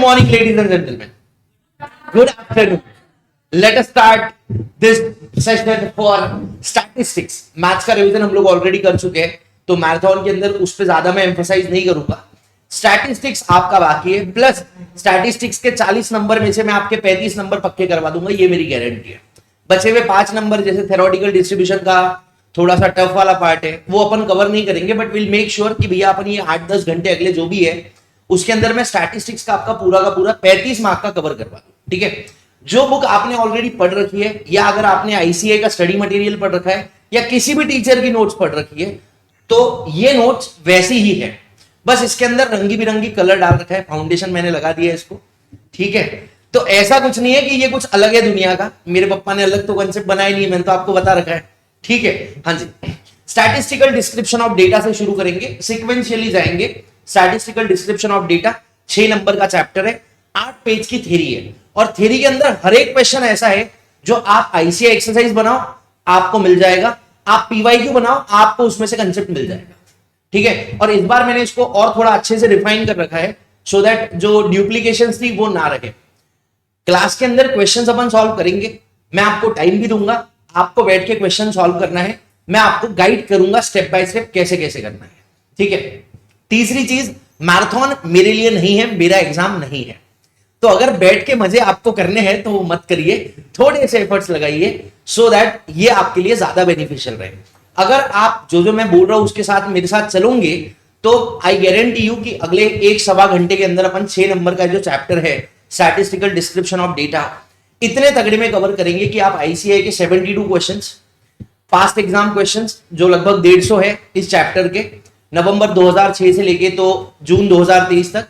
morning, ladies and gentlemen. Good afternoon. Let us start this session for statistics. Maths का revision हम लोग already कर चुके हैं, तो मैराथन के अंदर उस पर ज्यादा मैं एम्फोसाइज नहीं करूंगा. स्टैटिस्टिक्स आपका बाकी है, प्लस स्टैटिस्टिक्स के 40 नंबर में से मैं आपके 35 नंबर पक्के करवा दूंगा, ये मेरी गारंटी है. बचे हुए 5 नंबर जैसे थ्योरेटिकल डिस्ट्रीब्यूशन का थोड़ा सा टफ वाला पार्ट है, वो अपन कवर नहीं करेंगे, बट विल मेक श्योर कि भैया अपन ये 8-10 घंटे अगले जो भी है उसके अंदर मैं स्टैटिस्टिक्स का आपका पूरा का पूरा 35 मार्क का कवर करवा दूं. ठीक है, जो बुक आपने ऑलरेडी पढ़ रखी है, या अगर आपने आईसीआई का स्टडी मटेरियल पढ़ रखा है, या किसी भी टीचर की नोट्स पढ़ रखी है, तो ये नोट्स वैसी ही है, बस इसके अंदर रंगी बिरंगी कलर डाल रखा है, फाउंडेशन मैंने लगा दिया है इसको. ठीक है, तो ऐसा कुछ नहीं है कि ये कुछ अलग है दुनिया का, मेरे पापा ने अलग तो कंसेप्ट बनाया नहीं है, मैंने तो आपको बता रखा है. ठीक है, हाँ जी. स्टैटिस्टिकल डिस्क्रिप्शन ऑफ डेटा से शुरू करेंगे, सीक्वेंशियली जाएंगे. Statistical description of data 6 number का चैप्टर है, 8 पेज की थ्योरी है, और थ्योरी के अंदर हर एक क्वेश्चन ऐसा है जो आप आईसीआई एक्सरसाइज बनाओ आपको मिल जाएगा, आप पीवाईक्यू बनाओ आपको उसमें से कंसेप्ट मिल जाएगा. ठीक है, और इस बार मैंने इसको और थोड़ा अच्छे से रिफाइन कर रखा है सो दैट जो ड्यूप्लीकेशंस थी वो ना रहे. क्लास के अंदर क्वेश्चंस अपन सॉल्व करेंगे, मैं आपको टाइम भी दूंगा, आपको बैठ के क्वेश्चन सॉल्व करना है, मैं आपको गाइड करूंगा स्टेप बाय स्टेप कैसे कैसे करना है. ठीक है, तीसरी चीज, मैराथन मेरे लिए नहीं है, मेरा एग्जाम नहीं है, तो अगर बैठ के मजे आपको करने हैं तो वो मत करिए, थोड़े से एफर्ट्स लगाइए सो दैट ये आपके लिए ज्यादा बेनिफिशियल रहे. अगर आप जो मैं बोल रहा हूं उसके साथ मेरे साथ चलोगे तो आई गारंटी यू कि अगले 1-1.25 घंटे के अंदर अपन 6 नंबर का जो चैप्टर है स्टैटिस्टिकल डिस्क्रिप्शन ऑफ डेटा इतने तगड़े में कवर करेंगे कि आप आईसीआई के 72 क्वेश्चंस, पास्ट एग्जाम क्वेश्चंस जो लगभग 150 है इस चैप्टर के, नवंबर 2006 से लेके तो जून 2023 तक,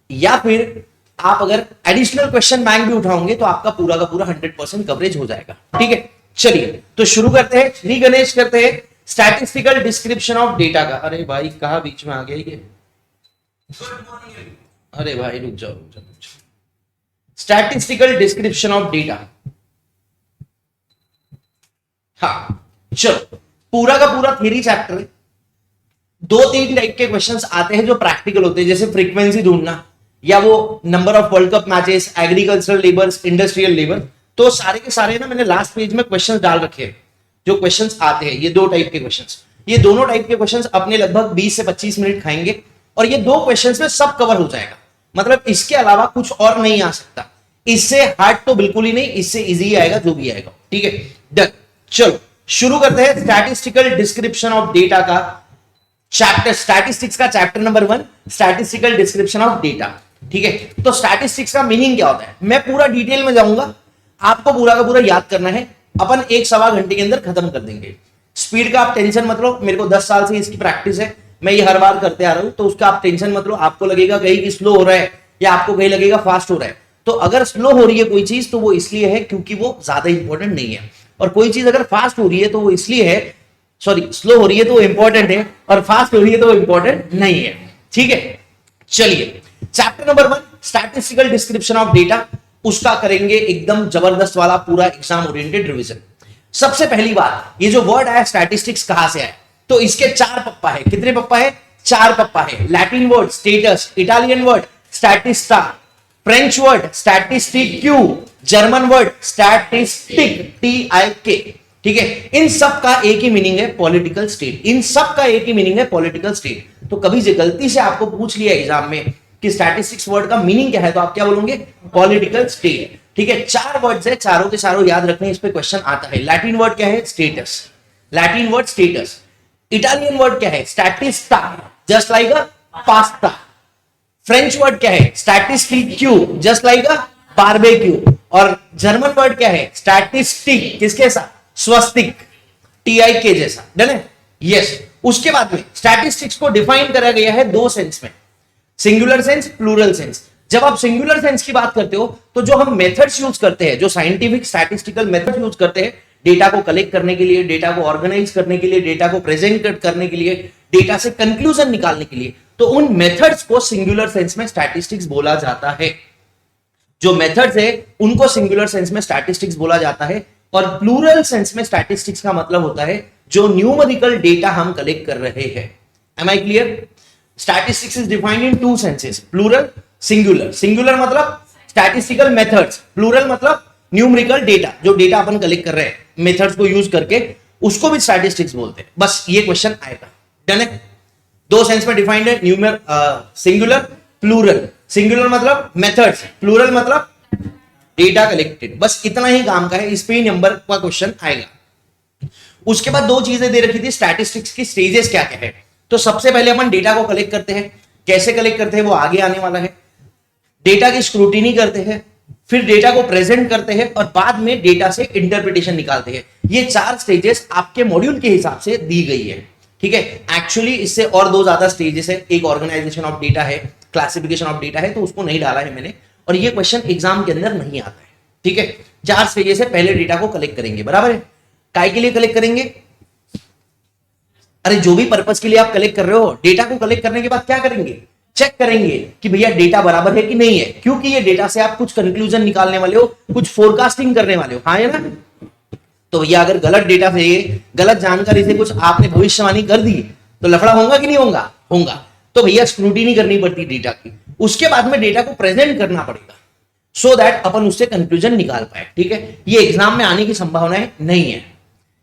या फिर आप अगर एडिशनल क्वेश्चन बैंक भी उठाओगे तो आपका पूरा का पूरा 100% कवरेज हो जाएगा. ठीक है, चलिए तो शुरू करते हैं, श्री गणेश करते हैं स्टैटिस्टिकल डिस्क्रिप्शन ऑफ डेटा का. अरे भाई कहां बीच में आ गया ये, अरे भाई रुक जाओ. स्टैटिस्टिकल डिस्क्रिप्शन ऑफ डेटा, हाँ चलो, पूरा का पूरा थ्योरी चैप्टर है. 2-3 टाइप के क्वेश्चंस आते हैं जो प्रैक्टिकल होते हैं, जैसे फ्रीक्वेंसी ढूंढना, या वो number of world cup matches, agricultural labours, industrial labour. तो सारे के सारे ना मैंने लास्ट पेज में क्वेश्चंस डाल रखे हैं जो क्वेश्चंस आते हैं. ये 2 टाइप के क्वेश्चंस, ये दोनों टाइप के क्वेश्चंस अपने लगभग 20 से 25 मिनट खाएंगे, और ये 2 क्वेश्चंस में सब कवर हो जाएगा. मतलब इसके अलावा कुछ और नहीं आ सकता. इससे हार्ड तो बिल्कुल ही नहीं, इससे इजी आएगा जो भी आएगा. ठीक है, डन. चलो शुरू करते हैं स्टैटिस्टिकल डिस्क्रिप्शन ऑफ डेटा का चैप्टर, स्टैटिस्टिक्स का chapter number 1, statistical description of data. ठीक है, तो स्टैटिस्टिक्स का मीनिंग क्या होता है मैं पूरा डिटेल में जाऊंगा, आपको पूरा का पूरा याद करना है, अपन 1-1.25 घंटे के अंदर खत्म कर देंगे. स्पीड का आप टेंशन मत लो, मेरे को 10 साल से इसकी प्रैक्टिस है, मैं ये हर बार करते आ रहा हूं, तो उसका आप टेंशन मत लो. आपको लगेगा कहीं कि स्लो हो रहा है या आपको कहीं लगेगा फास्ट हो रहा है, तो अगर स्लो हो रही है कोई चीज तो वो इसलिए है क्योंकि वो ज्यादा इंपॉर्टेंट नहीं है, और कोई चीज अगर फास्ट हो रही है तो वो इसलिए है, सॉरी स्लो हो रही है तो वो इंपॉर्टेंट है, और फास्ट हो रही है तो वो इंपॉर्टेंट नहीं है. ठीक है, चलिए chapter number 1 statistical description of data, उसका करेंगे एकदम जबरदस्त वाला पूरा एग्जाम ओरिएंटेड रिवीजन. सबसे पहली बात, ये जो वर्ड आया स्टैटिस्टिक्स कहां से आया, तो इसके 4 पप्पा है. कितने पप्पा है? 4 पप्पा है. Latin word status, Italian word statista, French word statistique, German word statistik, TIK. ठीक है, इन सब का एक ही मीनिंग है पॉलिटिकल स्टेट. इन सब का एक ही मीनिंग है पॉलिटिकल स्टेट. तो कभी से गलती से आपको पूछ लिया एग्जाम में कि स्टैटिस्टिक्स वर्ड का मीनिंग क्या है, तो आप क्या बोलोगे? Political state. ठीक है, 4 वर्ड्स है, चारों के चारों याद रखने, इस पे क्वेश्चन आता है. लैटिन वर्ड क्या है? Status. Latin word status. Italian word क्या है? Statista, just like a pasta. French word क्या है? Statistique, just like a barbecue. और जर्मन वर्ड क्या है? स्टैटिस्टिक, किसके साथ? स्वस्तिक, TIK जैसा. डन है? यस. उसके बाद में स्टैटिस्टिक्स को डिफाइन करा गया है 2 सेंस में, सिंगुलर सेंस, प्लूरल सेंस. जब आप सिंगुलर सेंस की बात करते हो तो जो हम मेथड्स यूज करते हैं, जो साइंटिफिक स्टैटिस्टिकल मेथड यूज करते हैं डेटा को कलेक्ट करने के लिए, डेटा को ऑर्गेनाइज करने के लिए, डेटा को प्रेजेंट करने के लिए, डेटा से कंक्लूजन निकालने के लिए, तो उन मेथड्स को सिंगुलर सेंस में स्टैटिस्टिक्स बोला जाता है. जो मेथड्स है उनको सिंगुलर सेंस में स्टैटिस्टिक्स बोला जाता है, और प्लूरल सेंस में स्टैटिस्टिक्स का मतलब होता है जो न्यूमेरिकल डेटा हम कलेक्ट कर रहे हैं. Am I clear? Statistics is defined in 2 senses, plural singular, singular मतलब स्टैटिस्टिकल मेथड्स, प्लूरल मतलब न्यूमेरिकल डेटा, जो डेटा अपन कलेक्ट कर रहे हैं मेथड्स को यूज करके, उसको भी स्टैटिस्टिक्स बोलते हैं। बस ये क्वेश्चन आएगा, डन है। दो सेंस में डिफाइंड है, न्यूमर सिंगुलर प्लूरल, सिंगुलर मतलब मेथड्स, प्लूरल मतलब डेटा कलेक्टेड, बस इतना ही काम का है, इस पे ही नंबर का क्वेश्चन आएगा। उसके बाद दो चीजें दे रखी थी, स्टैटिस्टिक्स की स्टेजेस क्या क्या है। तो सबसे पहले अपन डेटा को कलेक्ट करते हैं, कैसे कलेक्ट करते हैं वो आगे आने वाला है। डेटा की स्क्रूटिनी करते हैं, फिर डेटा को प्रेजेंट करते हैं और बाद में डेटा से इंटरप्रिटेशन निकालते हैं। ये चार स्टेजेस आपके मॉड्यूल के हिसाब से दी गई है, ठीक है। एक्चुअली इससे और दो ज्यादा स्टेजेस है, एक ऑर्गेनाइजेशन ऑफ डेटा है, क्लासिफिकेशन ऑफ डेटा है, तो उसको नहीं डाला है मैंने, और ये क्वेश्चन एग्जाम के अंदर नहीं आता है, ठीक है। चार स्टेजेस है, पहले डेटा को कलेक्ट करेंगे, बराबर है। काय के लिए कलेक्ट करेंगे? अरे जो भी पर्पस के लिए आप कलेक्ट कर रहे हो, डेटा को कलेक्ट करने के बाद क्या करेंगे? चेक करेंगे कि भैया डेटा बराबर है कि नहीं है, क्योंकि ये डेटा से आप कुछ कंक्लूजन निकालने वाले हो, कुछ फोरकास्टिंग करने वाले हो, हाँ है ना। तो भैया अगर गलत डेटा से, गलत जानकारी से कुछ आपने भविष्यवाणी कर दी तो लफड़ा होगा कि नहीं होगा? होगा। तो भैया स्क्रूटिनी करनी पड़ती डेटा की, उसके बाद में डेटा को प्रेजेंट करना पड़ेगा, सो दैट अपन उससे कंक्लूजन निकाल पाए, ठीक है। ये एग्जाम में आने की संभावना नहीं है,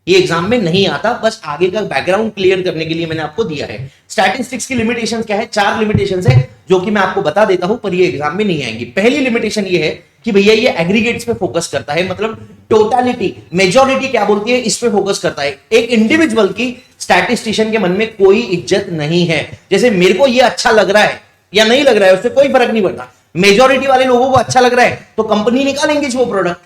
ये एग्जाम में नहीं आता, बस आगे का बैकग्राउंड क्लियर करने के लिए मैंने आपको दिया है। स्टैटिस्टिक्स की लिमिटेशन क्या है? चार लिमिटेशन है, जो कि मैं आपको बता देता हूं, पर ये एग्जाम में नहीं आएंगी। पहली लिमिटेशन ये है कि भैया ये एग्रीगेट्स पे फोकस करता है, मतलब टोटलिटी, मेजॉरिटी क्या बोलती है इस पे फोकस करता है। एक इंडिविजुअल की स्टैटिस्टिशियन के मन में कोई इज्जत नहीं है। जैसे मेरे को ये अच्छा लग रहा है या नहीं लग रहा है, उससे कोई फर्क नहीं पड़ता। मेजॉरिटी वाले लोगों को अच्छा लग रहा है तो कंपनी निकालेंगे वो प्रोडक्ट,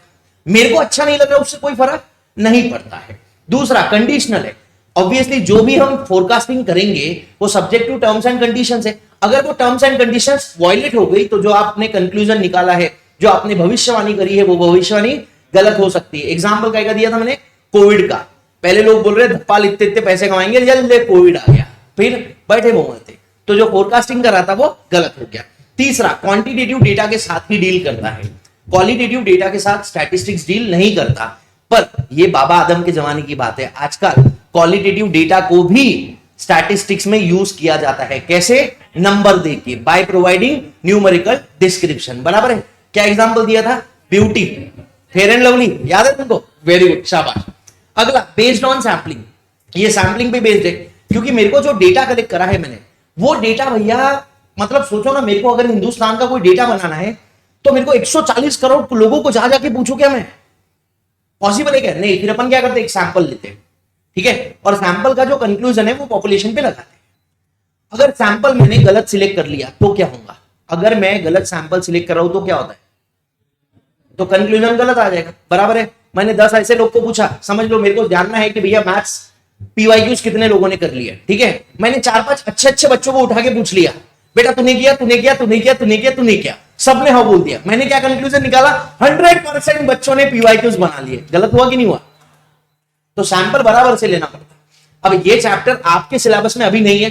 मेरे को अच्छा नहीं लग रहा, उससे कोई फर्क नहीं पड़ता है। दूसरा कंडीशनल है, ऑब्वियसली जो भी हम फोरकास्टिंग करेंगे वो subject to terms and conditions है। अगर वो टर्म्स एंड कंडीशंस वायलेट हो गई तो जो आपने कंक्लूजन निकाला है, जो आपने भविष्यवाणी करी है, वो भविष्यवाणी गलत हो सकती है। एग्जाम्पल क्या दिया था मैंने? कोविड का। पहले लोग बोल रहे धप्पा इतने इतने पैसे कमाएंगे, जल्द कोविड आ गया, फिर बैठे वो थे, तो जो फोरकास्टिंग कर रहा था वो गलत हो गया। तीसरा क्वांटिटेटिव डेटा के साथ ही डील करता है, क्वालिटेटिव डेटा के साथ स्टैटिस्टिक्स डील नहीं करता। पर ये बाबा आदम के जमाने की बात है, आजकल क्वालिटेटिव डेटा को भी स्टैटिस्टिक्स में यूज किया जाता है। कैसे? नंबर देके, बाय प्रोवाइडिंग न्यूमेरिकल डिस्क्रिप्शन, बराबर है। क्या एग्जांपल दिया था? ब्यूटी, फेयर एंड लवली, याद है तुमको? वेरी गुड, शाबाश। अगला बेस्ड ऑन सैंपलिंग, ये सैंपलिंग पे बेस्ड है, क्योंकि मेरे को जो डेटा कलेक्ट करा है मैंने, वो डेटा भैया, मतलब सोचो ना, मेरे को अगर हिंदुस्तान का कोई डेटा बनाना है तो मेरे को 140 करोड़ लोगों को जा जाके पूछू क्या मैं? पॉसिबल है क्या? नहीं। फिर अपन क्या करते हैं? एक सैंपल लेते हैं, ठीक है, और सैंपल का जो कंक्लूजन है वो पॉपुलेशन पे लगाते हैं। अगर सैंपल मैंने गलत सिलेक्ट कर लिया तो क्या होगा? अगर मैं गलत सैंपल सिलेक्ट कर रहा हूं तो क्या होता है? तो कंक्लूजन गलत आ जाएगा, बराबर है। मैंने 10 ऐसे लोग को पूछा, समझ लो मेरे को जानना है कि भैया मैथ्स पीवाईक्यूज कितने लोगों ने कर लिया, ठीक है। मैंने 4-5 अच्छे अच्छे बच्चों को उठा के पूछ लिया, बेटा तूने किया, तूने किया, तूने किया, तूने किया, तूने किया, सबने हाँ बोल दिया। मैंने क्या कंक्लूजन निकाला? 100% बच्चों ने पीवाईक्यूज बना लिए। गलत हुआ कि नहीं हुआ? तो सैंपल बराबर से लेना पड़ता। अब ये चैप्टर आपके सिलेबस में अभी नहीं है,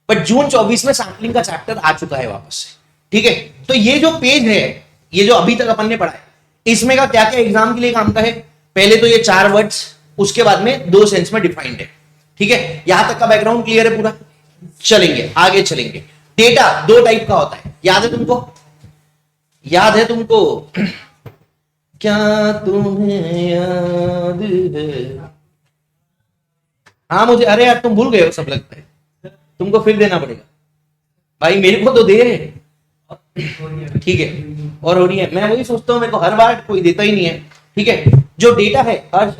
बट जून 24 में सैंपलिंग का चैप्टर आ चुका है वापस से, ठीक है। तो ये जो पेज है, ये जो अभी तक अपन ने पढ़ा है, इसमें का क्या क्या एग्जाम के लिए काम का है? पहले तो ये 4 वर्ड्स, उसके बाद में 2 सेंस में डिफाइंड है, ठीक है। यहां तक का बैकग्राउंड क्लियर है पूरा? चलेंगे आगे, चलेंगे। डेटा 2 टाइप का होता है, याद है तुमको? याद है तुमको? क्या तुम्हें याद है? हाँ मुझे, अरे यार तुम भूल गए हो सब, लगता है तुमको फिर देना पड़ेगा भाई, मेरे को तो दे, ठीक है। और हो रही है, मैं वही सोचता हूं, मेरे को हर बार कोई देता ही नहीं है, ठीक है। जो डेटा है, हर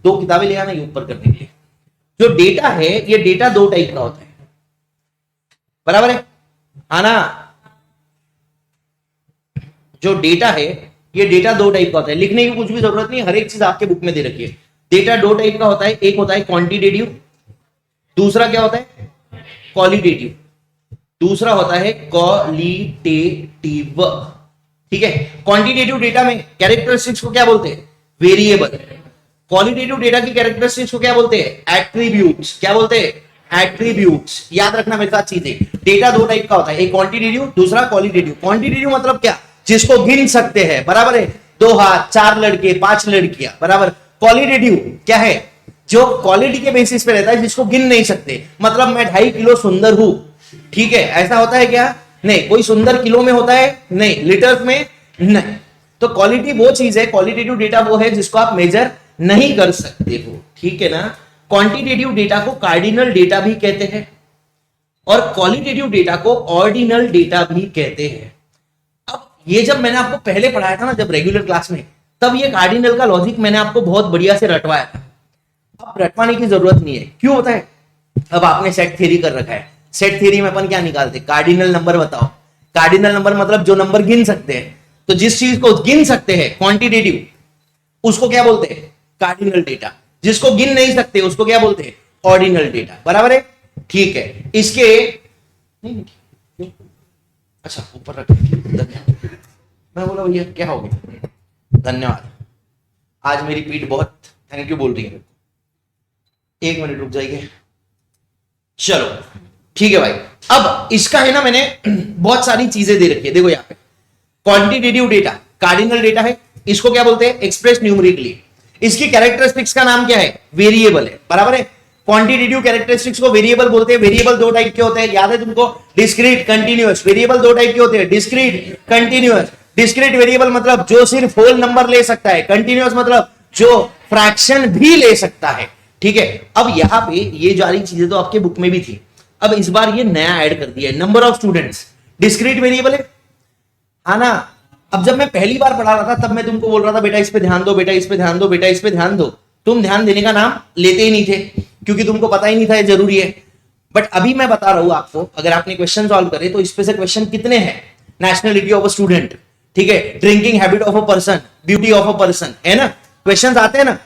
2 किताबें ले आना ये ऊपर करने के लिए। जो डेटा है, ये डेटा 2 टाइप का होता है, बराबर है आना। जो डेटा है, ये डेटा 2 टाइप का होता है, लिखने की कुछ भी जरूरत नहीं, हर एक चीज आपके बुक में दे रखी है। डेटा 2 टाइप का होता है, एक होता है क्वांटिटेटिव, दूसरा क्या होता है? क्वालिटेटिव, दूसरा होता है क्वालिटेटिव, ठीक है। क्वांटिटेटिव डेटा में कैरेक्टरिस्टिक्स को क्या बोलते हैं? वेरिएबल। क्वालिटेटिव डेटा की कैरेक्टरिस्टिक्स को क्या बोलते हैं? एट्रीब्यूट्स। क्या बोलते हैं? एट्रीब्यूट्स। याद रखना मेरे साथ चीजें। डेटा 2 टाइप का होता है, एक क्वांटिटेटिव, दूसरा क्वालिटेटिव। क्वांटिटेटिव मतलब क्या? जिसको गिन सकते हैं, बराबर है, 2 हाथ, 4 लड़के, 5 लड़कियां, बराबर। क्वालिटेटिव क्या है? जो क्वालिटी के बेसिस पे रहता है, जिसको गिन नहीं सकते, मतलब मैं 2.5 किलो सुंदर हूं, ठीक है, ऐसा होता है क्या? नहीं। कोई सुंदर किलो में होता है? नहीं। लीटर्स में? नहीं। तो क्वालिटी वो चीज है, क्वालिटेटिव डेटा वो है जिसको आप मेजर नहीं कर सकते हो, ठीक है ना। क्वांटिटेटिव डेटा को कार्डिनल डेटा भी कहते हैं और क्वालिटेटिव डेटा को ऑर्डिनल डेटा भी कहते हैं। अब ये जब मैंने आपको पहले पढ़ाया था ना, जब रेगुलर क्लास में, तब ये कार्डिनल का लॉजिक मैंने आपको बहुत बढ़िया से रटवाया था। अब रटवाने की जरूरत नहीं है। क्यों होता है? अब आपने सेट थ्योरी कर रखा है। सेट थ्योरी में अपन क्या निकालते? कार्डिनल नंबर बताओ। कार्डिनल नंबर मतलब जो नंबर गिन सकते हैं। तो जिस चीज को गिन सकते हैं क्वांटिटेटिव, उसको क्या बोलते हैं? Cardinal data. जिसको गिन नहीं सकते उसको क्या बोलते हैं? Ordinal data. बराबर है? ठीक है। इसके नहीं, अच्छा ऊपर रख। मैं बोला भैया क्या हो गया? धन्यवाद। आज मेरी पीठ बहुत थैंक यू बोल रही है। 1 मिनट रुक जाइए। चलो ठीक है भाई। अब इसका है ना, मैंने बहुत सारी चीजें दे रखी है। देखो यहां पे क्वांटिटेटिव डेटा कार्डिनल डेटा है। इसको क्या बोलते हैं? Express numerically. इसकी कैरेक्टरिस्टिक्स का नाम क्या है? वेरिएबल है। बराबर है? क्वांटिटेटिव कैरेक्टरिस्टिक्स को वेरिएबल बोलते हैं। वेरिएबल दो टाइप के होते हैं, याद है तुमको? Discrete, continuous. वेरिएबल दो टाइप के होते हैं, डिस्क्रीट, कंटीन्यूअस। डिस्क्रीट वेरिएबल मतलब जो सिर्फ होल नंबर ले सकता है। कंटीन्यूअस मतलब जो फ्रैक्शन भी ले सकता है। ठीक है। अब यहां पे ये सारी चीजें तो आपके बुक में भी थी, अब इस बार ये नया ऐड कर दिया है। Number of students discrete variable है, हाँ ना। अब जब मैं पहली बार पढ़ा रहा था तब मैं तुमको बोल रहा था बेटा इस पे ध्यान दो, बेटा इस पे ध्यान दो, बेटा इस पे ध्यान दो। तुम ध्यान देने का नाम लेते ही नहीं थे क्योंकि तुमको पता ही नहीं था ये जरूरी है। बट अभी मैं बता रहा हूं आपको, अगर आपने क्वेश्चन सॉल्व करे तो इस पे से क्वेश्चन कितने हैं? नेशनलिटी ऑफ अ स्टूडेंट, ठीक है, drinking habit of a person, beauty of a person, है ना, क्वेश्चन आते हैं ना।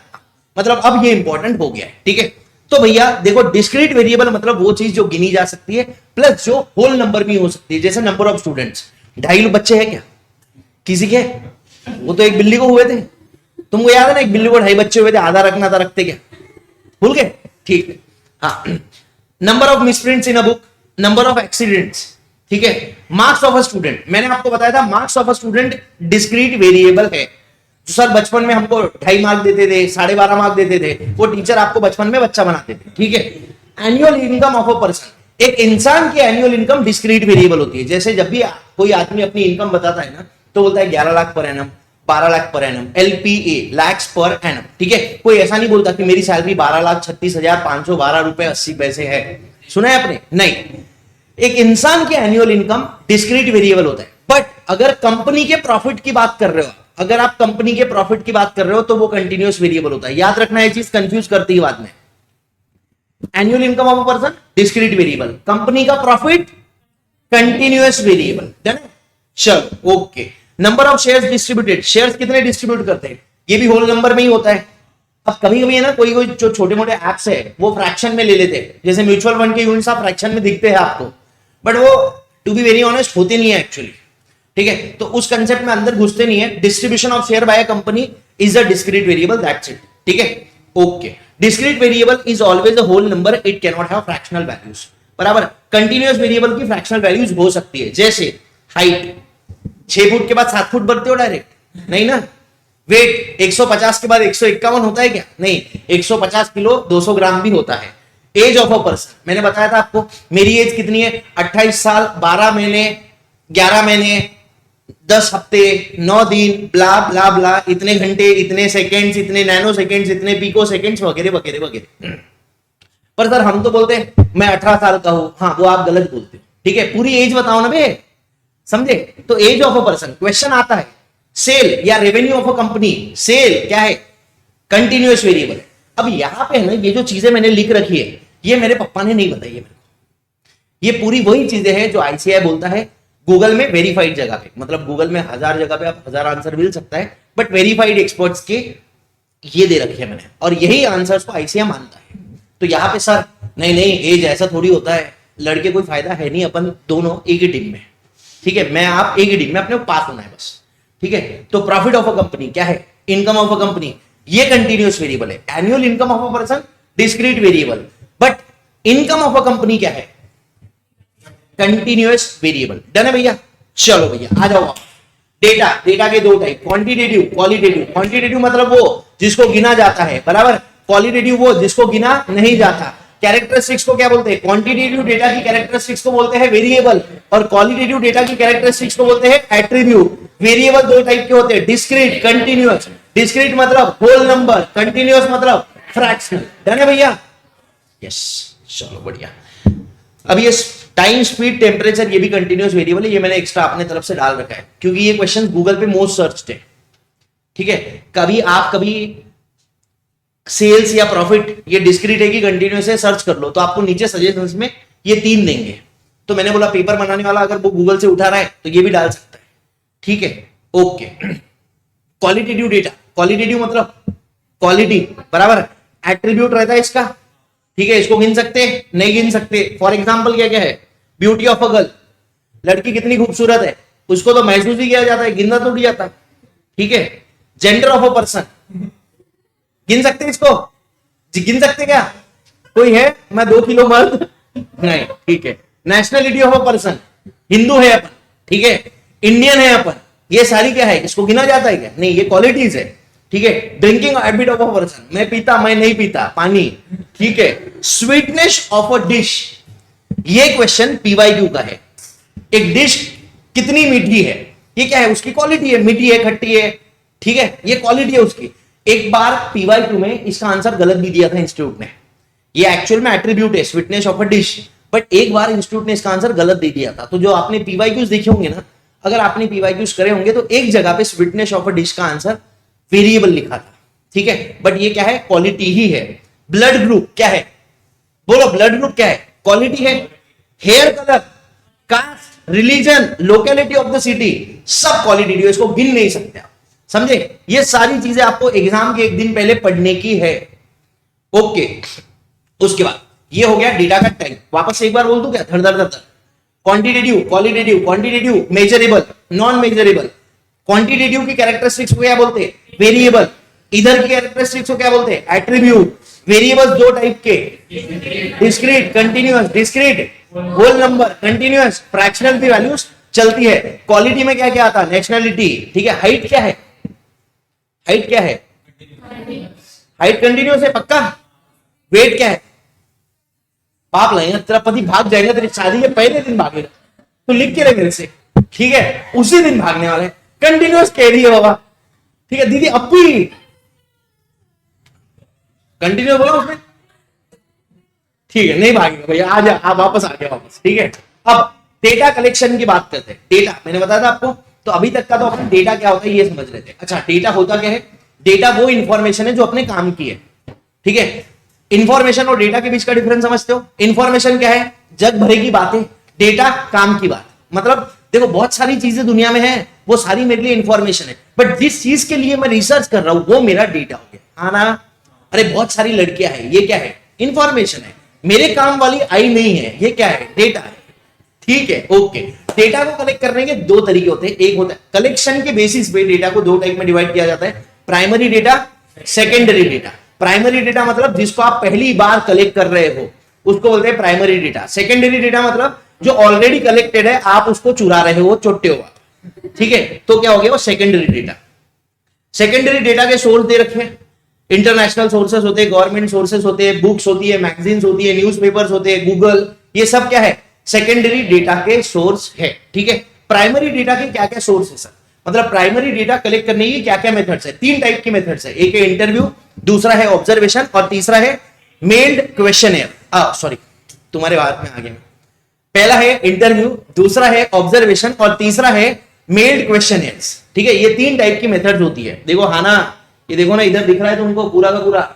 मतलब अब ये इंपॉर्टेंट हो गया है, ठीक है। तो भैया देखो डिस्क्रीट वेरिएबल मतलब वो चीज जो गिनी जा सकती है प्लस जो होल नंबर भी हो सकती है। जैसे नंबर ऑफ स्टूडेंट्स, 2.5 बच्चे हैं क्या किसी के? वो तो एक बिल्ली को हुए थे। तुमको याद है ना, एक बिल्ली को 2.5 बच्चे हुए थे, आधा रखना था, रखते क्या? भूल गए? ठीक है। हाँ, number of misprints in a book, number of accidents, ठीक है। मार्क्स ऑफ अ स्टूडेंट, मैंने आपको बताया था marks of a student discrete variable है। जो सर बचपन में हमको 2.5 मार्क देते थे, 12.5 मार्क देते थे, वो टीचर आपको बचपन में बच्चा बनाते थे, ठीक है। Annual income of a person, एक इंसान की एनुअल इनकम डिस्क्रीट वेरिएबल होती है। जैसे जब भी कोई आदमी अपनी इनकम बताता है ना तो बोलता है 11 lakh per annum, 12 lakh per annum, LPA lakhs per annum, ठीक है। कोई ऐसा नहीं बोलता कि मेरी सैलरी 12,36,512 रुपए 80 पैसे है। सुना है आपने? नहीं। एक इंसान की एनुअल इनकम डिस्क्रीट वेरिएबल होता है। बट अगर कंपनी के प्रॉफिट की बात कर रहे हो, अगर आप कंपनी के प्रॉफिट की बात कर रहे हो तो वो कंटिन्यूअस वेरिएबल होता है। याद रखना ये चीज, कंफ्यूज करती है बाद में। Annual income of a person discrete variable, company का प्रॉफिट कंटिन्यूअस वेरिएबल, डन है। चलो okay. Number of shares distributed, shares कितने डिस्ट्रीब्यूट करते हैं, ये भी होल नंबर में ही होता है। अब कभी कभी है ना, कोई कोई जो छोटे मोटे एप्स है वो फ्रैक्शन में ले लेते हैं, जैसे म्यूचुअल फंड के यूनिट्स आप फ्रैक्शन में दिखते हैं आपको, बट वो टू बी वेरी ऑनेस्ट होते नहीं है एक्चुअली, ठीक है। तो उस कंसेप्ट में अंदर घुसते नहीं है। Distribution of share by a company is a discrete variable, that's it, ठीक है। Okay. Discrete variable is always a whole number, it can not have fractional values, बराबर। कंटीन्यूअस वेरिएबल की फ्रैक्शनल वैल्यूज हो सकती है, जैसे हाइट 6 फुट के बाद 7 फुट बढ़ते हो डायरेक्ट? नहीं ना। वेट 150 के बाद 151 होता है क्या? नहीं। 150 किलो 200 ग्राम भी होता है। एज ऑफ अ पर्सन, मैंने बताया था आपको मेरी एज कितनी है, 28 साल 12 महीने 11 महीने 10 हफ्ते 9 दिन ब्ला ब्ला ब्ला, इतने घंटे, इतने सेकेंड्स, इतने नैनो सेकेंड्स, इतने पिको सेकेंड्स, वगैरह वगैरह वगैरह। पर सर हम तो बोलते हैं मैं 18 साल का हूं। हाँ, वो आप गलत बोलते हो, ठीक है। पूरी एज बताओ ना बे, समझे? तो age of a person, question आता है सेल या revenue of a company, sale क्या है? कंटिन्यूअस वेरिएबल है। अब यहां पे है ना, ये जो चीजें मैंने लिख रखी है ये मेरे पापा ने नहीं बताई है मेरे को। ये पूरी वही चीजें हैं जो ICAI बोलता है गूगल में वेरीफाइड जगह पे। मतलब गूगल में 1000 जगह पे आप 1000 आंसर मिल सकता है, बट वेरीफाइड एक्सपर्ट्स के ये दे रखे हैं मैंने, और यही आंसर्स को ICAI मानता है। तो यहां पे सर नहीं नहीं एज ऐसा थोड़ी होता है, लड़के कोई फायदा है नहीं, अपन दोनों एक ही टीम में, ठीक है। मैं आप एक ही टीम में, अपने को पास होना है बस, ठीक है। तो प्रॉफिट ऑफ अ कंपनी क्या है? इनकम ऑफ अ कंपनी, ये कंटिन्यूअस वेरिएबल है। Annual income of a person discrete variable, but income of a company क्या है? Continuous variable. डन है भैया? चलो भैया आ जाओ। डेटा, डेटा के 2 टाइप, क्वांटिटेटिव, क्वालिटेटिव। क्वांटिटेटिव मतलब वो जिसको गिना जाता है, बराबर। क्वालिटेटिव वो जिसको गिना नहीं जाता। कैरेक्टरिस्टिक्स को क्या बोलते हैं? क्वांटिटेटिव डेटा की कैरेक्टरिस्टिक्स को बोलते हैं वेरिएबल, और क्वालिटेटिव डेटा की कैरेक्टरिस्टिक्स को बोलते हैं एट्रीब्यूट। वेरिएबल दो टाइप के होते हैं, डिस्क्रीट, कंटिन्यूअस। डिस्क्रीट मतलब होल नंबर, कंटिन्यूअस मतलब फ्रैक्शनल। डन है भैया? यस, चलो बढ़िया। अब ये टाइम, स्पीड, टेम्परेचर ये भी कंटिन्यूअस वेरिएबल है, ये मैंने एक्स्ट्रा अपने तरफ से डाल रखा है क्योंकि ये क्वेश्चन गूगल पे मोस्ट सर्च्ड है। ठीक है, कभी सेल्स या प्रॉफिट ये डिस्क्रीट है कि कंटिन्यूअस है, सर्च कर लो तो आपको नीचे सजेशंस में ये 3 देंगे। तो मैंने बोला पेपर बनाने वाला अगर वो गूगल से उठा रहा है तो ये भी डाल सकता है। ठीक है, ओके। क्वालिटेटिव डेटा, क्वालिटेटिव मतलब क्वालिटी बराबर एट्रीब्यूट रहता है इसका। ठीक है, इसको गिन सकते नहीं गिन सकते। फॉर एग्जाम्पल क्या क्या है? ब्यूटी ऑफ अ गर्ल, लड़की कितनी खूबसूरत है, उसको तो महसूस ही किया जाता है, गिनना थोड़ी जाता। ठीक है, जेंडर ऑफ अ पर्सन गिन सकते इसको? जी गिन सकते क्या? कोई है? मैं 2 किलो मर्द नहीं। ठीक है, nationality of a person, Hindu है अपन, ठीक है, इंडियन है अपन, ये सारी क्या है? इसको गिना जाता है क्या? नहीं, ये क्वालिटीज है। ठीक है, drinking habit of a person, मैं पीता मैं नहीं पीता पानी। ठीक है, स्वीटनेस ऑफ अ डिश, ये क्वेश्चन पीवाईक्यू का है। एक डिश कितनी मीठी है, ये क्या है? उसकी क्वालिटी है, मीठी है, खट्टी है। ठीक है, ये क्वालिटी है उसकी। एक बार पीवाईक्यू में इसका आंसर गलत भी दिया था इंस्टीट्यूट ने, ये एक्चुअल में एट्रीब्यूट है sweetness of a dish, but एक बार इंस्टीट्यूट ने इसका आंसर गलत दे दिया था। तो जो आपने पीवाईक्यूज देखे होंगे ना, अगर आपने पीवाईक्यूज करे होंगे तो एक जगह पे स्वीटनेस ऑफ अ डिश का आंसर वेरिएबल लिखा था। ठीक है, बट ये क्या है? क्वालिटी ही है। ब्लड ग्रुप क्या है? बोलो, ब्लड ग्रुप क्या है? क्वालिटी है। Hair colour, caste, religion, locality of the city, सब क्वालिटेटिव, इसको गिन नहीं सकते आप। समझे? ये सारी चीजें आपको एग्जाम के एक दिन पहले पढ़ने की है। ओके, उसके बाद ये हो गया डेटा का टाइप। वापस से एक बार बोल दूं क्या? धड़ धड़ धड़। Quantitative, qualitative, quantitative, measurable, non measurable. Quantitative की कैरेक्टरिस्टिक्स को क्या बोलते हैं? वेरिएबल। इधर की कैरेक्टरिस्टिक्स को क्या बोलते हैं? एट्रीब्यूट। वेरिएबल्स दो टाइप के, discrete, continuous. Discrete whole number, continuous fractional की वैल्यूज चलती है। क्वालिटी में क्या क्या आता है? नेशनलिटी। ठीक है, हाइट क्या है? हाइट क्या है? हाइट कंटिन्यूअस है पक्का। वेट क्या है? पाप लगेगा, तेरा पति भाग जाएगा, तेरी शादी के पहले दिन भागेगा, तो लिख के रहे मेरे से। ठीक है, उसी दिन भागने वाले। कंटिन्यूअस कह रही है बाबा। ठीक है दीदी, अब भी कंटिन्यू बोला उसमें। ठीक है, नहीं भागेगा भैया, आ जा, आप वापस आ गया वापस। ठीक है, अब डेटा कलेक्शन की बात करते हैं। डेटा मैंने बताया था आपको, तो अभी तक का तो अपन डेटा क्या होता है ये समझ रहे थे। अच्छा, डेटा होता क्या है? डेटा वो इंफॉर्मेशन है जो अपने काम की है। ठीक है, इंफॉर्मेशन और डेटा के बीच का डिफरेंस समझते हो? इंफॉर्मेशन क्या है? जग भरे की बातें। डेटा काम की बात। मतलब देखो, बहुत सारी चीजें दुनिया में है, वो सारी मेरे लिए इंफॉर्मेशन है, बट जिस चीज के लिए मैं रिसर्च कर रहा हूं वो मेरा डेटा हो गया। हाँ ना? अरे बहुत सारी लड़कियां हैं, ये क्या है? इंफॉर्मेशन है। मेरे काम वाली आई नहीं है, ये क्या है? डेटा है। ठीक है, ओके। डेटा को कलेक्ट करने के दो तरीके होते हैं। एक होता है कलेक्शन के बेसिस पे डेटा को दो टाइप में डिवाइड किया जाता है, primary data, secondary data. Primary data मतलब जिसको आप पहली बार कलेक्ट कर रहे हो उसको बोलते हैं प्राइमरी डेटा। सेकेंडरी डेटा मतलब जो ऑलरेडी कलेक्टेड है, आप उसको चुरा रहे हो, चोटे हो आप। ठीक है, तो क्या हो गया? वो सेकेंडरी डेटा। सेकेंडरी डेटा के सोर्स दे रखे हैं, इंटरनेशनल सोर्सेस होते हैं, गवर्नमेंट सोर्सेस होते हैं, बुक्स होती है, मैगजीन्स होती है, न्यूज़पेपर्स होते हैं, गूगल, ये सब क्या है? सेकेंडरी डेटा के सोर्स है। ठीक है, प्राइमरी डेटा के क्या क्या सोर्स है सर? मतलब प्राइमरी डेटा कलेक्ट करने की क्या क्या मेथड्स है? 3 टाइप की मेथड्स है। एक है इंटरव्यू, दूसरा है ऑब्जर्वेशन, और तीसरा है मेल्ड क्वेश्चनएयर। सॉरी, तुम्हारे बात में आ गया। पहला है इंटरव्यू, दूसरा है ऑब्जर्वेशन, और तीसरा है मेल्ड क्वेश्चनएयर्स। ठीक है, ये 3 टाइप की मेथड्स होती है। देखो हाँ ना, ये देखो ना, इधर दिख रहा है तुमको पूरा का पूरा।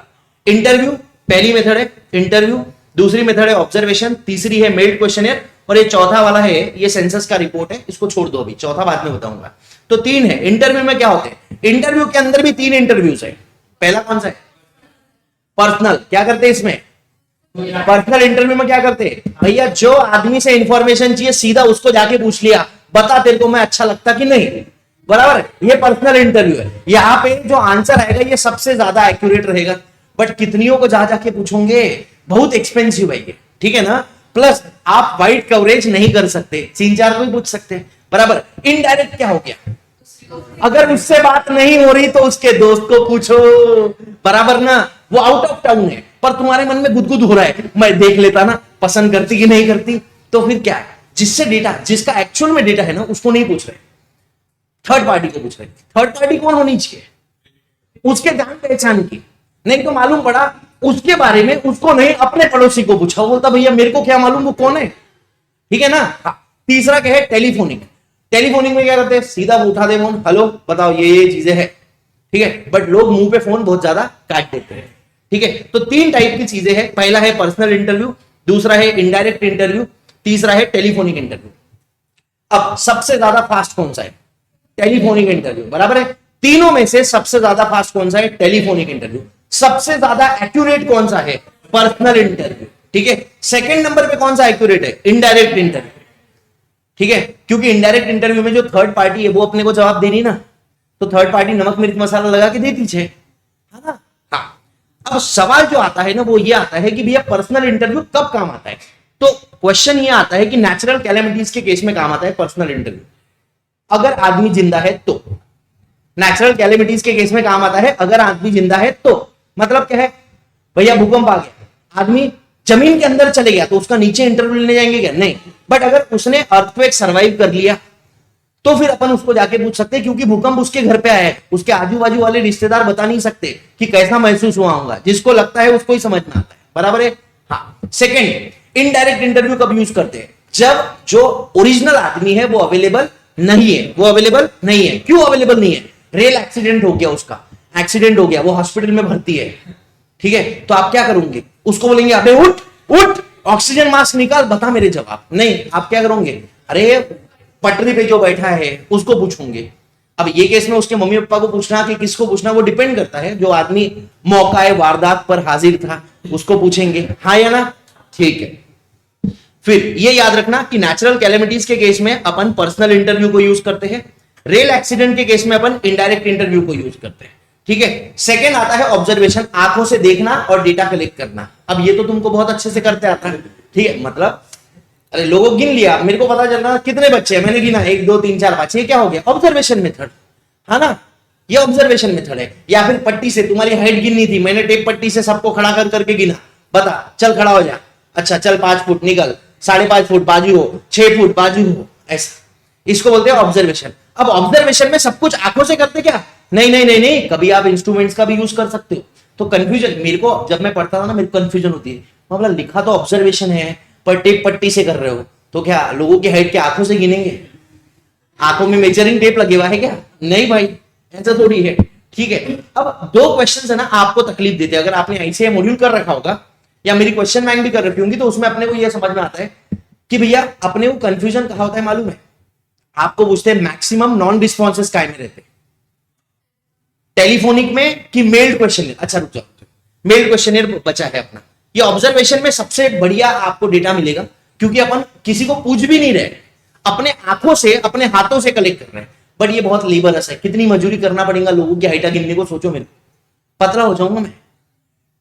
इंटरव्यू पहली मेथड है, इंटरव्यू। दूसरी मेथड है ऑब्जर्वेशन, तीसरी है मेल्ड क्वेश्चनएयर, और ये चौथा वाला है, ये सेंसस का रिपोर्ट है, इसको छोड़ दो अभी, चौथा बाद में बताऊंगा। तो 3 है। इंटरव्यू में क्या होते हैं? इंटरव्यू के अंदर भी 3 इंटरव्यूज है। पहला कौन सा है? पर्सनल। क्या करते हैं इसमें? पर्सनल इंटरव्यू में क्या करते हैं भैया? जो आदमी से इंफॉर्मेशन चाहिए सीधा उसको जाके पूछ लिया, बता तेरे को मैं अच्छा लगता कि नहीं, बराबर। ये पर्सनल इंटरव्यू है। यहाँ पे जो आंसर आएगा ये सबसे ज्यादा एक्यूरेट रहेगा, बट कितनियों को जा जाके पूछोगे? बहुत एक्सपेंसिव है ये। ठीक है ना? प्लस आप वाइड कवरेज नहीं कर सकते, 3-4 को ही पूछ सकते हैं, बराबर। इनडायरेक्ट क्या हो गया? अगर उससे बात नहीं हो रही तो उसके दोस्त को पूछो, बराबर ना। वो आउट ऑफ टाउन है, पर तुम्हारे मन में गुदगुद हो रहा है, मैं देख लेता ना, पसंद करती कि नहीं करती। तो फिर क्या है, जिससे डेटा, जिसका एक्चुअल में डेटा है ना, उसको नहीं पूछ रहे, थर्ड पार्टी को पूछ रहे। थर्ड पार्टी कौन होनी चाहिए, उसके जान पहचान की। नहीं तो मालूम पड़ा उसके बारे में उसको नहीं, अपने पड़ोसी को पूछा, वो बोलता भैया मेरे को क्या मालूम वो कौन है, ठीक है ना। हाँ। तीसरा क्या है, टेलीफोनिक। टेलीफोनिक में क्या करते हैं, सीधा उठा दे फोन, हेलो बताओ ये चीजें है, ठीक है, बट लोग मुंह पे फोन बहुत ज्यादा काट देते हैं, ठीक है। तो तीन टाइप की चीजें हैं, पहला है पर्सनल इंटरव्यू, दूसरा है इनडायरेक्ट इंटरव्यू, तीसरा है टेलीफोनिक इंटरव्यू। अब सबसे ज्यादा फास्ट कौन सा है, टेलीफोनिक इंटरव्यू, बराबर है। तीनों में से सबसे ज्यादा फास्ट कौन सा है, टेलीफोनिक इंटरव्यू। सबसे ज्यादा एक्यूरेट कौन सा है, पर्सनल इंटरव्यू, ठीक है। सेकंड नंबर पे कौन सा एक्यूरेट है, इनडायरेक्ट इंटरव्यू, ठीक है, क्योंकि इनडायरेक्ट इंटरव्यू में जो थर्ड पार्टी है वो अपने को जवाब दे रही ना, तो थर्ड पार्टी नमक मिर्च मसाला लगा के देती है ना। हाँ, अब सवाल जो आता है ना वो ये आता है कि भैया पर्सनल इंटरव्यू कब काम आता है। तो क्वेश्चन ये आता है कि नेचुरल कैलेमिटीज के केस में काम आता है पर्सनल इंटरव्यू, अगर आदमी जिंदा है तो। नेचुरल कैलेमिटीज के केस में काम आता है अगर आदमी जिंदा है तो। मतलब क्या है, भैया भूकंप आ गया, आदमी जमीन के अंदर चले गया तो उसका नीचे इंटरव्यू लेने जाएंगे क्या, नहीं। बट अगर उसने अर्थक्वेक सर्वाइव कर लिया तो फिर अपन उसको जाके पूछ सकते हैं, क्योंकि भूकंप उसके घर पे आया है, उसके आजू बाजू वाले रिश्तेदार बता नहीं सकते कि कैसा महसूस हुआ होगा, जिसको लगता है उसको ही समझ में आता है, बराबर है। हाँ, सेकंड, इनडायरेक्ट इंटरव्यू कब यूज करते हैं, जब जो ओरिजिनल आदमी है वो अवेलेबल नहीं है। वो अवेलेबल नहीं है, क्यों अवेलेबल नहीं है, रेल एक्सीडेंट हो गया, उसका एक्सीडेंट हो गया, वो हॉस्पिटल में भर्ती है, ठीक है। तो आप क्या करोगे, उसको बोलेंगे अबे उठ उठ, ऑक्सीजन मास्क निकाल, बता मेरे जवाब, नहीं। आप क्या करोगे, अरे पटरी पे जो बैठा है उसको पूछोगे। अब ये केस में उसके मम्मी पापा को पूछना कि किसको पूछना, वो डिपेंड करता है, जो आदमी मौका वारदात पर हाजिर था उसको पूछेंगे, हाँ या ना, ठीक है। फिर ये याद रखना कि नेचुरल कैलेमिटीज के केस में अपन पर्सनल इंटरव्यू को यूज करते हैं, रेल एक्सीडेंट के केस में अपन इनडायरेक्ट इंटरव्यू को यूज करते हैं, ठीक है। सेकेंड आता है ऑब्जर्वेशन, आंखों से देखना और डेटा कलेक्ट करना। अब ये तो तुमको बहुत अच्छे से करते आता है, ठीक है, मतलब अरे लोगों गिन लिया, मेरे को पता चल रहा कितने बच्चे हैं, मैंने गिना 1 2 3 4 5, ये क्या हो गया, ऑब्जर्वेशन मेथड, है ना, ये ऑब्जर्वेशन मेथड है। या फिर पट्टी से तुम्हारी हाइट गिननी थी, मैंने टेप पट्टी से सबको खड़ा कर करके गिना, बता चल खड़ा हो जा, अच्छा चल 5 फुट निकल, 5.5 फुट बाजू हो, 6 फुट बाजू हो, ऐसा, इसको बोलते हैं ऑब्जर्वेशन। अब ऑब्जर्वेशन में सब कुछ आंखों से करते क्या, नहीं नहीं नहीं नहीं, कभी आप इंस्ट्रूमेंट्स का भी यूज कर सकते हो। तो कंफ्यूजन, मेरे को जब मैं पढ़ता था ना, मेरे को कंफ्यूजन होती है, मतलब लिखा तो ऑब्जर्वेशन है पर टेप पट्टी से कर रहे हो, तो क्या लोगों की हाइट के आंखों से गिनेंगे, आंखों में मेजरिंग टेप लगे हुआ है क्या, नहीं भाई, ऐसा थोड़ी है, ठीक है। अब दो क्वेश्चन है ना आपको तकलीफ देते हैं, अगर आपने ऐसे मॉड्यूल कर रखा होगा या मेरी क्वेश्चन बैंक भी कर रखी होंगी, तो उसमें अपने को यह समझ में आता है कि भैया अपने को कंफ्यूजन कहा होता है मालूम है, आपको पूछते हैं मैक्सिमम नॉन रिस्पॉन्सेस काय में रहते, टेलीफोनिक में कि मेल्ड क्वेश्चन। अच्छा रुक जाओ, मेल्ड क्वेश्चन बचा है अपना। ये ऑब्जर्वेशन में सबसे बढ़िया आपको डेटा मिलेगा, क्योंकि अपन किसी को पूछ भी नहीं रहे, अपने आंखों से अपने हाथों से कलेक्ट कर रहे हैं। बट ये बहुत लेबरस है, कितनी मजदूरी करना पड़ेगा लोगों की हाइटा गिनने को, सोचो मेरे पतला हो जाऊंगा मैं,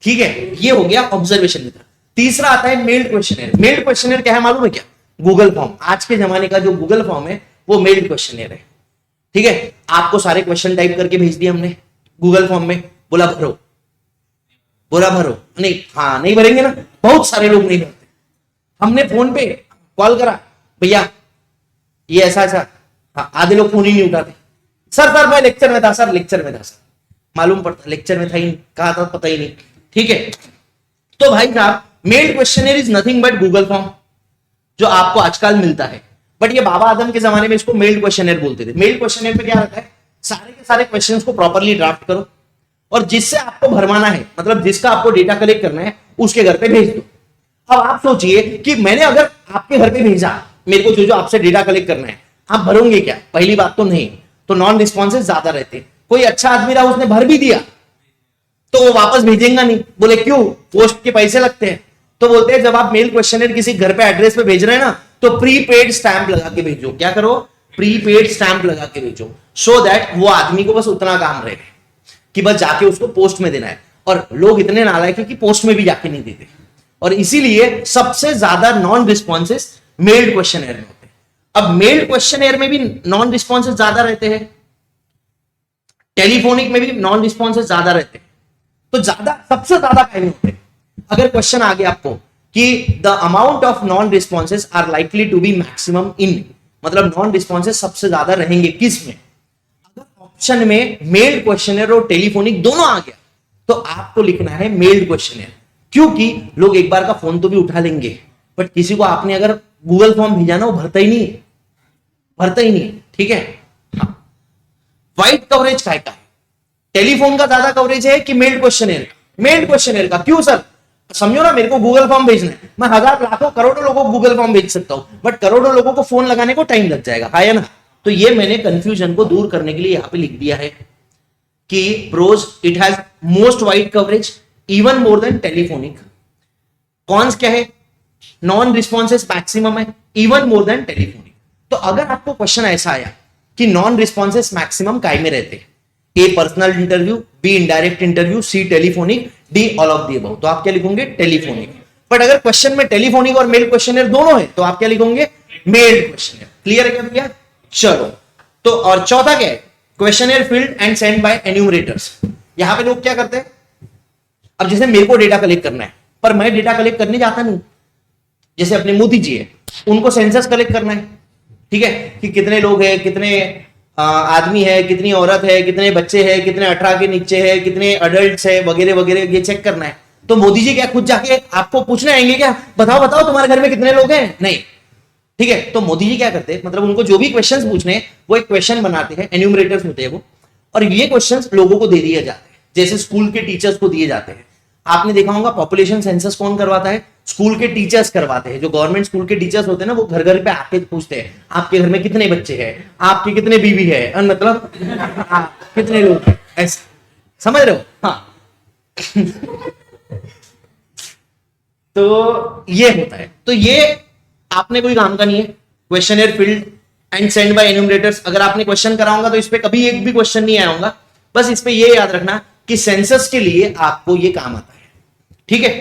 ठीक है। ये हो गया ऑब्जर्वेशन मेथड। तीसरा आता है मेल्ड क्वेश्चनर। मेल्ड क्वेश्चनर क्या है मालूम है क्या, गूगल फॉर्म। आज के जमाने का जो गूगल फॉर्म है वो मेल्ड क्वेश्चनर है, ठीक है। आपको सारे क्वेश्चन टाइप करके भेज दिए हमने गूगल फॉर्म में, बोला भरो, बोला भरो, नहीं, हाँ नहीं भरेंगे ना, बहुत सारे लोग नहीं भरते। हमने फोन पे कॉल करा, भैया ये ऐसा ऐसा, हाँ आधे लोग फोन ही नहीं उठाते, सर मैं लेक्चर में था, सर लेक्चर में था, सर मालूम पड़ता लेक्चर में था ही, कहा था पता ही नहीं, ठीक है। तो भाई साहब mailed questionnaire is nothing but Google form, जो आपको आजकल मिलता है। बट ये बाबा आदम के जमाने में इसको मेल्ड क्वेश्चनर बोलते थे। मेल्ड क्वेश्चनर में क्या रहता है, सारे के सारे क्वेश्चंस को प्रॉपर्ली ड्राफ्ट करो और जिससे आपको भरवाना है, मतलब जिसका आपको डेटा कलेक्ट करना है, उसके घर पे भेज दो। अब आप सोचिए कि मैंने अगर आपके घर पे भेजा, मेरे को जो आपसे डेटा कलेक्ट करना है, आप भरोगे क्या, पहली बात तो नहीं, तो नॉन रिस्पॉन्सेज ज्यादा रहते। कोई अच्छा आदमी रहा, उसने भर भी दिया तो वो वापस भेजेगा नहीं, बोले क्यों, पोस्ट के पैसे लगते हैं। तो बोलते हैं जब आप मेल क्वेश्चनर किसी घर पे एड्रेस पे भेज रहे हैं ना, तो प्रीपेड स्टैंप लगा के भेजो। क्या करो, प्रीपेड स्टैंप लगा के भेजो, सो दैट वो आदमी को बस उतना काम रहे कि बस जाके उसको पोस्ट में देना है। और लोग इतने नालायक है कि पोस्ट में भी जाके नहीं देते, और इसीलिए सबसे ज्यादा नॉन रिस्पॉन्सेस मेल्ड क्वेश्चनर में होते हैं। अब मेल्ड क्वेश्चनर में भी नॉन रिस्पॉन्सेस ज्यादा रहते हैं, टेलीफोनिक में भी नॉन रिस्पॉन्सेस ज्यादा रहते हैं। तो ज्यादा सबसे ज्यादा कायमे होते हैं। अगर क्वेश्चन आ गया आपको कि the amount of non responses are likely to be maximum in, मतलब नॉन रिस्पॉन्सेज सबसे ज्यादा रहेंगे किस में, अगर ऑप्शन में मेल्ड क्वेश्चनर और टेलीफोनिक दोनों आ गया तो आपको लिखना है मेल्ड क्वेश्चनर, क्योंकि लोग एक बार का फोन तो भी उठा लेंगे, बट किसी को आपने अगर गूगल फॉर्म भेजा ना वो भरता ही नहीं, भरता ही नहीं। ठीक है, हाँ। वाइड कवरेज का है, टेलीफोन का ज्यादा कवरेज है कि मेल्ड क्वेश्चनर का? मेल्ड क्वेश्चनर का। क्यों सर? समझो ना, मेरे को गूगल फॉर्म भेजना है, मैं हजार लाखों करोड़ों लोगों को गूगल फॉर्म भेज सकता हूं, बट करोड़ों लोगों को फोन लगाने को टाइम लग जाएगा, है ना? तो ये मैंने कंफ्यूजन को दूर करने के लिए यहां पे लिख दिया है कि pros it has most wide coverage even more than telephonic. Cons क्या है? नॉन रिस्पॉन्सेस मैक्सिमम है इवन मोर देन टेलीफोनिक। तो अगर आपको क्वेश्चन ऐसा आया कि नॉन रिस्पॉन्सेस मैक्सिमम काय में रहते हैं, a personal interview, b indirect interview, c telephonic, d all of the above, तो आप क्या लिखोगे? टेलीफोनिक। बट अगर क्वेश्चन में टेलीफोनिक और मेल क्वेश्चनर दोनों है तो आप क्या लिखोगे? Mail questionnaire. क्लियर है क्या भैया? चलो, तो और चौथा क्या है? Questionnaire filled and send by enumerators. यहां पे लोग क्या करते हैं, अब जैसे मेरे को डेटा कलेक्ट करना है पर मैं डेटा कलेक्ट करने जाता नहीं, जैसे अपने मोदी जी है, उनको सेंसस कलेक्ट करना है, ठीक है, कि कितने लोग हैं, कितने आदमी है, कितनी औरत है, कितने बच्चे हैं, कितने 18 के नीचे है, कितने अडल्ट है, वगैरह वगैरह, ये चेक करना है। तो मोदी जी क्या खुद जाके आपको पूछने आएंगे क्या, बताओ बताओ तुम्हारे घर में कितने लोग हैं? नहीं। ठीक है, तो मोदी जी क्या करते हैं, मतलब उनको जो भी क्वेश्चंस पूछने हैं वो एक क्वेश्चन बनाते हैं, एन्यूमरेटर्स होते हैं वो, और ये क्वेश्चंस लोगों को दे दिए जाते हैं, जैसे स्कूल के टीचर्स को दिए जाते हैं। आपने देखा होगा पॉपुलेशन सेंसस कौन करवाता है? स्कूल के टीचर्स करवाते हैं। जो गवर्नमेंट स्कूल के टीचर्स होते हैं ना, वो घर घर पे आके पूछते हैं आपके घर में कितने बच्चे हैं, आपकी कितने बीवी है, मतलब कितने लोग हैं, ऐसे। समझ रहे हो? हाँ। तो ये होता है, तो ये आपने कोई काम का नहीं है। Questionnaire filled and send by enumerators, अगर आपने क्वेश्चन करा होगा तो इस पे कभी एक भी क्वेश्चन नहीं आया होगा, बस इस पे ये याद रखना कि सेंसस के लिए आपको ये काम आता है। ठीक है,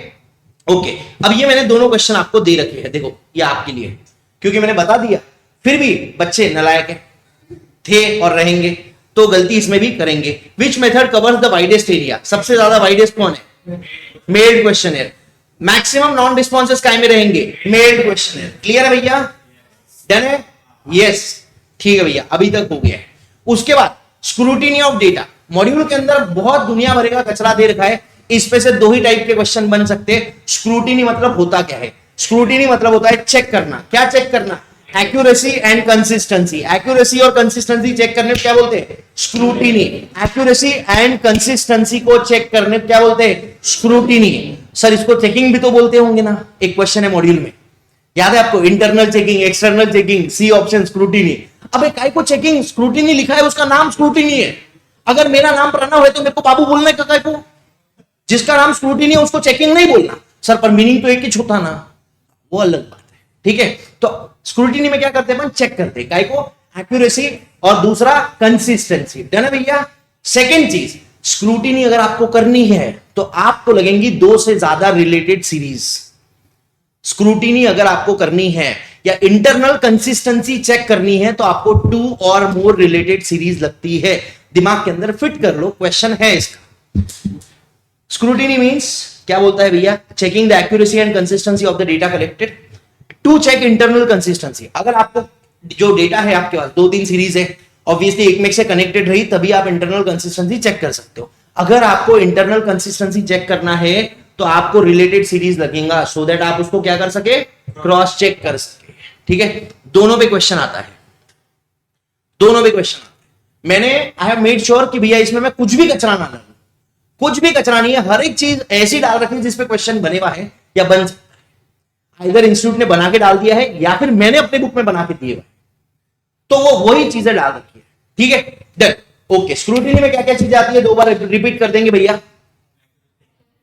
ओके। अब ये मैंने दोनों क्वेश्चन आपको दे रखे हैं, देखो ये आपके लिए, क्योंकि मैंने बता दिया, फिर भी बच्चे नालायक है, थे और रहेंगे, तो गलती इसमें भी करेंगे। Which method covers the widest area? सबसे ज्यादा वाइडेस्ट कौन है? Mailed questionnaire. Maximum non responses काय में रहेंगे? Meld questionnaire. क्लियर है भैया? डन है? यस, ठीक है भैया, अभी तक हो गया है। उसके बाद स्क्रूटिनी ऑफ डेटा। मॉड्यूल के अंदर बहुत दुनिया भर का कचरा दे रखा है, इसमें से दो ही टाइप के क्वेश्चन बन सकते हैं। स्क्रूटिनी मतलब होता क्या है? स्क्रूटिनी मतलब होता है चेक करना। क्या चेक करना? Accuracy and consistency. एक्यूरेसी और कंसिस्टेंसी चेक करने को क्या बोलते हैं? स्क्रूटिनी। एक्यूरेसी एंड कंसिस्टेंसी को चेक करने को क्या बोलते हैं? स्क्रूटिनी। सर इसको चेकिंग भी तो बोलते होंगे ना, एक क्वेश्चन है मॉड्यूल में, याद है आपको? Internal checking, external checking, C option scrutiny. अबे काय को चेकिंग? स्क्रूटिनी लिखा है, उसका नाम स्क्रूटिनी है। अगर मेरा नाम प्रणव है तो मेरे को बाबू बोलना है काय को? जिसका नाम स्क्रूटिनी है उसको चेकिंग नहीं बोलना। सर पर मीनिंग तो एक ही होता ना, वो अलग बात है। ठीक है, तो स्क्रूटिनी में क्या करते हैं? चेक करते हैं काय को? एक्यूरेसी और दूसरा कंसिस्टेंसी। डन है भैया? सेकेंड चीज, स्क्रूटिनी अगर आपको करनी है तो आपको लगेंगी 2 से ज्यादा रिलेटेड सीरीज। स्क्रूटिनी अगर आपको करनी है या इंटरनल कंसिस्टेंसी चेक करनी है तो आपको 2 और मोर रिलेटेड सीरीज लगती है। दिमाग के अंदर फिट कर लो, क्वेश्चन है इसका। स्क्रूटिनी मींस क्या बोलता है भैया? Checking the accuracy and consistency of the data collected to check internal consistency. अगर आपको जो डेटा है आपके पास 2-3 सीरीज है, ऑब्वियसली एक में से कनेक्टेड रही तभी आप इंटरनल कंसिस्टेंसी चेक कर सकते हो। अगर आपको इंटरनल कंसिस्टेंसी चेक करना है तो आपको रिलेटेड सीरीज लगेगा, सो दैट आप उसको क्या कर सके? क्रॉस चेक कर सके। ठीक है, दोनों पे क्वेश्चन आता है, दोनों पे क्वेश्चन आता है। मैंने आई हैव मेड श्योर कि भैया इसमें मैं कुछ भी कचरा ना डालूं, कुछ भी कचरा नहीं है, हर एक चीज ऐसी डाल रखी है जिसपे क्वेश्चन बने हुआ है या बन सकता है। इधर इंस्टीट्यूट ने बना के डाल दिया है या फिर मैंने अपने बुक में बना के दिए हुए, तो वो वही चीजें डाल रखी है। ठीक है, डन। ओके, स्क्रूटिनी में क्या क्या चीजें आती है 2 बार रिपीट कर देंगे भैया।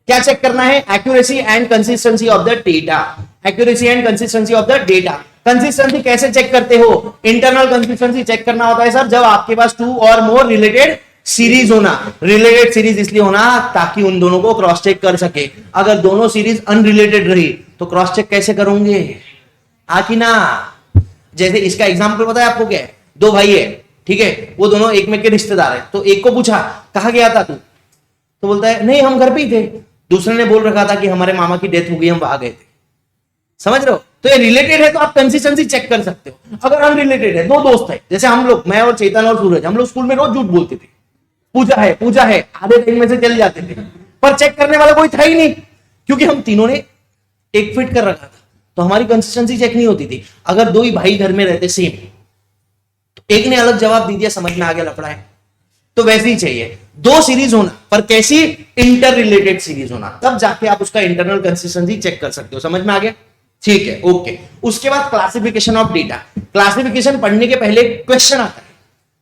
क्या चेक करना है? Accuracy and consistency of the data. Accuracy and consistency of the data. Consistency कैसे चेक करते हो? इंटरनल कंसिस्टेंसी चेक करना होता है सर जब आपके पास 2 और मोर रिलेटेड सीरीज होना। रिलेटेड सीरीज इसलिए होना ताकि उन दोनों को क्रॉस चेक कर सके। अगर दोनों सीरीज अनरिलेटेड रही तो क्रॉस चेक कैसे करोगे? आखिर ना, जैसे इसका एग्जांपल पता है आपको क्या है? 2 भाई है, ठीक है, वो दोनों एक में के रिश्तेदार है, तो एक को पूछा कहा गया था तू, तो बोलता है नहीं हम घर पे ही थे, दूसरे ने बोल रखा था कि हमारे मामा की डेथ हो गई, हम वहां गए थे। समझ रहे हो? तो ये रिलेटेड है तो आप कंसिस्टेंसी चेक कर सकते हो। अगर अनरिलेटेड है, दो दोस्त है, जैसे हम लोग, मैं और चेतन और सूरज, हम लोग स्कूल में रोज झूठ बोलते थे, पूजा है आधे दिन में से चले जाते थे, पर चेक करने वाला कोई था ही नहीं, क्योंकि हम तीनों ने एक फिट कर रखा था, तो हमारी कंसिस्टेंसी चेक नहीं होती थी। अगर दो ही भाई घर में रहते सेम, तो एक ने अलग जवाब दे दिया, समझ में आ गया लफड़ा है। तो वैसे ही चाहिए, दो सीरीज होना, पर कैसी? इंटर रिलेटेड सीरीज होना, तब जाके आप उसका इंटरनल कंसिस्टेंसी चेक कर सकते हो। समझ में आ गया? ठीक है, ओके। उसके बाद क्लासिफिकेशन ऑफ डेटा। क्लासिफिकेशन पढ़ने के पहले क्वेश्चन आता है,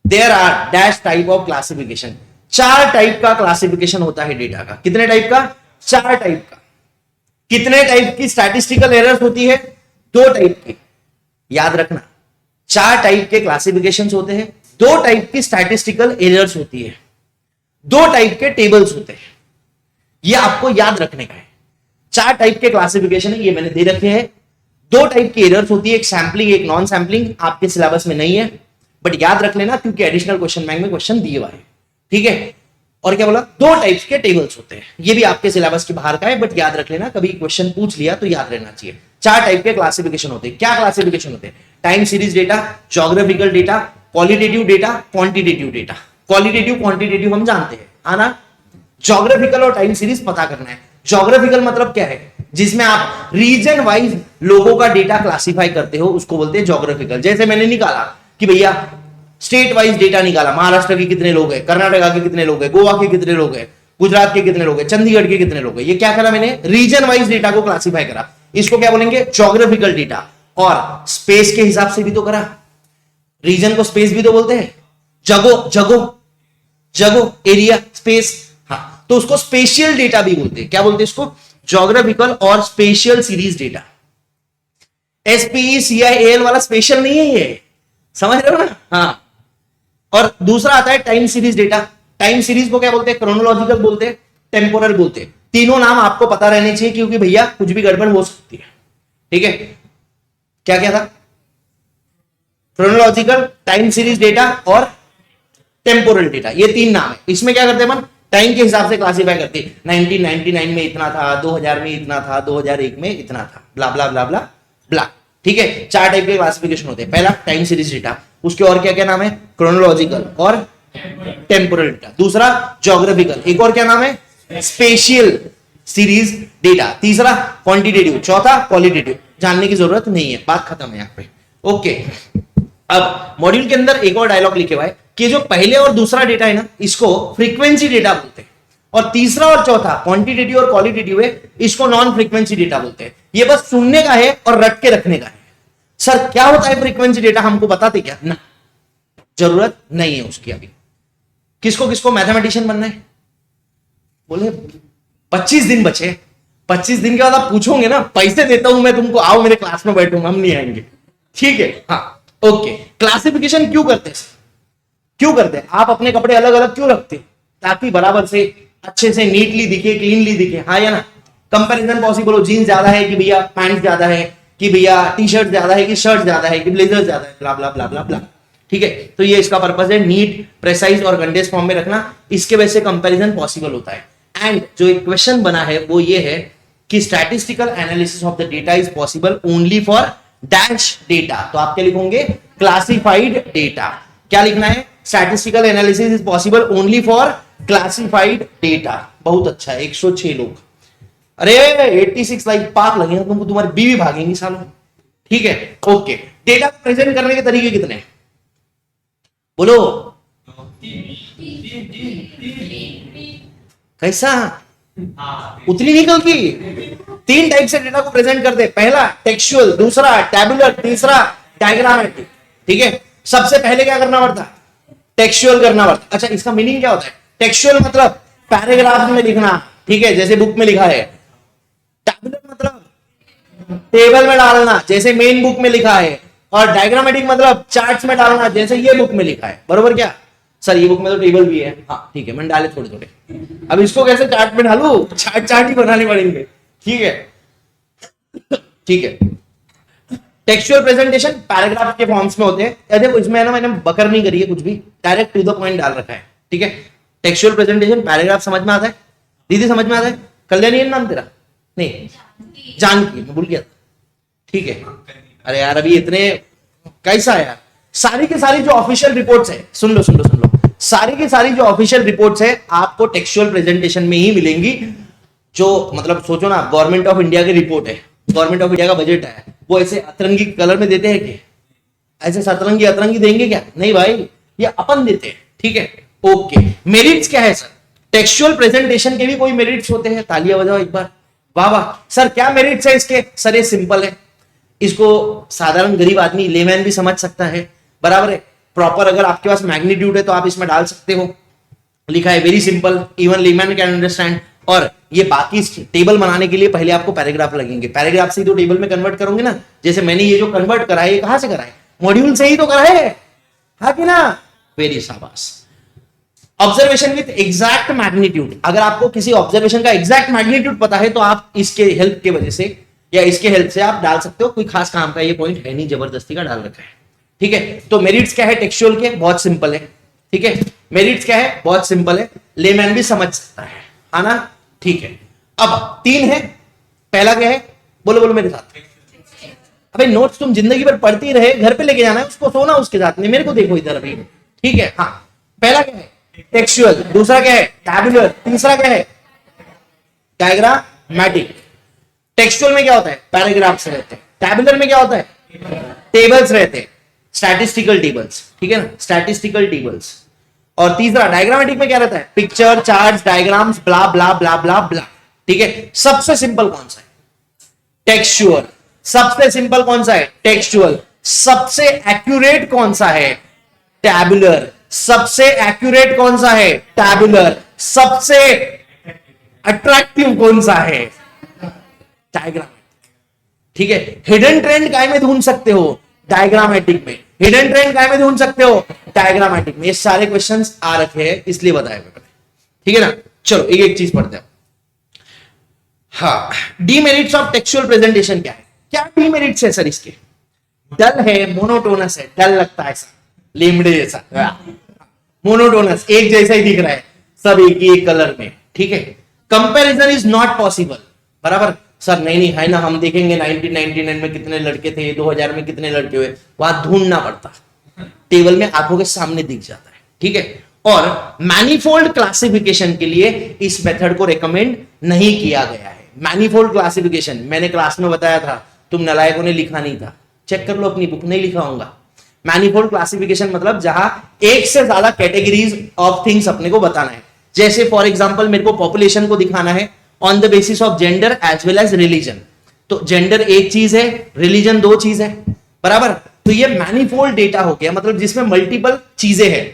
there are dash type of classification. 4 type का क्लासिफिकेशन होता है डेटा का। कितने टाइप का? 4 टाइप का। कितने टाइप की स्टैटिस्टिकल एरर्स होती है? 2 टाइप की। याद रखना, 4 टाइप के क्लासिफिकेशंस होते हैं, 2 टाइप की स्टैटिस्टिकल एरर्स होती है, 2 टाइप के टेबल्स होते हैं। ये आपको याद रखने का है। 4 टाइप के क्लासिफिकेशन है, ये मैंने दे रखे हैं। 2 टाइप की एरर्स होती है, एक सैंपलिंग एक नॉन सैंपलिंग। आपके सिलेबस में नहीं है, बट याद रख लेना, क्योंकि एडिशनल क्वेश्चन बैंक में क्वेश्चन दिए हुआ है। ठीक है? और क्या बोला? 2 टाइप्स के टेबल्स होते हैं। ये भी आपके सिलेबस के बाहर का है, बट याद रख लेना, कभी क्वेश्चन पूछ लिया तो याद रहना चाहिए। 4 टाइप के क्लासिफिकेशन होते हैं। क्या क्लासिफिकेशन होते हैं? Time series data, geographical data, qualitative data, quantitative data. Qualitative quantitative हम जानते हैं, आना। ज्योग्राफिकल और टाइम सीरीज पता करना है। ज्योग्राफिकल मतलब क्या है? जिसमें आप रीजन वाइज लोगों का डेटा क्लासिफाई करते हो, उसको बोलते हैं ज्योग्राफिकल। जैसे मैंने निकाला कि भैया स्टेट वाइज डेटा निकाला, महाराष्ट्र के कितने लोग हैं, कर्नाटका के कितने लोग हैं, गोवा के कितने लोग हैं, गुजरात के कितने लोग हैं, चंडीगढ़ के कितने लोग हैं। ये क्या करा मैंने? रीजन वाइज डेटा को क्लासिफाई करा। इसको क्या बोलेंगे? Geographical data. और स्पेस के हिसाब से भी तो करा, रीजन को स्पेस भी तो बोलते हैं, जगो एरिया स्पेस। हाँ, तो उसको स्पेशियल डेटा भी बोलते हैं। क्या बोलते हैं इसको? ज्योग्राफिकल और स्पेशियल सीरीज डेटा। SPECIAL वाला स्पेशल नहीं है ये, समझ रहे हो ना? हाँ। और दूसरा आता है time series data. Time series को क्या बोलते हैं? क्रोनोलॉजिकल बोलते हैं, टेम्पोरल बोलते हैं। तीनों नाम आपको पता रहने चाहिए, क्योंकि भैया कुछ भी गड़बड़ हो सकती है। ठीक है? क्या क्या था? क्रोनोलॉजिकल, टाइम सीरीज डेटा और टेम्पोरल डेटा, ये 3 नाम है। इसमें क्या करते हैं? मन टाइम के हिसाब से क्लासिफाई करते हैं। 1999 में इतना था, 2000 में इतना था, 2001 में इतना था, ब्ला ब्ला ब्ला ब्ला ब्ला। ठीक है? 4 टाइप के क्लासिफिकेशन होते हैं। पहला टाइम सीरीज डेटा, उसके और क्या क्या नाम है? क्रोनोलॉजिकल और टेम्पोरल डेटा। दूसरा ज्योग्राफिकल, एक और क्या नाम है? Spatial series data. तीसरा क्वांटिटेटिव, चौथा क्वालिटेटिव। जानने की जरूरत नहीं है, बात खत्म है यहाँ पे। ओके, अब मॉड्यूल के अंदर एक और डायलॉग लिखे हुआ है कि जो पहले और दूसरा डेटा है ना, इसको फ्रीक्वेंसी डेटा बोलते हैं, और तीसरा और चौथा क्वांटिटेटिव और क्वालिटेटिव है, इसको नॉन फ्रीक्वेंसी डेटा बोलते हैं। ये बस सुनने का है और रट के रखने का है। सर क्या होता है फ्रीक्वेंसी डेटा, हमको बताते क्या? ना, जरूरत नहीं है उसकी अभी। किसको किसको मैथमेटिशियन बनना है? बोले 25 दिन बचे, 25 दिन के बाद आप पूछोगे ना, पैसे देता हूं मैं तुमको, आओ मेरे क्लास में बैठो, हम नहीं आएंगे। ठीक है? हाँ, ओके। क्लासिफिकेशन क्यों करते हैं? क्यों करते हैं? आप अपने कपड़े अलग अलग क्यों रखते हैं? ताकि बराबर से, अच्छे से, नीटली दिखे, क्लीनली दिखे। हाँ या ना? कंपैरिजन पॉसिबल हो, जीन्स ज्यादा है कि भैया पैंट ज्यादा है, कि भैया टी शर्ट ज्यादा है कि शर्ट ज्यादा है कि ब्लेजर ज्यादा है, ब्ला ब्ला ब्ला ब्ला ब्ला। ठीक है? तो ये इसका पर्पस है, नीट, प्रेसाइज और कंडेंस फॉर्म में रखना। इसके वजह से कंपैरिजन पॉसिबल होता है। एंड जो एक क्वेश्चन बना है वो ये है कि statistical analysis of the data is possible only for dash data. तो आप क्या लिखोगे? Classified data. क्या लिखना है? Statistical analysis is possible only for classified data. बहुत अच्छा है। 106 लोग, अरे 86 लाइक पार लगेगा तुमको, तुम्हारी बीवी भागेंगी सालों। ठीक है? ओके। डेटा को प्रेजेंट करने के तरीके कितने? बोलो कैसा? उतनी निकलती। 3 टाइप से डेटा को प्रेजेंट करते। पहला टेक्सचुअल, दूसरा टैबुलर, तीसरा डायग्रामेटिक। ठीक है? सबसे पहले क्या करना पड़ता? टेक्सचुअल करना पड़ता। अच्छा, इसका मीनिंग क्या होता है? टेक्सचुअल मतलब पैराग्राफ में लिखना, ठीक है, जैसे बुक में लिखा है। टैबुलर मतलब टेबल में डालना, जैसे मेन बुक में लिखा है। और डायग्रामेटिक मतलब चार्ट्स में डालना, जैसे ये बुक में लिखा है। बरोबर क्या? सर ये बुक में तो टेबल भी है। हाँ ठीक है, मैंने डाले थोड़े थोड़े। अब इसको कैसे चार्ट में डालू? चार्ट ही बनाने पड़ेंगे। ठीक है? ठीक है। टेक्सचुअल प्रेजेंटेशन पैराग्राफ के फॉर्म्स में होते हैं। देखो इसमें है ना, मैंने बकर नहीं करी है कुछ भी, डायरेक्ट टू द पॉइंट डाल रखा है। ठीक है? टेक्सचुअल प्रेजेंटेशन पैराग्राफ समझ में आता है, दीदी समझ में आता है? कल्याणी है नाम तेरा? नहीं, जानकी, मैं भूल गया था। ठीक है, अरे यार अभी इतने कैसा है यार। सारी की सारी जो ऑफिशियल रिपोर्ट्स है, सुन लो सुन लो सुन लो, सारी की सारी जो ऑफिशियल रिपोर्ट्स है आपको टेक्सचुअल प्रेजेंटेशन में ही मिलेंगी। जो मतलब सोचो ना, गवर्नमेंट ऑफ इंडिया की रिपोर्ट है, गवर्नमेंट ऑफ इंडिया का बजट है, वो ऐसे अतरंगी कलर में देते हैं क्या? ऐसे सतरंगी अतरंगी देंगे क्या? नहीं भाई, ये अपन देते हैं। ठीक है, ओके। मेरिट्स क्या है सर? टेक्सचुअल प्रेजेंटेशन के भी कोई मेरिट्स होते हैं? तालियां बजाओ एक बार, वाह वाह। सर क्या मेरिट्स है इसके? सर ये सिंपल है, इसको साधारण गरीब आदमी, लेमैन भी समझ सकता है, बराबर है। प्रॉपर अगर आपके पास मैग्नीट्यूड है तो आप इसमें डाल सकते हो। लिखा है very simple, even layman can understand. और ये बाकी टेबल बनाने के लिए पहले आपको पैराग्राफ लगेंगे, पैराग्राफ से ही तो टेबल में कन्वर्ट करोगे ना। जैसे मैंने ये जो कन्वर्ट करा है, ये कहां से करा है? मॉड्यूल से ही तो करा है, हाँ कि ना? वेरी शाबाश। ऑब्जर्वेशन विद एग्जैक्ट मैग्नीट्यूड, अगर आपको किसी ऑब्जर्वेशन का एग्जैक्ट मैग्नीट्यूड पता है तो आप इसके हेल्प के वजह से या इसके हेल्प से आप डाल सकते हो। कोई खास काम का ये पॉइंट है नहीं, जबरदस्ती का डाल रखा है। ठीक है, तो मेरिट्स क्या है टेक्सचुअल के? बहुत सिंपल है। ठीक है, मेरिट्स क्या है? बहुत सिंपल है, लेमैन भी समझ सकता है ना? ठीक है, अब 3 है। पहला क्या है? बोलो बोलो मेरे साथ। अबे नोट्स तुम जिंदगी भर पढ़ती रहे, घर पे लेके जाना है उसको, सोना उसके साथ में, मेरे को देखो इधर अभी। ठीक है, हाँ। पहला क्या है? टेक्सचुअल। दूसरा क्या है? टैबुलर। तीसरा क्या है? डायग्रामेटिक। टेक्सचुअल में क्या होता है? पैराग्राफ्स रहते हैं। टैबुलर में क्या होता है? टेबल्स रहते हैं, स्टैटिस्टिकल टेबल्स। ठीक है ना, स्टैटिस्टिकल टेबल्स। और तीसरा डायग्रामेटिक में क्या रहता है? पिक्चर, चार्ट्स, डायग्राम्स, ब्ला ब्ला ब्ला ब्ला ब्ला। ठीक है, सबसे सिंपल कौन सा है? टेक्सचुअल। सबसे सिंपल कौन सा है? टेक्सचुअल। सबसे एक्यूरेट कौन सा है? टैबुलर। सबसे एक्यूरेट कौन सा है? टैबुलर। सबसे अट्रैक्टिव कौन सा है? डायग्रामेटिक। ठीक है, हिडन ट्रेंड काय में ढूंढ सकते हो? डायग्रामेटिक में। हिडन ट्रेंड काय में ढूंढ सकते हो? डायग्रामेटिक में। ये सारे क्वेश्चंस आ रखे हैं, इसलिए बताया मैंने। ठीक है ना, चलो एक एक चीज पढ़ते हैं। हाँ, डीमेरिट्स ऑफ टेक्सचुअल प्रेजेंटेशन क्या है? क्या डीमेरिट्स है सर इसके? डल है, मोनोटोनस है, डल लगता है ऐसा, लेमड़े जैसा, मोनोटोनस, एक जैसा ही दिख रहा है, सब एक ही एक कलर में। ठीक है, कंपैरिजन इज नॉट पॉसिबल, बराबर। सर नहीं नहीं है ना, हम देखेंगे 1999 में कितने लड़के थे, 2000 में कितने लड़के हुए, वहां ढूंढना पड़ता, टेबल में आंखों के सामने दिख जाता है। ठीक है, और मैनीफोल्ड क्लासिफिकेशन के लिए इस मेथड को रेकमेंड नहीं किया गया है। मैनीफोल्ड क्लासिफिकेशन मैंने क्लास में बताया था, तुम नलायकों ने लिखा नहीं था, चेक कर लो अपनी बुक, नहीं लिखा होगा। मैनीफोल्ड क्लासिफिकेशन मतलब जहां एक से ज्यादा कैटेगरीज ऑफ थिंग्स अपने को बताना है। जैसे फॉर एग्जांपल मेरे को पॉपुलेशन को दिखाना है on the basis of gender as well as religion, तो जेंडर एक चीज है, रिलीजन 2 चीज है, बराबर। तो ये मैनीफोल्ड डेटा हो गया, मतलब जिसमें मल्टीपल चीजें हैं।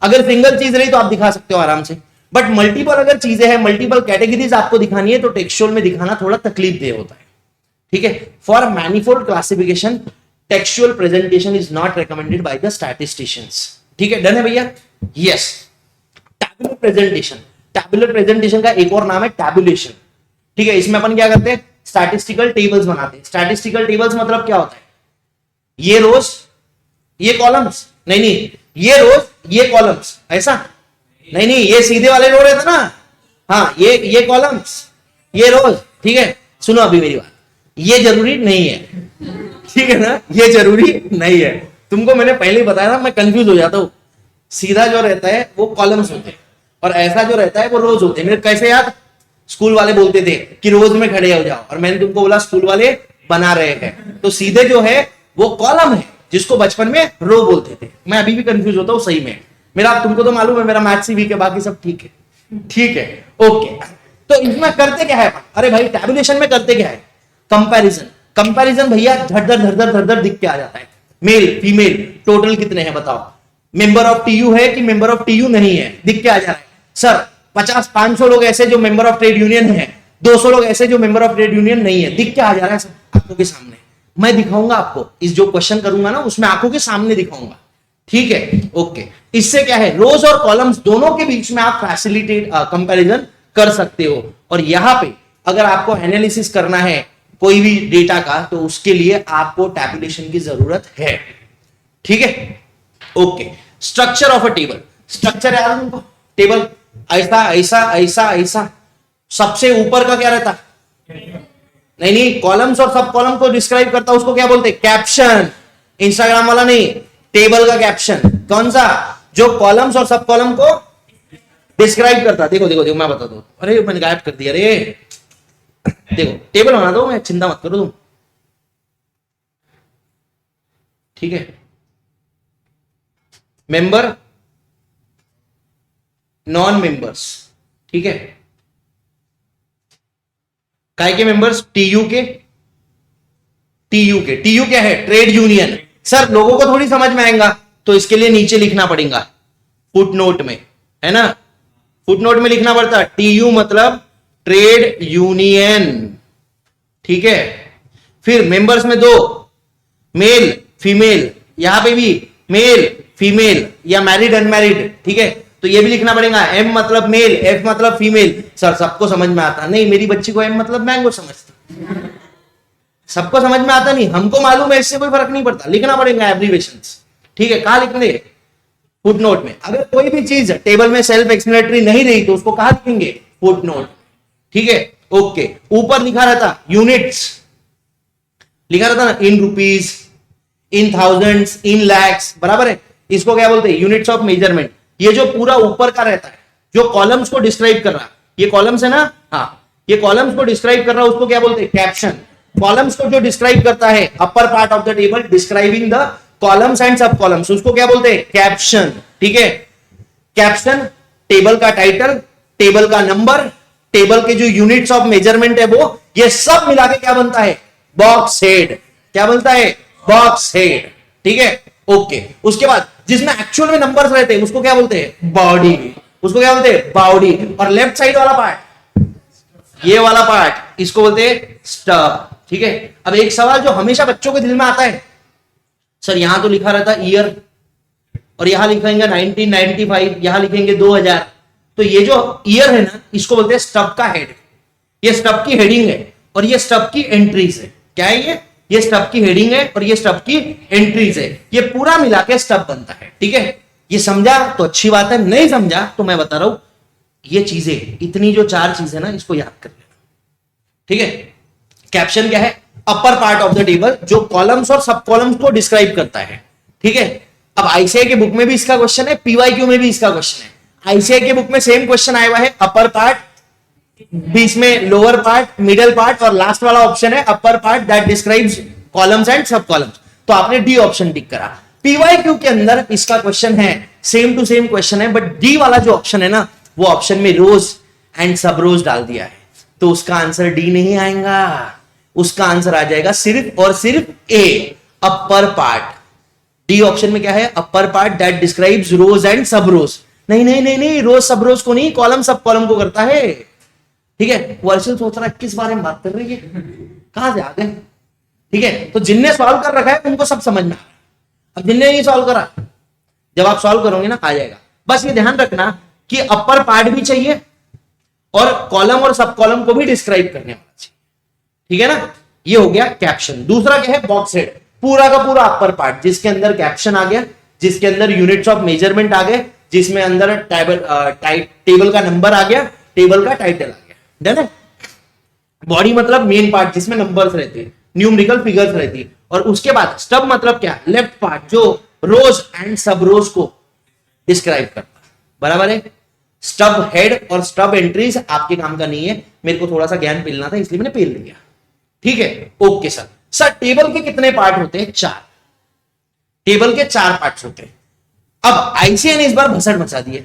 अगर सिंगल चीज रही तो आप दिखा सकते हो आराम से, बट मल्टीपल अगर चीजें हैं, मल्टीपल कैटेगरीज आपको दिखानी है तो टेक्सचुअल में दिखाना थोड़ा तकलीफ दे होता है। ठीक है, for manifold classification textual presentation is not recommended by the statisticians. ठीक है, डन है भैया? Yes. Tabular presentation, tabular presentation का एक और नाम है टैबुलेशन। ठीक है, इसमें अपन क्या करते हैं? स्टैटिस्टिकल टेबल्स बनाते हैं। स्टैटिस्टिकल टेबल्स मतलब क्या होता है? ये रोज, ये कॉलम्स, नहीं नहीं, ये रोज, ये कॉलम्स, ऐसा नहीं नहीं, ये सीधे वाले रो रहे थे ना, हाँ, ये कॉलम्स, ये रोज। ठीक है, सुनो अभी मेरी बात, ये जरूरी नहीं है। ठीक है ना, ये जरूरी नहीं है। तुमको मैंने पहले ही बताया ना, मैं कंफ्यूज हो जाता हूं। सीधा जो रहता है वो कॉलम्स होते हैं, और ऐसा जो रहता है वो रोज होते हैं। मेरे कैसे याद? स्कूल वाले बोलते थे कि रोज में खड़े हो जाओ, और मैंने तुमको बोला स्कूल वाले बना रहे हैं, तो सीधे जो है वो कॉलम है, जिसको बचपन में रो बोलते थे। मैं अभी भी कंफ्यूज होता हूं सही में। मेरा, तुमको तो मालूम है मेरा मैथ्स ही वीक है, बाकी सब ठीक है। ठीक है, ओके। तो इसमें करते क्या है? अरे भाई टैबुलेशन में करते क्या है? कंपैरिजन। कंपैरिजन भैया धड़ दिख के आ जाता है। मेल फीमेल टोटल कितने हैं बताओ, मेंबर ऑफ टीयू है कि मेंबर ऑफ टीयू नहीं है, दिख के आ जा रहा है। सर 50-500 लोग ऐसे जो मेंबर ऑफ ट्रेड यूनियन है, 200 लोग ऐसे जो मेंबर ऑफ ट्रेड यूनियन नहीं है, दिख के आ जा रहा है सब आंखों के सामने। मैं दिखाऊंगा आपको, इस जो क्वेश्चन करूंगा ना उसमें आंखों के सामने दिखाऊंगा। ठीक है, ओके। इससे क्या है, रोज और कॉलम्स दोनों के बीच में आप फैसिलिटेट कंपैरिजन कर सकते हो। और यहां पे अगर आपको एनालिसिस करना है कोई भी डेटा का, तो उसके लिए आपको टैबुलेशन की जरूरत है। ठीक है, okay. Structure of a table, structure याद है तुमको? टेबल ऐसा ऐसा ऐसा ऐसा, सबसे ऊपर का क्या रहता? नहीं नहीं, कॉलम्स और सब कॉलम को डिस्क्राइब करता, उसको क्या बोलते? कैप्शन। इंस्टाग्राम वाला नहीं, टेबल का कैप्शन। कौन सा? जो कॉलम्स और सब कॉलम को डिस्क्राइब करता। देखो देखो देखो, मैं बताता हूं। अरे मैंने गायब कर दिया रे। देखो टेबल बना दो, मैं चिंता मत करो तुम, ठीक है। मेंबर, नॉन मेंबर्स, ठीक है। काय के मेंबर्स? टीयू के। टीयू के, टीयू क्या है? Trade union. सर लोगों को थोड़ी समझ में आएगा, तो इसके लिए नीचे लिखना पड़ेगा फुटनोट में, है ना। फुटनोट में लिखना पड़ता टीयू मतलब ट्रेड यूनियन, ठीक है। फिर मेंबर्स में दो, मेल फीमेल, यहां पे भी मेल फीमेल या मैरिड अनमैरिड, ठीक है। तो ये भी लिखना पड़ेगा, एम मतलब मेल, एफ मतलब फीमेल। सर सबको समझ में आता नहीं, मेरी बच्ची को एम मतलब मैंगो समझती, सबको समझ में आता नहीं, हमको मालूम है, इससे कोई फर्क नहीं पड़ता, लिखना पड़ेगा एब्रीवेशंस, ठीक है। कहां लिखेंगे? फुटनोट में। अगर कोई भी चीज टेबल में सेल्फ एक्सप्लेनेटरी नहीं रही तो उसको कहां लिखेंगे? फुटनोट, ठीक है। ओके, ऊपर लिखा रहता यूनिट्स, लिखा रहता ना, इन रुपीज, इन थाउजेंड्स, इन लैक्स, बराबर है। इसको क्या बोलते हैं? Units of measurement. ये जो पूरा ऊपर का रहता है, जो कॉलम्स को डिस्क्राइब कर रहा, ये कॉलम्स है ना, हाँ, ये कॉलम्स को डिस्क्राइब कर रहा, उसको क्या बोलते हैं? कैप्शन। कॉलम्स को जो डिस्क्राइब करता है, upper part of the table describing the columns and सब कॉलम्स, उसको क्या बोलते हैं? कैप्शन, ठीक है। कैप्शन, टेबल का टाइटल, टेबल का नंबर, टेबल के जो यूनिट्स ऑफ मेजरमेंट है वो, ये सब मिला के क्या बनता है? Box head. क्या बनता है? बॉक्स हेड, ठीक है। ओके, उसके बाद जिसमें एक्चुअल में नंबर्स रहते हैं उसको क्या बोलते हैं? बॉडी। उसको क्या बोलते हैं? बॉडी। और लेफ्ट साइड वाला पार्ट, ये वाला पार्ट, इसको बोलते हैं स्टब, ठीक है। अब एक सवाल जो हमेशा बच्चों के दिल में आता है, सर यहां तो लिखा रहता ईयर, और यहां लिखेंगे 1995, यहां लिखेंगे 2000, तो ये जो ईयर है ना, इसको बोलते हैं स्टब का हेड। ये स्टब की हेडिंग है और ये स्टब की एंट्रीज है। क्या है ये स्टब की हेडिंग है और ये स्टब की एंट्रीज है। ये पूरा मिला के स्टब बनता है, ठीक है। ये समझा तो अच्छी बात है, नहीं समझा तो मैं बता रहा हूं, ये चीजें, इतनी जो चार चीजें ना, इसको याद कर लेना, ठीक है। कैप्शन क्या है? Upper part of the table, जो कॉलम्स और सब कॉलम्स को डिस्क्राइब करता है, ठीक है। अब आईसीआई के बुक में भी इसका क्वेश्चन है, पीवाईक्यू में भी इसका क्वेश्चन है। आईसीआई के बुक में सेम क्वेश्चन आया हुआ है, अपर पार्ट, बीच में लोअर पार्ट, मिडल पार्ट, और लास्ट वाला ऑप्शन है upper part that describes columns and सब कॉलम्स। तो आपने डी ऑप्शन टिक करा। पीवाईक्यू के अंदर इसका क्वेश्चन है, सेम टू सेम क्वेश्चन है, बट डी वाला जो ऑप्शन है ना, वो ऑप्शन में रोज एंड सब रोज डाल दिया है, तो उसका आंसर डी नहीं आएगा, उसका आंसर आ जाएगा सिर्फ और सिर्फ A, upper part. D option में क्या है? Upper part that describes rows and sub rows. नहीं नहीं नहीं नहीं, रोज सब रोज को नहीं, कॉलम सब कॉलम को करता है, ठीक है। वर्षन सोच रहा है किस बारे में बात कर रही है, कहां से आ गए, ठीक है। तो जिनने सॉल्व कर रखा है उनको सब समझ में आ रहा है, अब जिनने नहीं सॉल्व करा, जब आप सॉल्व करोगे ना आ जाएगा। बस ये ध्यान रखना कि अपर पार्ट भी चाहिए और कॉलम और सब कॉलम को भी डिस्क्राइब करने वाला चाहिए, ठीक है ना। ये हो गया कैप्शन। दूसरा क्या है? बॉक्स हेड, पूरा का पूरा अपर पार्ट, जिसके अंदर कैप्शन आ गया, जिसके अंदर यूनिट्स ऑफ मेजरमेंट आ गए, जिसमें अंदर टेबल का नंबर आ गया, टेबल का टाइटल आ गया, डन है। बॉडी मतलब मेन पार्ट, जिसमें नंबर्स रहते हैं, न्यूमेरिकल फिगर्स रहती है। और उसके बाद स्टब मतलब क्या? लेफ्ट पार्ट, जो रोज एंड सब रोज को डिस्क्राइब करता है, बराबर है। स्टब हेड और स्टब एंट्रीज आपके काम का नहीं है, मेरे को थोड़ा सा ज्ञान पेलना था इसलिए मैंने पेल दिया, ठीक है। Okay sir. सर टेबल के कितने पार्ट होते हैं? 4। टेबल के 4 पार्ट्स होते हैं। अब आईसीआई ने इस बार भसड़ मचा दी है,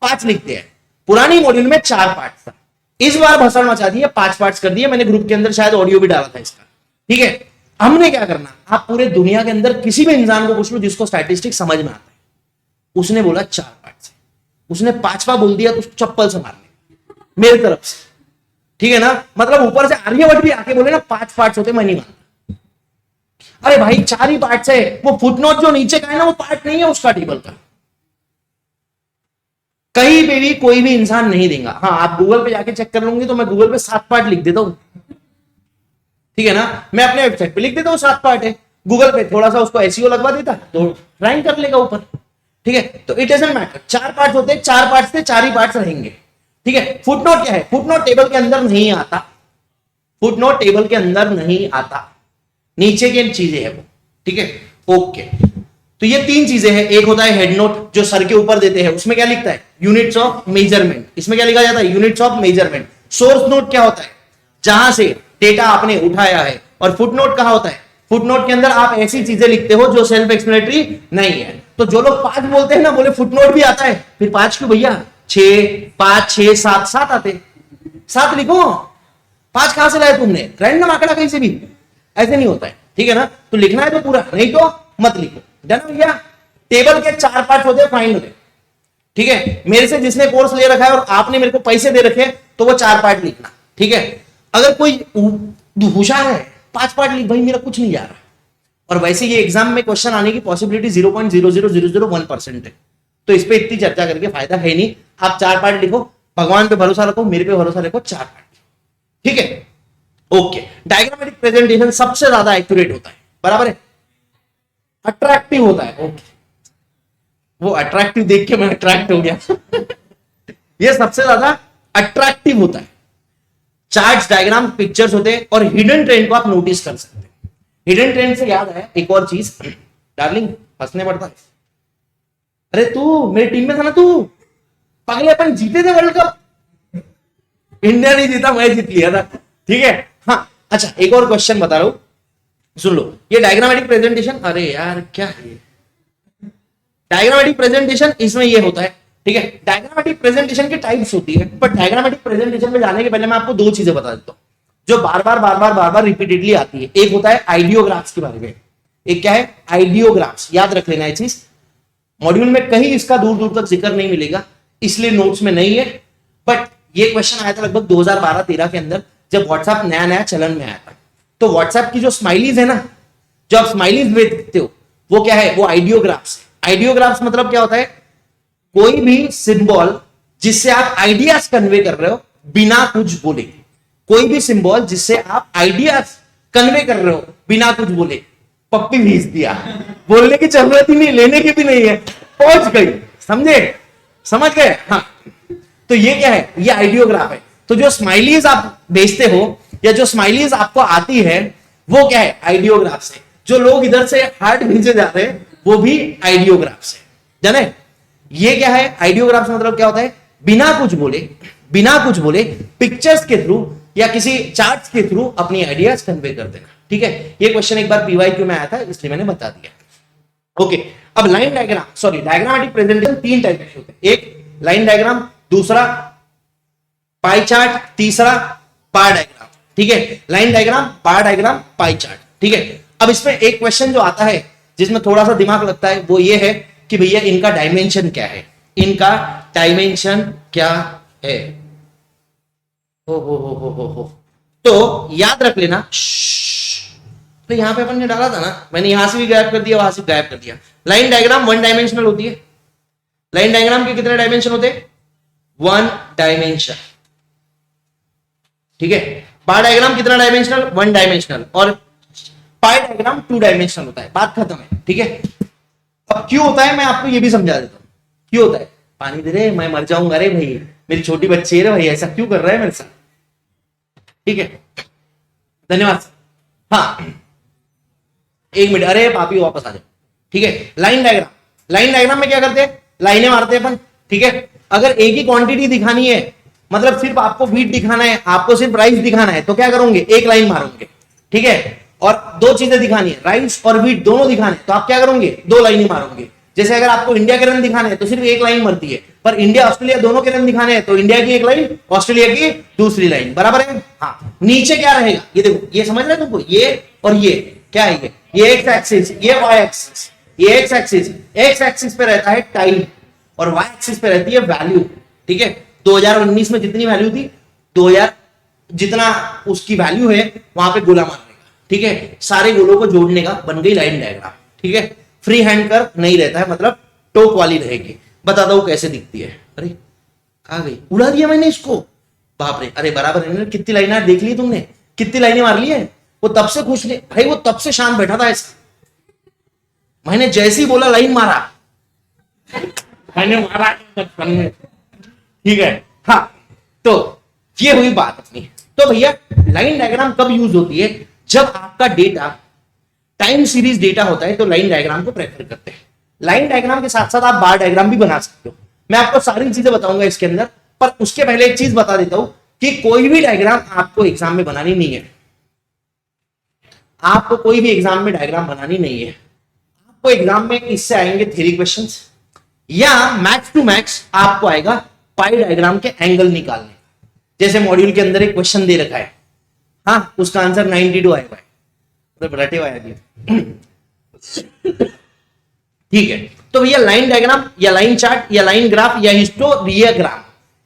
5 लिखते हैं। पुरानी मॉड्यूल में 4 पार्ट था, इस बार भसड़ मचा दी है, 5 पार्ट्स कर दिए। मैंने ग्रुप के अंदर शायद ऑडियो भी डाला था इसका, ठीक है। हमने क्या करना, आप पूरे दुनिया के अंदर किसी भी इंसान को पूछ लो जिसको स्टैटिस्टिक्स समझ में आता है, उसने बोला 4 पार्ट है, उसने 5वां बोल दिया तो उसको चप्पल से मारने मेरी तरफ से, ठीक है ना। मतलब ऊपर से आर्यभट्ट भी आके बोले ना 5 पार्ट्स होते, मैं नहीं मानता। अरे भाई 4 ही पार्ट्स है, वो फुटनोट जो नीचे का है ना, वो पार्ट नहीं है उसका टेबल का, कहीं पे भी कोई भी इंसान नहीं देगा। हाँ, आप गूगल पे जाके चेक कर लूंगी तो मैं गूगल पे 7 पार्ट लिख देता हूं, ठीक है ना। मैं अपने वेबसाइट पे लिख देता हूं 7 पार्ट है, गूगल पे थोड़ा सा उसको एसईओ लगवा देता तो रैंक कर लेगा ऊपर, ठीक है। तो इट डजंट मैटर, 4 पार्ट्स होते हैं, 4 पार्ट्स थे, 4 ही पार्ट्स रहेंगे। ठीक है। फुटनोट क्या है? फुटनोट टेबल के अंदर नहीं आता, फुटनोट टेबल के अंदर नहीं आता, नीचे की चीजें है वो, ठीक है। ओके, तो ये तीन चीजें हैं। एक होता है हेड नोट जो सर के ऊपर देते हैं, उसमें क्या लिखता है? Units of measurement. इसमें क्या लिखा जाता है? Units of measurement. Source note क्या होता है? जहां से डेटा आपने उठाया है। और फुट नोट कहां होता है? फुट नोट के अंदर आप ऐसी चीजें लिखते हो जो सेल्फ एक्सप्लेनेटरी नहीं है। तो जो लोग 5 बोलते हैं ना, बोले फुट नोट भी आता है, फिर 5 क्यों भैया? 6, 5, 6, 7, 7 आते, 7 लिखो। 5 कहां से लाए तुमने? रैंडम आंकड़ा कहीं से भी? ऐसे नहीं होता है, ठीक है ना। तो लिखना है तो पूरा, नहीं तो मत लिखो। डन भैया। टेबल के 4 पार्ट होते हैं, फाइंड होते, ठीक है। मेरे से जिसने कोर्स ले रखा है और आपने मेरे को पैसे दे रखे तो वो 4 पार्ट लिखना, ठीक है। अगर कोई होशियार है 5 पार्ट लिख, भाई मेरा कुछ नहीं जा रहा। और वैसे ये एग्जाम में क्वेश्चन आने की पॉसिबिलिटी 0.00001% है, तो इस पे इतनी चर्चा करके फायदा है नहीं। आप 4 पार्ट लिखो, भगवान पे भरोसा रखो, मेरे पे भरोसा रखो, 4 पार्ट, ठीक है। ओके, डायग्रामेटिक प्रेजेंटेशन सबसे ज्यादा एक्यूरेट होता है, बराबर है, अट्रैक्टिव होता है। ओके, वो अट्रैक्टिव देख के मैं अट्रैक्ट हो गया ये सबसे ज्यादा अट्रैक्टिव होता है। चार्ट्स, डायग्राम, पिक्चर्स होते हैं और हिडन ट्रेंड को आप नोटिस कर सकते हैं। हिडन ट्रेंड से याद है एक और चीज, डार्लिंग हंसने पड़ता है। अरे तू मेरी टीम में था ना, तू पगले, अपन जीते थे वर्ल्ड कप, इंडिया नहीं जीता, मैं जीत लिया था, ठीक है। हाँ अच्छा, एक और क्वेश्चन बता रहा हूं, सुन लो। ये डायग्रामेटिक प्रेजेंटेशन, अरे यार क्या है डायग्रामेटिक प्रेजेंटेशन? इसमें ये होता है, ठीक है। डायग्रामेटिक प्रेजेंटेशन की टाइप्स होती है, पर डायग्रामेटिक प्रेजेंटेशन में जाने के पहले मैं आपको 2 चीजें बता देता हूं जो बार बार रिपीटेडली आती है। एक होता है आइडियोग्राफ्स के बारे में, एक क्या है? आइडियोग्राफ्स। याद रख लेना ये चीज, मॉड्यूल में कहीं इसका दूर दूर तक जिक्र नहीं मिलेगा, इसलिए नोट्स में नहीं है। बट ये क्वेश्चन आया था लगभग 2012-13 के अंदर, जब व्हाट्सएप नया नया चलन में आया था। तो व्हाट्सएप की जो स्माइलीज है ना, जो आप स्माइलीज देखते हो, वो क्या है? वो आइडियोग्राफ्स है। आइडियोग्राफ्स मतलब क्या होता है? कोई भी सिंबल जिससे आप आइडियाज कन्वे कर रहे हो बिना कुछ बोले, कोई भी सिंबल जिससे आप आइडियाज कन्वे कर रहे हो बिना कुछ बोले। पप्पी भेज दिया, बोलने की जरूरत ही नहीं, लेने की भी नहीं है, पहुंच गई, समझे? समझ गए? हाँ, तो ये क्या है? ये आइडियोग्राफ है। तो जो स्माइलीज आप भेजते हो या जो स्माइलीज आपको आती है वो क्या है? आइडियोग्राफ से। जो लोग इधर से हार्ट भेजे जा रहे हैं वो भी आइडियोग्राफ से, जाने? ये क्या है? आइडियोग्राफ मतलब क्या होता है? बिना कुछ बोले पिक्चर्स के थ्रू या किसी चार्ट्स के थ्रू अपनी आइडियाज कन्वे कर देना, ठीक है। ये क्वेश्चन एक बार पीवाईक्यू में आया था, इसलिए मैंने बता दिया। ओके, अब line diagram, sorry, diagrammatic presentation 3 type के होते हैं। एक लाइन डायग्राम, दूसरा पाई चार्ट, तीसरा बार डायग्राम, ठीक है। लाइन डायग्राम, बार डायग्राम, पाई चार्ट, ठीक है। अब इसमें एक क्वेश्चन जो आता है जिसमें थोड़ा सा दिमाग लगता है वो ये है कि भैया इनका डायमेंशन क्या है? इनका डायमेंशन क्या है? हो। तो याद रख लेना। तो यहां पे अपन ने डाला था ना, मैंने यहां से भी गायब कर दिया, वहां से गायब कर दिया। लाइन डायग्राम 1 डायमेंशनल होती है। लाइन डायग्राम के कितने डायमेंशन होते हैं? 1 डायमेंशन, ठीक है। बार डायग्राम कितना डायमेंशनल? 1 डायमेंशनल। और पाई डायग्राम 2 डायमेंशनल होता है। बात खत्म है, ठीक है। अब क्यों होता है मैं आपको ये भी समझा देता हूं क्यों होता है। पानी दे रहे, मैं मर जाऊंगा रे भाई, मेरी छोटी बच्ची है रे भाई, ऐसा क्यों कर रहा है मेरे साथ? ठीक है, धन्यवाद। हाँ, 1 मिनट, अरे पापी वापस आ जाओ, ठीक है। लाइन डायग्राम, लाइन डायग्राम में क्या करते हैं? लाइनें मारते हैं अपन, ठीक है। अगर एक ही क्वांटिटी दिखानी है, मतलब सिर्फ आपको वीट दिखाना है, आपको सिर्फ राइस दिखाना है, तो क्या करोगे? एक लाइन मारोगे, ठीक है। और 2 चीजें दिखानी है, राइस और वीट दोनों दिखाने, तो आप क्या करोगे? 2 लाइनें मारोगे। जैसे अगर आपको इंडिया के रन दिखाने हैं तो सिर्फ एक लाइन मरती है, पर इंडिया ऑस्ट्रेलिया दोनों के रन दिखाने हैं तो इंडिया की एक लाइन, ऑस्ट्रेलिया की दूसरी लाइन, बराबर है? हाँ, नीचे क्या रहेगा? ये देखो, ये समझ रहे तुमको? ये और ये क्या है? ये एक्स एक्सिस, ये वाई एक्सिस। ये एक्स एक्सिस पे रहता है टाइम और वाई एक्सिस पे रहती है वैल्यू, ठीक है। 2019 में जितनी वैल्यू थी, 2000 जितना उसकी वैल्यू है वहां पे गोला मारने का, ठीक है। सारे गोलों को जोड़ने का बन गई लाइन डायग्राम, ठीक है। फ्री हैंड कर नहीं रहता है, मतलब टोक वाली रहेगी। बताता हूं कैसे दिखती है। अरे कहां गई? उड़ा दिया मैंने इसको, बाप रे। अरे बराबर है, कितनी लाइनें देख ली तुमने? कितनी लाइनें मार ली है? वो तब से खुश नहीं भाई, वो तब से शांत बैठा था ऐसा। मैंने जैसे ही बोला लाइन मारा, मैंने मारा, ठीक है। हाँ, तो ये हुई बात अपनी। तो भैया लाइन डायग्राम कब यूज होती है? जब आपका डेटा टाइम सीरीज डेटा होता है तो लाइन डायग्राम को प्रेफर करते हैं। लाइन डायग्राम के साथ साथ आप बार डायग्राम भी बना सकते हो। मैं आपको सारी चीजें बताऊंगा इसके अंदर, पर उसके पहले एक चीज बता देता हूं कि कोई भी डायग्राम आपको एग्जाम में बनानी नहीं है। आपको कोई भी एग्जाम में डायग्राम बनानी नहीं है। आपको एग्जाम में इससे आएंगे थ्योरी क्वेश्चंस, या मैक्स टू मैक्स आपको आएगा पाई डायग्राम के एंगल निकालने। जैसे मॉड्यूल के अंदर एक क्वेश्चन दे रखा है, हाँ, उसका आंसर 92 आएगा, मतलब रटे हुआ है। ठीक है, तो भैया लाइन डायग्राम या लाइन चार्ट या लाइन ग्राफ या हिस्टोरियाग्राम,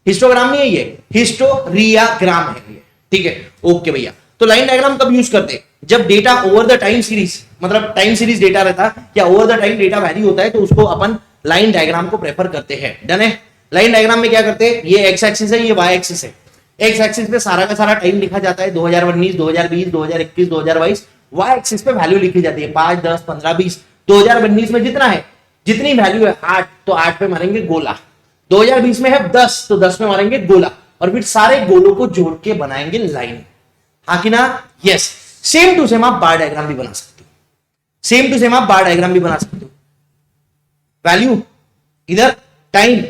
हिस्टोग्राम नहीं है ये, हिस्टोरियाग्राम है ये। ठीक है, ओके भैया। तो लाइन डायग्राम कब यूज करते हैं? जब data over the time series, मतलब टाइम सीरीज डेटा रहता है या over the time data vary होता है, तो उसको अपन लाइन डायग्राम को प्रेफर करते हैं। डन है। लाइन डायग्राम में क्या करते हैं? ये एक्स एक्सिस है, ये वाई एक्सिस है। एक्स एक्सिस पे सारा का सारा टाइम लिखा जाता है, 2019, 2020, 2021, 2022। वाई एक्सिस पे वैल्यू लिखी जाती है, 5, 10, 15, 20। 2019 में जितना है, जितनी वैल्यू है 8, तो 8 पे मारेंगे गोला। 2020 में है 10, तो 10 में मारेंगे गोला, और फिर सारे गोलों को जोड़ के बनाएंगे लाइन। हाँ कि ना? यस। सेम टू सेम आप बार डायग्राम भी बना सकते हो। सेम टू सेम आप बार डायग्राम भी बना सकते हो। वैल्यू इधर, टाइम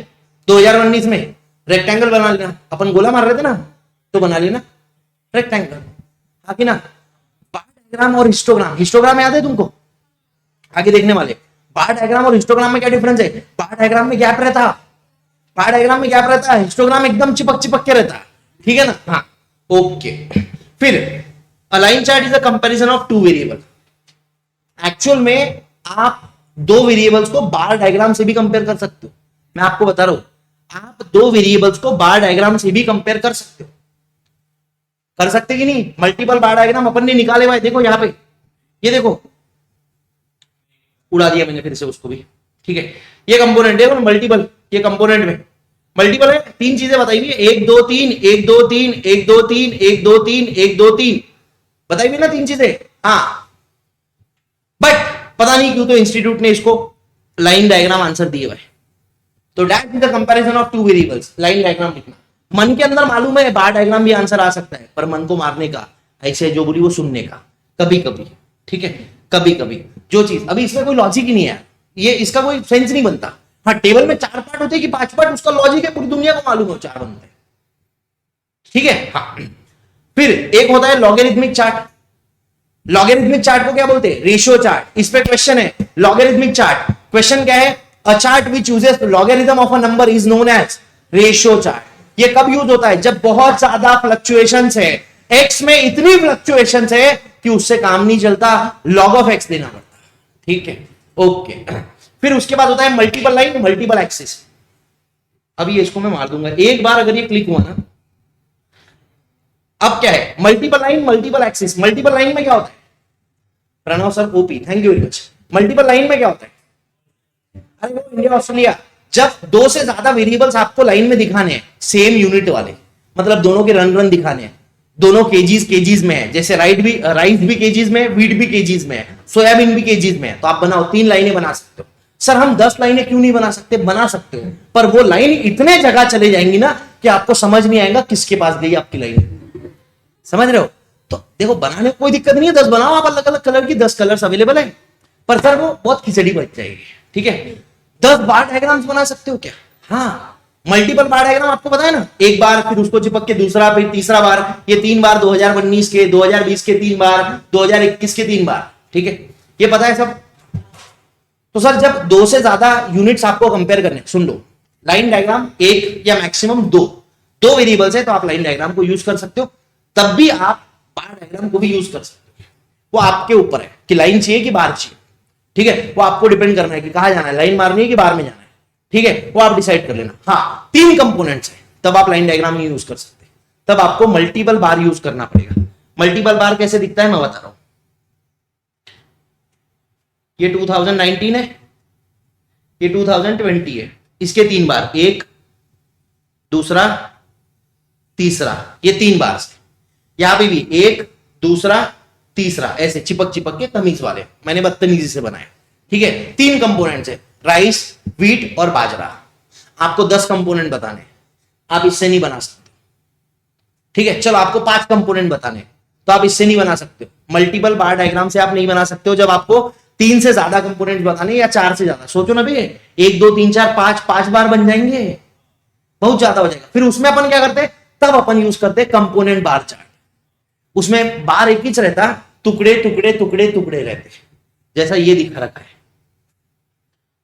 2019 में रेक्टेंगल बना लेना, अपन गोला मार रहे थे ना, तो बना लेना रेक्टेंगल। हाँ कि ना? बार डायग्राम और हिस्टोग्राम, हिस्टोग्राम याद है तुमको? आगे देखने वाले। बार डायग्राम और हिस्टोग्राम में क्या डिफरेंस है? बार डायग्राम में गैप रहता, बार डायग्राम में गैप रहता है, हिस्टोग्राम एकदम चिपक चिपक के रहता है। ठीक है ना? हाँ, ओके। फिर a line chart is a comparison of two variable. Actual में आप दो वेरिएबल्स को बार डायग्राम से भी कंपेयर कर सकते हो। मैं आपको बता रहा हूं, आप दो वेरिएबल्स को बार डायग्राम से भी कंपेयर कर सकते हो। कर सकते कि नहीं? मल्टीपल बार डायग्राम अपन ने निकाले हुआ है, देखो यहां पे, ये देखो, उड़ा दिया मैंने फिर से उसको भी। ठीक है, ये कंपोनेंट है मल्टीपल, ये कंपोनेंट में मल्टीपल है। तीन चीजें बताई हुई है, 1 2 3, 1 2 3, 1 2 3, 1 2 3, 1 2 3, बताई हुई ना तीन चीजें। हाँ, बट पता नहीं क्यों तो इंस्टीट्यूट ने इसको लाइन डायग्राम आंसर दिए हुए। तो that is the comparison of two variables. Line diagram लिखना, मन के अंदर मालूम है बार डायग्राम भी आंसर आ सकता है, पर मन को मारने का, ऐसे जो बोली वो सुनने का, कभी कभी। ठीक है, कभी कभी जो चीज, अभी इसमें कोई लॉजिक ही नहीं है, ये इसका कोई सेंस नहीं बनता। हाँ, टेबल में 4 पार्ट होते कि 5 पार्ट, उसका लॉजिक है, पूरी दुनिया को मालूम है 4 बनते हैं। ठीक है। हाँ, फिर एक होता है लॉगरिथमिक चार्ट। लॉगरिथमिक चार्ट को क्या बोलते हैं? Ratio chart. इस पे क्वेश्चन है, लॉगरिथमिक चार्ट। क्वेश्चन क्या है? A chart which uses logarithm of a number is known as ratio chart. ये कब यूज होता है? जब बहुत ज्यादा फ्लक्चुएशंस है, एक्स में इतनी फ्लक्चुएशंस है कि उससे काम नहीं चलता, लॉग ऑफ एक्स देना पड़ता है। ठीक है, ओके। फिर उसके बाद होता है मल्टीपल लाइन, मल्टीपल एक्सिस। अभी इसको मैं मार दूंगा एक बार, अगर ये क्लिक हुआ ना। अब क्या है? Multiple line, multiple axis. Multiple line में क्या होता है? Pranav sir, OP, thank you very much. Multiple line में क्या होता है? अरे वो इंडिया ऑस्ट्रेलिया, जब 2 से ज्यादा वेरिएबल्स आपको लाइन में दिखाने हैं, सेम यूनिट वाले, मतलब दोनों के रन दिखाने हैं, दोनों केजीज में है। जैसे राइस भी केजीज में है, व्हीट भी केजीज में है, सोयाबीन भी केजीज में है, तो आप बनाओ, 3 लाइनें बना सकते हो। सर हम 10 लाइनें क्यों नहीं बना सकते? बना सकते हो, पर वो लाइन इतने जगह चले जाएंगी ना कि आपको समझ नहीं आएगा किसके पास गई आपकी लाइन। समझ रहे हो? तो देखो, बनाने में कोई दिक्कत नहीं है, 10 बनाओ आप, अलग अलग कलर की 10 कलर्स अवेलेबल है, पर सर वो बहुत खिचड़ी बच जाएगी। ठीक है, 10 बार डायग्राम्स बना सकते हो क्या? हाँ, मल्टीपल बार डायग्राम आपको पता है ना, एक बार, फिर उसको चिपक के दूसरा, फिर तीसरा बार, ये 3 बार, 2019 के, 2020 के 3 बार, 2021 के 3 बार। ठीक है, ये पता है सब। तो सर जब 2 से ज्यादा यूनिट्स आपको कंपेयर करने, सुन लो, लाइन डायग्राम 1 या मैक्सिमम 2 वेरिएबल्स है, तो आप लाइन डायग्राम को यूज कर सकते हो। तब भी आप बार डायग्राम को भी यूज कर सकते हो, वो आपके ऊपर है कि लाइन चाहिए कि बार चाहिए। ठीक है, वो आपको डिपेंड करना है कि कहां जाना है, लाइन मारनी है कि बार में जाना है। ठीक है, वो आप डिसाइड कर लेना। हाँ, 3 कंपोनेंट्स है, तब आप लाइन डायग्राम नहीं यूज कर सकते, तब आपको मल्टीपल बार यूज करना पड़ेगा। मल्टीपल बार कैसे दिखता है मैं बता रहा हूं। ये 2019 है, ये 2020 है, इसके 3 बार, 1 दूसरा तीसरा, ये 3 बार से। यहां पे भी 1 दूसरा तीसरा, ऐसे चिपक चिपक के तमीज वाले मैंने बदतमीजी से बनाए। ठीक है, 3 कंपोनेंट्स है, राइस, व्हीट और बाजरा। आपको 10 कंपोनेंट बताने, आप इससे नहीं बना सकते। ठीक है, चलो आपको 5 कंपोनेंट बताने हैं, तो आप इससे नहीं बना सकते हो, मल्टीपल बार डायग्राम से आप नहीं बना सकते हो। जब आपको 3 से ज्यादा कंपोनेंट बताने या 4 से ज्यादा, सोचो ना भैया, 1 2 3 4 5 5 बार बन जाएंगे, बहुत ज्यादा हो जाएगा। फिर उसमें अपन क्या करते हैं, तब अपन यूज करते हैं कंपोनेंट बार चार्ट। उसमें बार एक ही रहता, टुकड़े टुकड़े टुकड़े टुकड़े रहते, जैसा ये दिखा रखा है,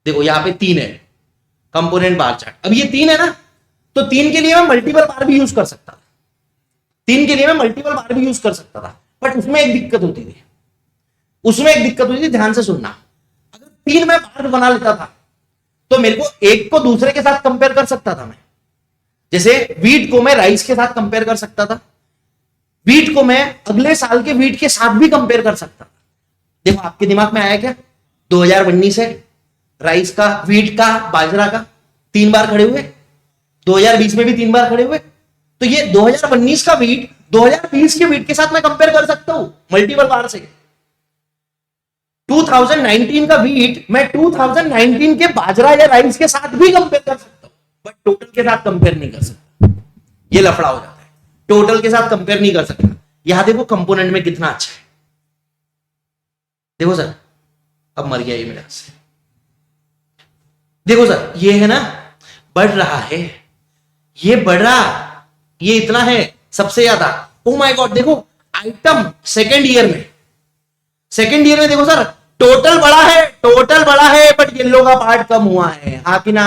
देखो यहाँ पे 3 है कंपोनेंट बार चार्ट। अब ये 3 है ना, तो 3 के लिए मैं मल्टीपल बार भी यूज कर सकता था, 3 के लिए मैं मल्टीपल बार भी यूज कर सकता था, बट उसमें एक दिक्कत होती थी, ध्यान से सुनना। अगर 3 मैं बार बना लेता था तो मेरे को एक को दूसरे के साथ कंपेयर कर सकता था मैं, जैसे वीट को मैं राइस के साथ कंपेयर कर सकता था, वीट को मैं अगले साल के वीट के साथ भी कंपेयर कर सकता था। देखो आपके दिमाग में आया क्या, 2019 है, राइस का, वीट का, बाजरा का 3 बार खड़े हुए, 2020 में भी 3 बार खड़े हुए, तो ये 2019 का वीट 2020 के वीट के साथ मैं कंपेयर कर सकता हूं मल्टीपल बार से। 2019 का वीट मैं 2019 के बाजरा या राइस के साथ भी कंपेयर कर सकता हूं, बट टोटल के साथ कंपेयर नहीं कर सकता, ये लफड़ा हो जाता है, टोटल के साथ कंपेयर नहीं कर सकता। यहां देखो कंपोनेंट में कितना अच्छा है, देखो सर, अब मर गया ये मेरा से, देखो सर ये है ना, बढ़ रहा है, ये बढ़ रहा, ये इतना है सबसे ज्यादा। ओ माय गॉड, देखो आइटम सेकेंड ईयर में देखो सर, टोटल बड़ा है, बट येलो का पार्ट कम हुआ है, हाँ कि ना।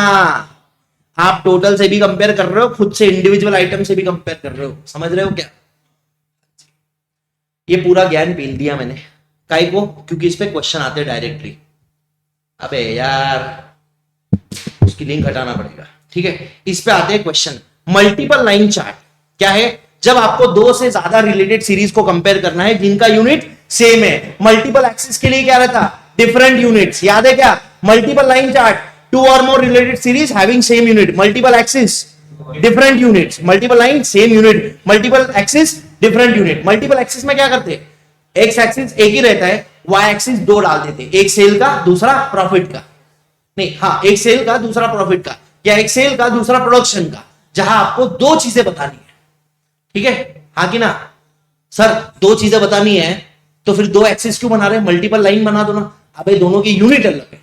आप टोटल से भी कंपेयर कर रहे हो, खुद से इंडिविजुअल आइटम से भी कंपेयर कर रहे हो, समझ रहे हो क्या। ये पूरा ज्ञान पील दिया मैंने, काई को, क्योंकि इस पे क्वेश्चन आते हैं डायरेक्टली। अबे यार उसकी लिंक हटाना पड़ेगा, ठीक है। इस पे आते हैं क्वेश्चन, मल्टीपल लाइन चार्ट क्या है, जब आपको 2 से ज्यादा रिलेटेड सीरीज को कंपेयर करना है जिनका यूनिट सेम है। मल्टीपल एक्सिस के लिए क्या रहता, डिफरेंट यूनिट्स, याद है क्या, मल्टीपल लाइन चार्ट, 2 और more related series having same unit, multiple axis different units, multiple line same unit, multiple axis different unit. Multiple axis में क्या करते हैं, एक्स एक्सिस एक ही रहता है, वाई एक्सिस 2 डाल देते हैं, एक सेल का दूसरा प्रॉफिट का, नहीं हाँ, एक सेल का दूसरा प्रॉफिट का, या एक सेल का दूसरा प्रोडक्शन का, जहां आपको 2 चीजें बतानी है, ठीक है, हाँ कि ना। सर 2 चीजें बतानी है तो फिर 2 एक्सिस क्यों बना रहे हैं, मल्टीपल लाइन बना दो ना। अबे दोनों के यूनिट अलग है,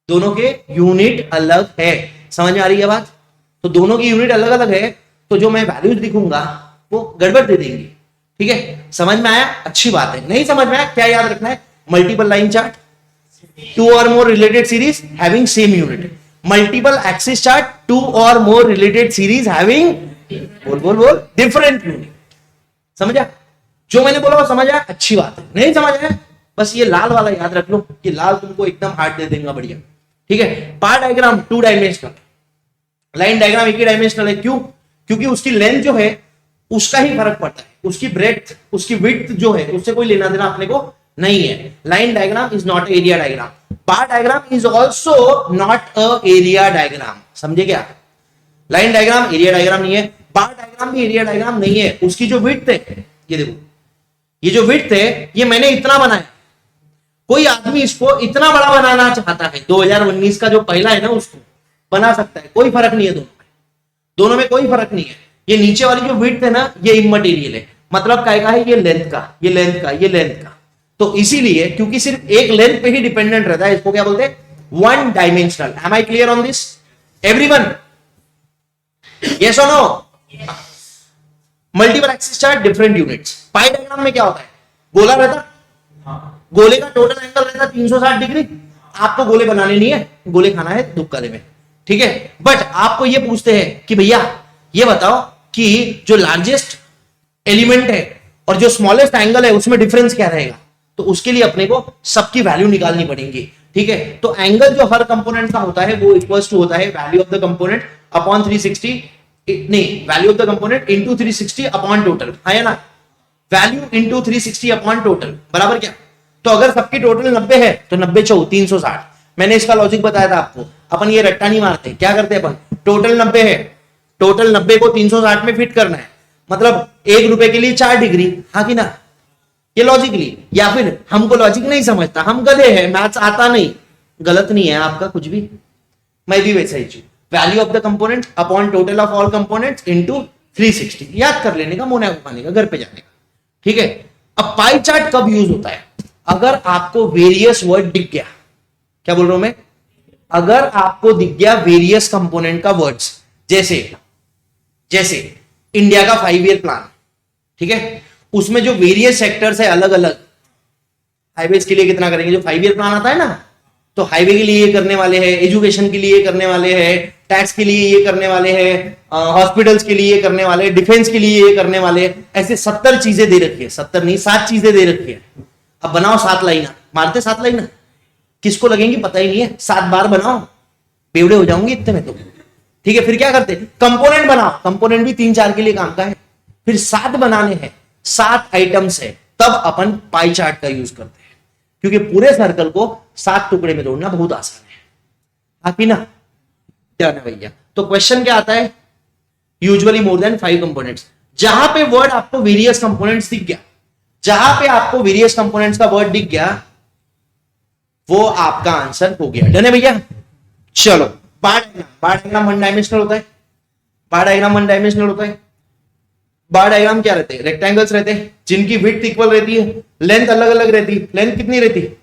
दोनों के यूनिट अलग है, समझ में आ रही है बात। तो दोनों की यूनिट अलग अलग है, तो जो मैं वैल्यूज लिखूंगा वो गड़बड़ दे देंगी, ठीक है। समझ में आया, अच्छी बात है। नहीं समझ में आया, क्या याद रखना है, multiple line chart, 2 or more related series having same unit. Multiple axis chart, 2 or more related series having बोल different unit. समझा, जो मैंने बोला वो समझा, अच्छी बात है। नहीं समझ आया, बस ये लाल वाला याद रख लो, ये लाल तुमको एकदम हार्ड दे देगा, बढ़िया, ठीक है। पार डायग्राम 2 डायमेंशनल, लाइन डायग्राम 1 ही डायमेंशनल है, क्यों, क्योंकि उसकी लेंथ जो है उसका ही फर्क पड़ता है, उसकी ब्रेड्थ उसकी विड्थ जो है उससे कोई लेना देना अपने को नहीं है। Line diagram is not area diagram, bar diagram is also not a area diagram, समझे क्या। लाइन डायग्राम एरिया डायग्राम नहीं है, बार डायग्राम भी एरिया डायग्राम नहीं है। उसकी जो विड्थ है, ये देखो, ये जो विड्थ है ये मैंने इतना बनाया, कोई आदमी इसको इतना बड़ा बनाना चाहता है, 2019 का जो पहला है ना उसको बना सकता है, कोई फर्क नहीं है दोनों में कोई फर्क नहीं है। ये नीचे वाली जो विड्थ है ना ये इमटेरियल है, मतलब काय का है, ये लेंथ का, ये लेंथ का, ये लेंथ का। तो इसीलिए क्योंकि सिर्फ एक लेंथ पे ही डिपेंडेंट रहता है, इसको क्या बोलते हैं, 1 dimensional. Am I clear on this everyone, yes और no. Multiple axis chart, different units. Pie diagram में क्या होता है, गोला रहता, गोले का टोटल एंगल रहता 360 डिग्री। आपको गोले बनाने नहीं है, गोले खाना है दुक्काले में, ठीक है। बट आपको ये पूछते हैं कि भैया ये बताओ कि जो लार्जेस्ट एलिमेंट है और जो स्मॉलेस्ट एंगल है उसमें डिफरेंस क्या रहेगा, तो उसके लिए अपने को सबकी वैल्यू निकालनी पड़ेगी, ठीक है। तो एंगल जो हर कंपोनेंट का होता है वो इक्वल्स टू होता है value of the component upon 360, नहीं, value of the component into 360 upon total, है ना, वैल्यू इनटू 360 अपॉन टोटल बराबर क्या। तो अगर सबकी टोटल 90 है तो 90 चौ 360। मैंने इसका लॉजिक बताया था आपको, अपन ये रट्टा नहीं मारते, क्या करते अपन, टोटल 90 है, टोटल 90 को 360 में फिट करना है, मतलब 1 रुपए के लिए 4 डिग्री, हाँ कि ना, ये लॉजिकली। या फिर हमको लॉजिक नहीं समझता, हम गधे हैं, मैथ्स आता नहीं, गलत नहीं है आपका कुछ भी, मैं भी वैसा ही चीज, value of the component upon total of all components into 360 याद कर लेने का, मोनाको खाने का, घर पे जाने का, ठीक है। अब पाई चार्ट कब यूज होता है? अगर आपको वेरियस वर्ड दिख गया, क्या बोल रहा हूं मैं, अगर आपको दिख गया वेरियस कंपोनेंट का वर्ड्स, जैसे जैसे इंडिया का 5 ईयर प्लान, ठीक है, उसमें जो वेरियस सेक्टर्स है अलग अलग, हाईवेज के लिए कितना करेंगे, जो 5 ईयर प्लान आता है ना, तो हाईवे के लिए ये करने वाले हैं, एजुकेशन के लिए ये करने वाले हैं, टैक्स के लिए ये करने वाले हैं, हॉस्पिटल्स के लिए ये करने वाले हैं, डिफेंस के लिए ये करने वाले हैं, ऐसे 70 चीजें दे रखी है, 70 नहीं 7 चीजें दे रखी है। अब बनाओ 7 लाइना, मारते 7 लाइना, किसको लगेंगी पता ही नहीं है, 7 बार बनाओ, बेवड़े हो जाऊंगी इतने में तो, ठीक है। फिर क्या करते, कंपोनेंट बनाओ, कंपोनेंट भी 3-4 के लिए काम का है, फिर 7 बनाने हैं, 7 आइटम्स है, तब अपन पाई चार्ट का यूज करते हैं, क्योंकि पूरे सर्कल को 7 टुकड़े में तोड़ना बहुत आसान है, आप ही ना जाना भैया। तो क्वेश्चन क्या आता है, यूजुअली मोर देन 5 कंपोनेंट्स। जहां पे वर्ड आपको वेरियस कंपोनेंट्स दिख गया, जहां पे आपको वेरियस कंपोनेंट्स का वर्ड दिख गया, वो आपका आंसर हो गया। डन है भैया? चलो, बार डायग्राम 1 डायमेंशनल होता है, बार डायग्राम 1 डायमेंशनल होता है। बार डायग्राम क्या रहते हैं, रेक्टेंगल्स रहते हैं, जिनकी विड्थ इक्वल रहती है, लेंथ अलग अलग रहती है। लेंथ कितनी रहती है,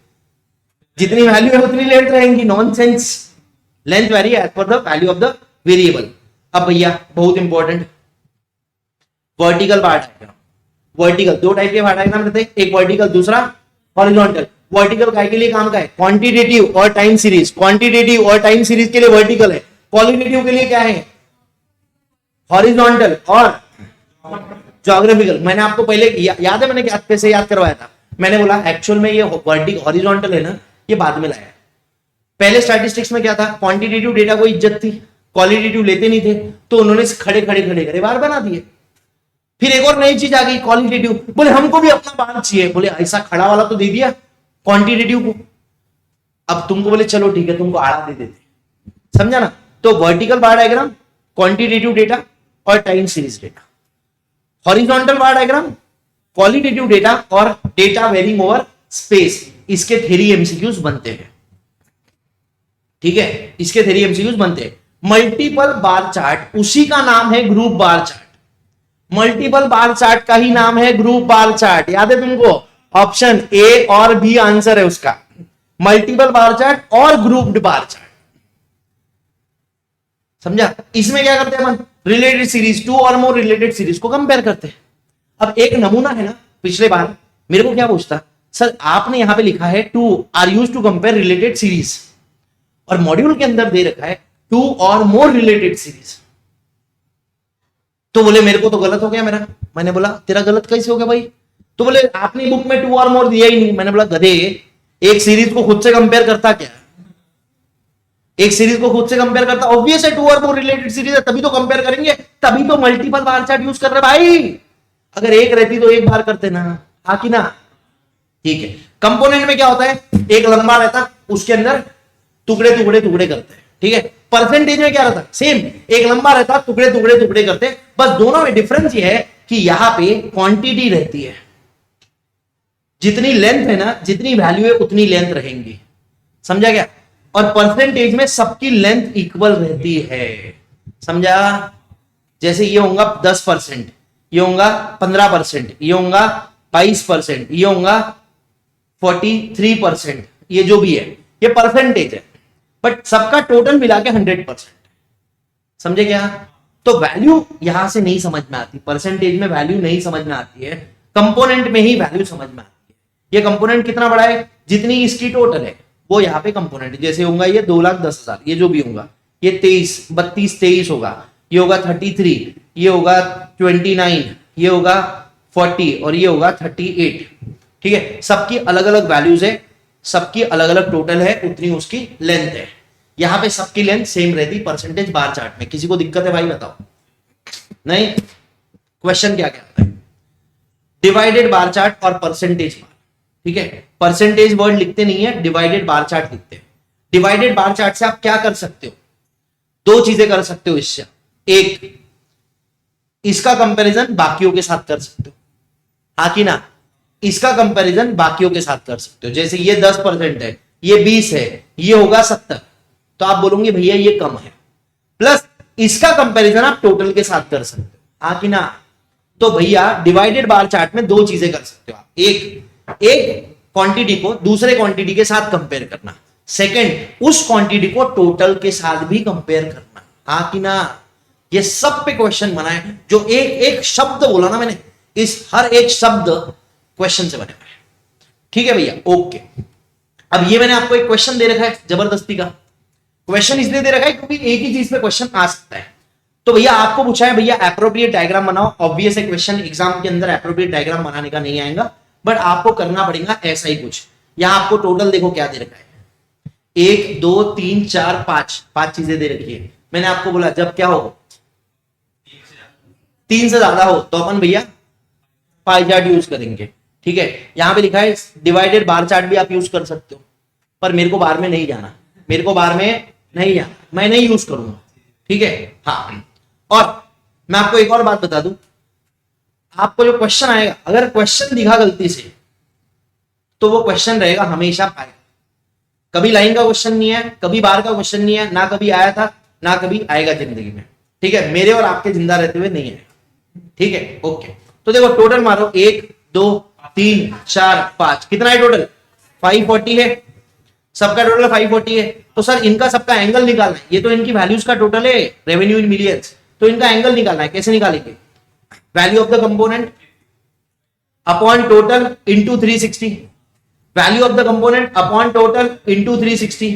जितनी वैल्यू है उतनी लेंथ रहेंगी, nonsense, length vary as per the value of the variable. अब भैया बहुत important, vertical bar diagram, vertical 2 type के बार डायग्राम रहते हैं, एक वर्टिकल दूसरा हॉरिजॉन्टल। वर्टिकल काय के लिए काम का है, क्वांटिटेटिव और टाइम सीरीज, क्वांटिटेटिव और टाइम सीरीज के लिए वर्टिकल है, क्वालिटेटिव के लिए क्या है, हॉरिजॉन्टल और ज्योग्राफिकल। मैंने आपको पहले याद है, मैंने कैसे याद करवाया था, मैंने बोला एक्चुअल में ये वर्टिकल हॉरिजॉन्टल है ना, ये बाद में लाया। पहले स्टैटिस्टिक्स में क्या था, क्वांटिटेटिव डेटा को इज्जत थी, क्वालिटेटिव लेते नहीं थे, तो उन्होंने खड़े खड़े खड़े खड़े बार बना दिए। फिर एक और नई चीज आ गई, क्वालिटेटिव, बोले हमको भी अपना बार चाहिए, बोले ऐसा खड़ा वाला तो दे दिया क्वांटिटेटिव को, अब तुमको बोले चलो ठीक है तुमको आड़ा दे देते, समझा ना। तो vertical bar diagram, quantitative data और time series data. Horizontal bar diagram, qualitative data और डेटा वेरिंग ओवर स्पेस। इसके थ्योरी एमसीक्यूज बनते हैं, ठीक है, इसके थ्योरी एमसीक्यूज बनते हैं। मल्टीपल बार चार्ट, उसी का नाम है group bar chart, multiple bar chart का ही नाम है ग्रुप बार चार्ट, याद है तुमको, ऑप्शन ए और बी आंसर है उसका, मल्टीपल बार चार्ट और ग्रुप्ड बार चार्ट, समझा। इसमें क्या करते हैं अपन, रिलेटेड सीरीज, 2 और मोर रिलेटेड सीरीज को कंपेयर करते हैं। अब एक नमूना है ना, पिछले बार मेरे को क्या पूछता, सर आपने यहां पे लिखा है 2 are used to compare related series, और मॉड्यूल के अंदर दे रखा है 2 और मोर रिलेटेड सीरीज। तो बोले मेरे को तो गलत हो गया मेरा, मैंने बोला तेरा गलत कैसे हो गया भाई, तो बोले आपने बुक में 2 और मोर दिया ही नहीं। मैंने बोला गधे, एक सीरीज को खुद से कंपेयर करता क्या, एक सीरीज को खुद से कंपेयर करता, ऑब्वियस है 2 और मोर रिलेटेड सीरीज है, तभी तो कंपेयर करेंगे, तभी तो मल्टीपल बार चार्ट यूज कर रहे भाई। अगर एक रहती तो एक बार करते ना, हाँ कि ना, ठीक है। कंपोनेंट में क्या होता है, एक लंबा रहता, उसके अंदर टुकड़े टुकड़े टुकड़े करते हैं, ठीक है। परसेंटेज में क्या रहता, सेम, एक लंबा रहता, टुकड़े टुकड़े टुकड़े करते, बस दोनों में डिफरेंस ये है कि यहां पे क्वांटिटी रहती है, जितनी लेंथ है ना, जितनी वैल्यू है उतनी लेंथ रहेंगी, समझा क्या। और परसेंटेज में सबकी लेंथ इक्वल रहती है, समझा। जैसे ये होगा 10%, ये होगा 15%, ये होगा 22%, ये होगा 43%, ये जो भी है ये परसेंटेज है, बट सबका टोटल मिला के 100%, समझे क्या। तो वैल्यू यहां से नहीं समझ में आती, परसेंटेज में वैल्यू नहीं समझ में आती है, कंपोनेंट में ही वैल्यू समझ में आती है। ये कंपोनेंट कितना बड़ा है, जितनी इसकी टोटल है वो यहाँ पे कंपोनेंट, जैसे होगा ये 2,10,000, ये जो भी होगा ये 23 होगा, ये होगा 33, ये होगा 29, ये होगा 40 और ये होगा 38, ठीक है। सबकी अलग अलग वैल्यूज है, सबकी अलग अलग टोटल है, उतनी उसकी लेंथ है। यहां पे सबकी लेंथ सेम रहती परसेंटेज बार चार्ट में। किसी को दिक्कत है भाई बताओ, नहीं। क्वेश्चन क्या कहता है, डिवाइडेड बार चार्ट और परसेंटेज बार, ठीक है। परसेंटेज वर्ड लिखते नहीं है, डिवाइडेड बार चार्ट लिखते हैं। डिवाइडेड बार चार्ट से आप क्या कर सकते हो, 2 चीजें कर सकते हो इससे। एक, इसका कंपैरिजन बाकियों के साथ कर सकते हो, हाँ कि ना, इसका कंपैरिजन बाकियों के साथ कर सकते हो। जैसे ये 10% है, ये 20 है, ये होगा 70, तो आप बोलोगे भैया ये कम है। प्लस इसका कंपैरिजन आप टोटल के साथ कर सकते हो, हाँ कि ना? तो भैया डिवाइडेड बार चार्ट में दो चीजें कर सकते हो आप। एक क्वांटिटी को दूसरे क्वांटिटी के साथ कंपेयर करना, सेकंड उस क्वांटिटी को टोटल के साथ भी कंपेयर करना। हाँ कि ना? ये सब पे क्वेश्चन बना है। जो एक एक शब्द बोला ना मैंने, इस हर एक शब्द क्वेश्चन से बने हुए हैं। ठीक है भैया, ओके। अब ये मैंने आपको एक क्वेश्चन दे रखा है जबरदस्ती का। क्वेश्चन इसलिए दे रखा है क्योंकि एक ही चीज पे क्वेश्चन आ सकता है। तो भैया आपको पूछा है भैया एप्रोप्रिएट डायग्राम बनाओ। ऑब्वियस है क्वेश्चन एग्जाम के अंदर एप्रोप्रिएट डायग्राम बनाने का नहीं आएगा, बट आपको करना पड़ेगा ऐसा ही कुछ। यहां आपको टोटल देखो क्या दे रखा है, 1 2 3 4 5 चीजें दे रखी है। मैंने आपको बोला जब क्या हो 3 से ज्यादा हो तो अपन भैया पाई चार्ट यूज करेंगे। ठीक है, यहां पे लिखा है डिवाइडेड बार चार्ट भी आप यूज कर सकते हो, पर मेरे को बार में नहीं जाना, मेरे को बार में नहीं जाना, मैं नहीं यूज करूंगा। ठीक है, हाँ। और मैं आपको एक और बात बता दूं, आपको जो क्वेश्चन आएगा, अगर क्वेश्चन दिखा गलती से तो वो क्वेश्चन रहेगा हमेशा पाएगा। कभी लाइन का क्वेश्चन नहीं है, कभी बार का क्वेश्चन नहीं है, ना कभी आया था ना कभी आएगा जिंदगी में। ठीक है, मेरे और आपके जिंदा रहते हुए नहीं आएगा। ठीक है, ओके। तो देखो टोटल मारो 1 2 3 4 5, कितना है टोटल? 540 है। सबका टोटल 540 है। तो सर इनका सबका एंगल निकालना है। ये तो इनकी वैल्यूज का टोटल है, रेवेन्यू इन मिलियंस, तो इनका एंगल निकालना है। कैसे निकालेंगे? Value of the component upon total into 360, value of the component upon total into 360,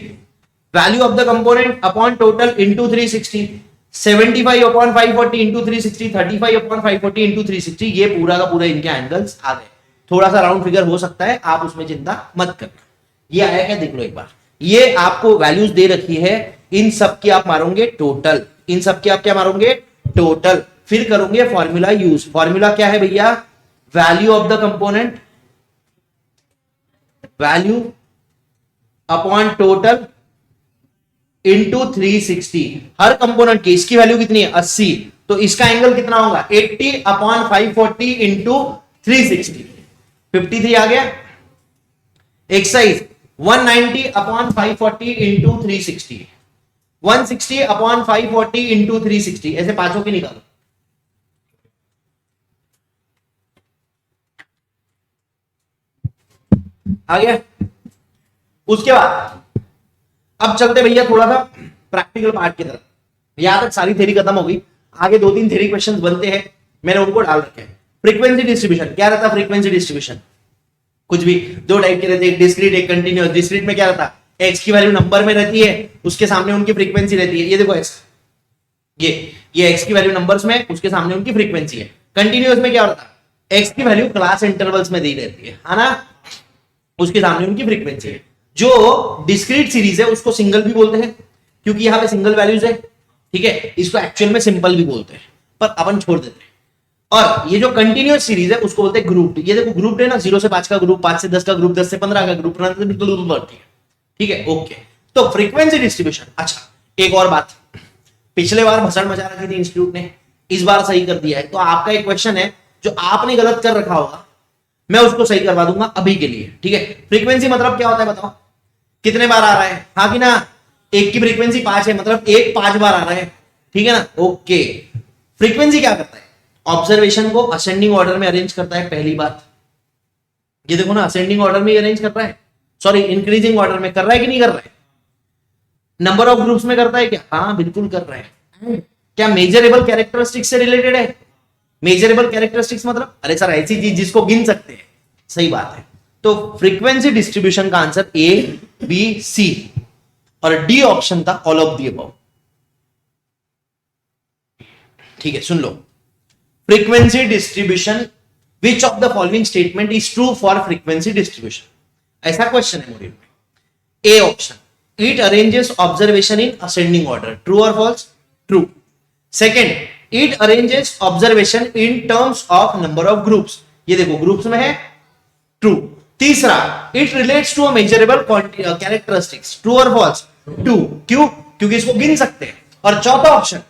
value of the component upon total into 360, 75 upon 540 into 360, 35 upon 540 into 360। ये पूरा का पूरा इनके एंगल्स आ गए। थोड़ा सा राउंड फिगर हो सकता है, आप उसमें चिंता मत करना। ये आया क्या देख लो एक बार। ये आपको वैल्यूज दे रखी है, इन सब की आप मारोगे टोटल, इन सब की आप क्या मारोगे? टोटल। फिर करोगे फॉर्मूला यूज। फॉर्मूला क्या है भैया? Value of the component value upon total into 360। Her component की इसकी वैल्यू कितनी है? 80। तो इसका एंगल कितना होगा? 80 अपॉन 540 इंटू 360, 53 आ गया। Exercise 190 upon 540 into 360, 160 upon 540 into 360। ऐसे पांचों की निकालो। आ गया। उसके बाद अब चलते भैया थोड़ा सा प्रैक्टिकल पार्ट की तरफ। यहां तक सारी थ्योरी खत्म हो गई, आगे 2-3 थ्योरी क्वेश्चंस बनते हैं, मैंने उनको डाल रखे हैं। फ्रीक्वेंसी डिस्ट्रीब्यूशन क्या रहता है? फ्रीक्वेंसी डिस्ट्रीब्यूशन कुछ भी दो टाइप के रहते हैं, एक डिस्क्रीट एक कंटीन्यूअस। डिस्क्रीट में क्या रहता है? एक्स की वैल्यू नंबर में रहती है, उसके सामने उनकी फ्रीक्वेंसी रहती है। ये देखो एक्स, ये एक्स की वैल्यू नंबर्स में, उसके सामने उनकी फ्रीक्वेंसी है। कंटीन्यूअस में क्या होता है? एक्स की वैल्यू क्लास इंटरवल्स में दी रहती है ना, उसके सामने उनकी फ्रीक्वेंसी है। जो डिस्क्रीट सीरीज है उसको सिंगल भी बोलते हैं, क्योंकि यहां पे सिंगल वैल्यूज है। ठीक है, इसको एक्चुअल में सिंपल भी बोलते हैं, पर अपन छोड़ देते हैं। और ये जो कंटिन्यूअस सीरीज है उसको बोलते हैं ग्रुप। ये देखो ग्रुप है ना, 0 से 5 का ग्रुप, 5 से 10 का ग्रुप, 10 से 15 का ग्रुप। ठीक है, ओके। तो फ्रीक्वेंसी डिस्ट्रीब्यूशन। अच्छा, एक और बात, पिछले बार भसड़ मचा रखी थी इंस्टीट्यूट ने, इस बार सही कर दिया है। तो आपका एक क्वेश्चन है जो आपने गलत कर रखा होगा, मैं उसको सही करवा दूंगा अभी के लिए। ठीक है, फ्रीक्वेंसी मतलब क्या होता है बताओ? कितने बार आ रहा है? हाँ कि ना? एक की फ्रीक्वेंसी 5 है, मतलब एक 5 बार आ रहा है। ठीक है ना, ओके। फ्रीक्वेंसी क्या करता है? ऑब्जर्वेशन को असेंडिंग ऑर्डर में अरेंज करता है, पहली बात। ये देखो ना, असेंडिंग ऑर्डर में अरेंज कर रहा है, सॉरी इंक्रीजिंग ऑर्डर में कर रहा है कि नहीं कर रहा है? नंबर ऑफ ग्रुप्स में करता है क्या? हाँ बिल्कुल कर रहा है। क्या मेजरेबल कैरेक्टरिस्टिक्स से रिलेटेड है? मेजरेबल कैरेक्टरिस्टिक्स मतलब अरे सर ऐसी चीज जिसको गिन सकते हैं। सही बात है। तो फ्रीक्वेंसी डिस्ट्रीब्यूशन का आंसर ए बी सी और डी ऑप्शन था ऑल ऑफ दी अबव। ठीक है, सुन लो। Frequency distribution, which of the following statement is true for frequency distribution? ऐसा क्वेश्चन है मॉड्यूल में। A option, it arranges observation in ascending order, true और false? True. Second, it arranges observation in terms of number of groups. ये देखो groups में है, true. तीसरा, it relates to a measurable characteristics, true और false? True. क्यों? क्योंकि इसको गिन सकते हैं। और चौथा option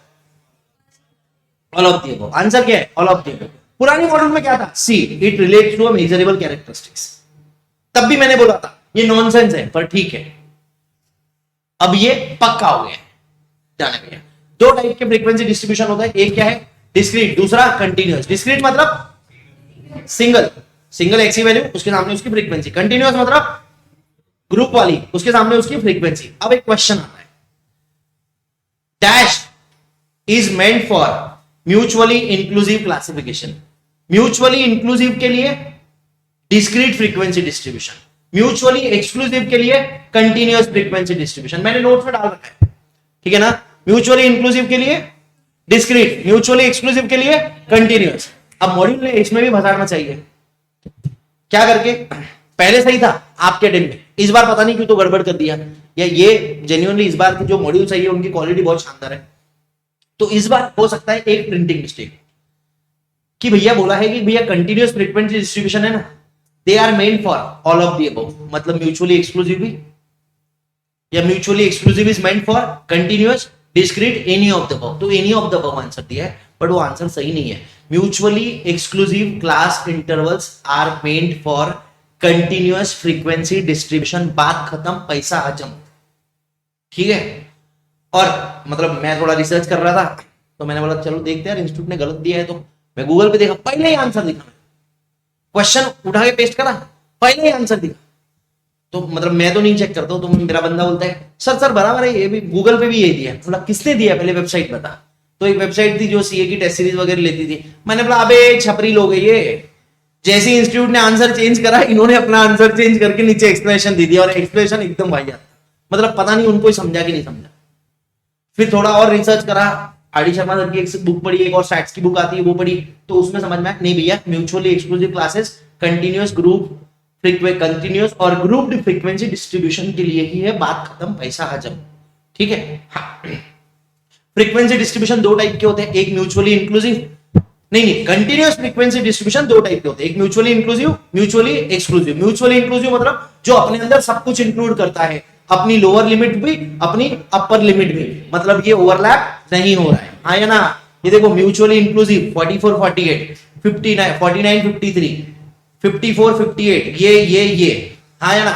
all of the above. Answer क्या है? All of the above. पुरानी मॉडल में क्या था? C, it relates to a measurable characteristics. तब भी मैंने बोला था ये नॉनसेंस है, पर ठीक है, अब ये पक्का हो गया। जाने भैया, दो टाइप के फ्रीक्वेंसी डिस्ट्रीब्यूशन होता है। एक क्या है? डिस्क्रीट, दूसरा कंटिन्यूअस। डिस्क्रीट मतलब सिंगल, सिंगल एक्स की वैल्यू, उसके सामने उसकी फ्रीक्वेंसी। कंटिन्यूअस मतलब ग्रुप वाली, उसके सामने उसकी फ्रीक्वेंसी। अब एक क्वेश्चन आता है, dash is meant for mutually inclusive classification. Mutually inclusive के लिए discrete frequency distribution, mutually exclusive के लिए कंटिन्यूअस फ्रीक्वेंसी डिस्ट्रीब्यूशन। मैंने नोट्स में डाल रखा है, ठीक है ना। म्यूचुअली इंक्लूसिव के लिए डिस्क्रीट, म्यूचुअली एक्सक्लूसिव के लिए कंटिन्यूअस। अब मॉड्यूल ने इसमें भी भसाड़ना चाहिए, क्या करके? पहले सही था आपके टाइम में, इस बार पता नहीं क्यों तो गड़बड़ कर दिया। या ये जेन्युइनली इस बार की जो मॉड्यूल सही है उनकी क्वालिटी बहुत शानदार है, तो इस बार हो सकता है एक प्रिंटिंग मिस्टेक कि भैया बोला है कि भैया कंटिन्यूअस फ्रीक्वेंसी डिस्ट्रीब्यूशन है ना, they are made for all of the above, मतलब म्यूचुअली एक्सक्लूसिव भी, या mutually exclusive is meant for continuous discrete any of the above. तो any of the above answer दिया है, बट वो आंसर सही नहीं है। Mutually exclusive class intervals are meant for continuous frequency distribution. बात खत्म, पैसा हजम, ठीक है। और मतलब मैं थोड़ा रिसर्च कर रहा था तो मैंने बोला चलो देखते हैं यार, इंस्टीट्यूट ने गलत दिया है, तो मैं गूगल पे देखा, पहले ही आंसर दिखा, क्वेश्चन उठा के पेस्ट करा, पहले ही आंसर दिखा। तो मतलब मैं तो नहीं चेक करता हूं, तो मेरा बंदा बोलता है सर बराबर है, ये भी गूगल पे भी यही दिया। मतलब किसने दिया, पहले वेबसाइट बता। तो एक वेबसाइट थी जो सीए की टेस्ट सीरीज वगैरह लेती थी। मैंने बोला अबे छपरी लोग है ये, जैसे इंस्टीट्यूट ने आंसर चेंज करा, इन्होंने अपना आंसर चेंज करके नीचे एक्सप्लेनेशन दे दिया, और एक्सप्लेनेशन एकदम वाहियात, मतलब पता नहीं उनको समझा कि नहीं समझा। फिर थोड़ा और रिसर्च करा, आर डी शर्मा सर की एक बुक पढ़ी, एक और स्टैट्स की बुक आती है वो पढ़ी, तो उसमें समझ में आया नहीं भैया, mutually exclusive classes continuous group continuous और ग्रुप्ड फ्रीक्वेंसी डिस्ट्रीब्यूशन के लिए ही है। बात खत्म, पैसा हजम, ठीक है। हाँ। फ्रीक्वेंसी डिस्ट्रीब्यूशन दो टाइप के होते हैं, एक म्यूचुअली इंक्लूसिव, नहीं कंटिन्यूअस फ्रीक्वेंसी डिस्ट्रीब्यूशन दो टाइप के होते हैं, एक mutually inclusive, mutually exclusive. Mutually inclusive मतलब जो अपने अंदर सब कुछ इंक्लूड करता है, अपनी लोअर लिमिट भी, अपनी अपर लिमिट भी, मतलब ये ओवरलैप नहीं हो रहा है, हाँ या ना। ये देखो म्यूचुअली इंक्लूसिव 44 48 59 49 53 54 58, ये हाँ या ना,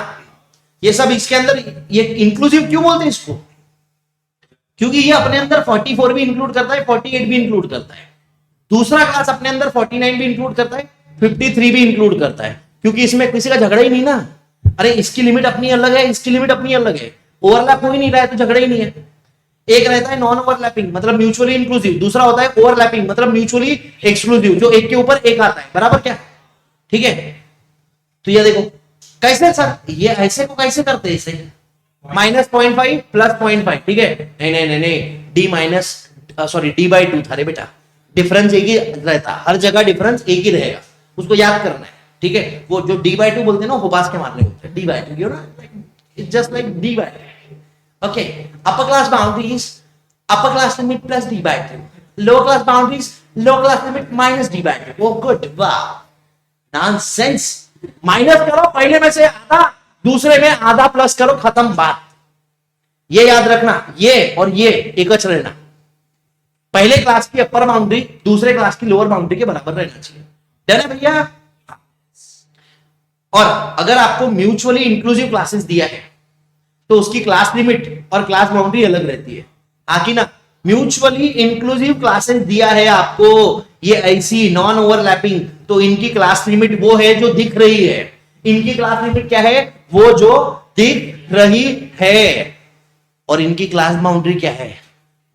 ये सब इसके अंदर। ये इंक्लूसिव क्यों बोलते हैं इसको? क्योंकि ये अपने अंदर 44 भी इंक्लूड करता है, 48 भी इंक्लूड करता है। दूसरा क्लास अपने अंदर 49 भी इंक्लूड करता है, 53 भी इंक्लूड करता है, क्योंकि इसमें किसी का झगड़ा ही नहीं ना। अरे इसकी लिमिट अपनी अलग है, इसकी लिमिट अपनी अलग है, ओवरलैप हो ही नहीं रहा है तो झगड़ा ही नहीं है। एक रहता है नॉन ओवरलैपिंग मतलब म्यूचुअली इंक्लूसिव, दूसरा होता है ओवरलैपिंग मतलब म्यूचुअली एक्सक्लूसिव, जो एक के ऊपर एक आता है, बराबर क्या? ठीक है। तो ये देखो कैसे सर, ये ऐसे को कैसे करते हैं, इसे -0.5 + 0.5, ठीक है। नहीं डी माइनस सॉरी d/2 था रे बेटा, डिफरेंस एक ही रहता, हर जगह डिफरेंस एक ही रहेगा, उसको याद करना है, ठीक है। वो जो d/2 बोलते हैं ना, वो बास के मारने होते हैं, d/2, you know, it's just like d/2, okay. Upper class boundaries, upper class limit plus d/2, lower class boundaries, lower class limit minus d/2। वो गुड, वाह, नॉनसेंस। माइनस करो, पहले में से आधा, दूसरे में आधा प्लस करो, खत्म बात। ये याद रखना, ये और ये एकच रहना, पहले क्लास की अपर बाउंड्री दूसरे क्लास की लोअर बाउंड्री के बराबर रहना चाहिए, डन है भैया। और अगर आपको म्यूचुअली इंक्लूसिव क्लासेस दिया है तो उसकी क्लास लिमिट और क्लास बाउंड्री अलग रहती है, आकी ना। म्यूचुअली इंक्लूसिव क्लासेस दिया है आपको, ये ऐसी नॉन ओवरलैपिंग, तो इनकी क्लास लिमिट वो है जो दिख रही है। इनकी क्लास लिमिट क्या है? वो जो दिख रही है। और इनकी क्लास बाउंड्री क्या है?